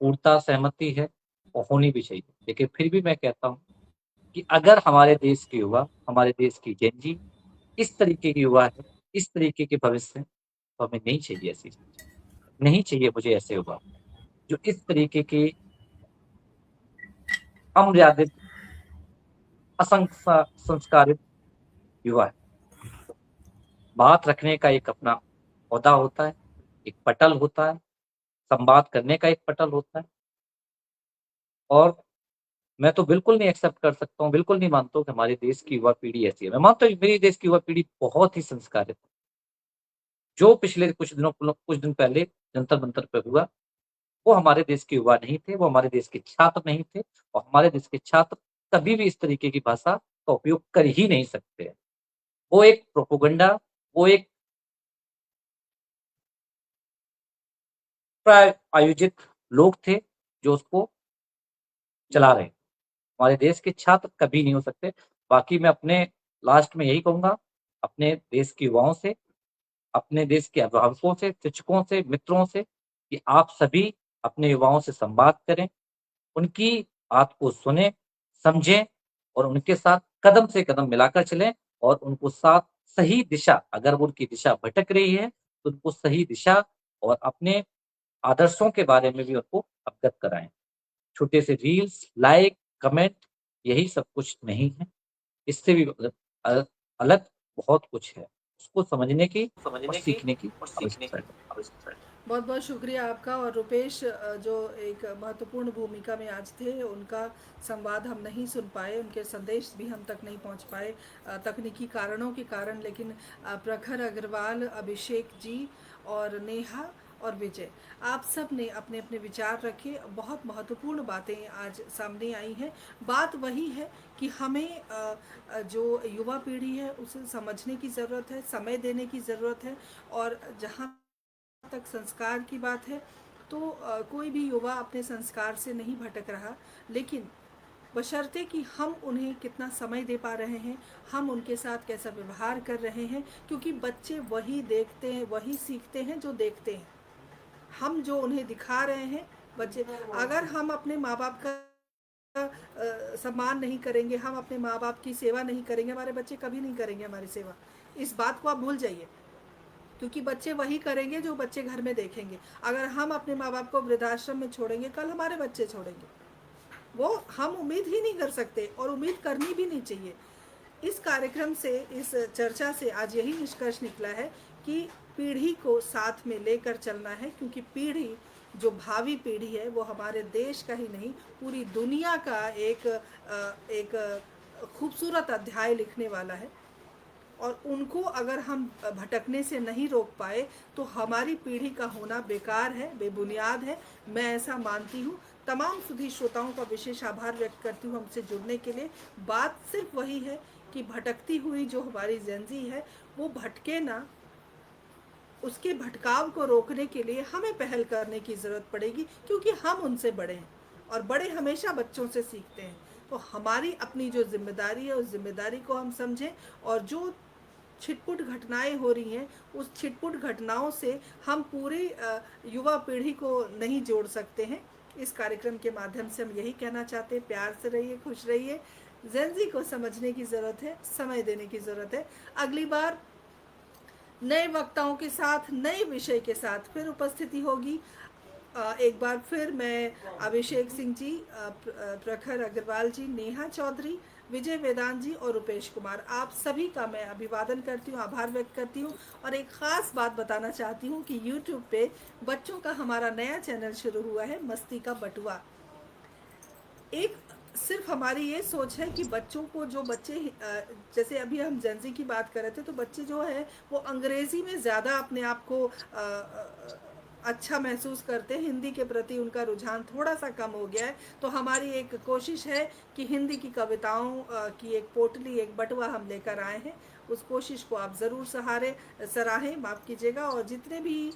पूर्णतः सहमति है और होनी भी चाहिए। लेकिन फिर भी मैं कहता हूँ कि अगर हमारे देश के युवा, हमारे देश की जेन जी इस तरीके के युवा है, इस तरीके के भविष्य, तो हमें नहीं चाहिए ऐसी चीज, नहीं चाहिए मुझे ऐसे युवा जो इस तरीके के अमर्यादित, असंस्कारित युवा है। बात रखने का एक अपना औहदा होता है, एक पटल होता है, संवाद करने का एक पटल होता है। और मैं तो बिल्कुल नहीं एक्सेप्ट कर सकता हूँ, बिल्कुल नहीं मानता हूँ कि हमारे देश की युवा पीढ़ी ऐसी है। मैं मानता हूँ मेरी देश की युवा पीढ़ी बहुत ही संस्कारित है। जो पिछले कुछ दिन पहले जंतर मंतर पे हुआ, वो हमारे देश के युवा नहीं थे, वो हमारे देश के छात्र नहीं थे, और हमारे देश के छात्र कभी भी इस तरीके की भाषा का उपयोग कर ही नहीं सकते हैं। वो एक प्रोपोगंडा, वो एक आयोजित लोग थे जो उसको चला रहे। हमारे देश के छात्र कभी नहीं हो सकते। बाकी मैं अपने लास्ट में यही कहूंगा, अपने देश के युवाओं से, अपने देश के अभिभावकों से, शिक्षकों से, मित्रों से, कि आप सभी अपने युवाओं से संवाद करें, उनकी बात को सुने, समझें और उनके साथ कदम से कदम मिलाकर चलें और उनको साथ सही दिशा, अगर वो उनकी दिशा भटक रही है तो उनको सही दिशा और अपने आदर्शों के बारे में भी उनको अवगत कराएं। छोटे से रील्स, लाइक, कमेंट, यही सब कुछ नहीं है, इससे भी अलग बहुत कुछ है, उसको समझने की और सीखने की आवश्यकता है। बहुत बहुत शुक्रिया आपका। और रुपेश जो एक महत्वपूर्ण भूमिका में आज थे, उनका संवाद हम नहीं सुन पाए, उनके संदेश भी हम तक नहीं पहुंच पाए तकनीकी कारणों के कारण, लेकिन प्रखर अग्रवाल, अभिषेक जी और नेहा और विजय, आप सब ने अपने अपने विचार रखे। बहुत महत्वपूर्ण बातें आज सामने आई हैं। बात वही है कि हमें जो युवा पीढ़ी है उसे समझने की ज़रूरत है, समय देने की ज़रूरत है। और जहाँ तक संस्कार की बात है तो कोई भी युवा अपने संस्कार से नहीं भटक रहा, लेकिन बशर्ते कि हम उन्हें कितना समय दे पा रहे हैं, हम उनके साथ कैसा व्यवहार कर रहे हैं, क्योंकि बच्चे वही देखते हैं, वही सीखते हैं जो देखते हैं। हम जो उन्हें दिखा रहे हैं, बच्चे, अगर हम अपने माँ बाप का सम्मान नहीं करेंगे, हम अपने माँ बाप की सेवा नहीं करेंगे, हमारे बच्चे कभी नहीं करेंगे हमारी सेवा। इस बात को आप भूल जाइए, क्योंकि बच्चे वही करेंगे जो बच्चे घर में देखेंगे। अगर हम अपने माँ बाप को वृद्धाश्रम में छोड़ेंगे, कल हमारे बच्चे छोड़ेंगे, वो हम उम्मीद ही नहीं कर सकते और उम्मीद करनी भी नहीं चाहिए। इस कार्यक्रम से, इस चर्चा से आज यही निष्कर्ष निकला है कि पीढ़ी को साथ में लेकर चलना है, क्योंकि पीढ़ी, जो भावी पीढ़ी है, वो हमारे देश का ही नहीं, पूरी दुनिया का एक खूबसूरत अध्याय लिखने वाला है। और उनको अगर हम भटकने से नहीं रोक पाए तो हमारी पीढ़ी का होना बेकार है, बेबुनियाद है, मैं ऐसा मानती हूँ। तमाम सुधी श्रोताओं का विशेष आभार व्यक्त करती हूँ हमसे जुड़ने के लिए। बात सिर्फ वही है कि भटकती हुई जो हमारी जेनजी है वो भटके ना, उसके भटकाव को रोकने के लिए हमें पहल करने की ज़रूरत पड़ेगी, क्योंकि हम उनसे बड़े हैं और बड़े हमेशा बच्चों से सीखते हैं। तो हमारी अपनी जो जिम्मेदारी है, उस जिम्मेदारी को हम समझें, और जो छिटपुट घटनाएं हो रही हैं, उस छिटपुट घटनाओं से हम पूरी युवा पीढ़ी को नहीं जोड़ सकते हैं। इस कार्यक्रम के माध्यम से हम यही कहना चाहते हैं, प्यार से रहिए, खुश रहिए। जेनजी को समझने की ज़रूरत है, समय देने की ज़रूरत है। अगली बार नए वक्ताओं के साथ, नए विषय के साथ फिर उपस्थिति होगी। एक बार फिर मैं अभिषेक सिंह जी, प्रखर अग्रवाल जी, नेहा चौधरी, विजय वेदांत जी और रुपेश कुमार, आप सभी का मैं अभिवादन करती हूँ, आभार व्यक्त करती हूँ। और एक ख़ास बात बताना चाहती हूँ कि YouTube पे बच्चों का हमारा नया चैनल शुरू हुआ है, मस्ती का बटुआ। एक सिर्फ हमारी ये सोच है कि बच्चों को, जो बच्चे, जैसे अभी हम जेनजी की बात कर रहे थे, तो बच्चे जो है वो अंग्रेज़ी में ज़्यादा अपने आप को अच्छा महसूस करते हैं, हिंदी के प्रति उनका रुझान थोड़ा सा कम हो गया है। तो हमारी एक कोशिश है कि हिंदी की कविताओं की एक पोटली, एक बटुआ हम लेकर आए हैं। उस कोशिश को आप ज़रूर सराहें, माफ़ कीजिएगा। और जितने भी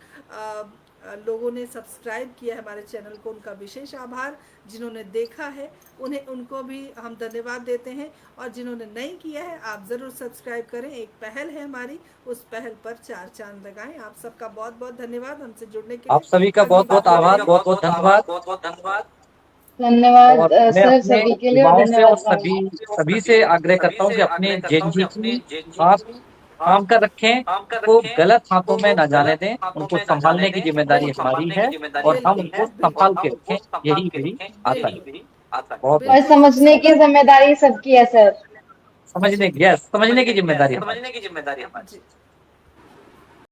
लोगों ने सब्सक्राइब किया है हमारे चैनल को, उनका विशेष आभार। जिन्होंने देखा है उनको भी हम धन्यवाद देते हैं, और जिन्होंने नहीं किया है आप ज़रूर सब्सक्राइब करें। एक पहल है हमारी, उस पहल पर 4 चांद लगाएं। आप सबका बहुत बहुत धन्यवाद हमसे जुड़ने के लिए। आप सभी का बहुत बहुत आभार, बहुत बहुत धन्यवाद। धन्यवाद और मैं सर, अपने सभी के लिए, और युवाओं से और धन्यवाद सभी से आग्रह करता हूँ कि अपने जेनजी की आप काम कर रखें, को गलत हाथों में न जाने दें। उनको संभालने की जिम्मेदारी हमारी है और हम उनको संभाल के रखें, यही मेरी आशा है। बहुत और समझने की जिम्मेदारी सबकी है सर। समझने की जिम्मेदारी हमारी।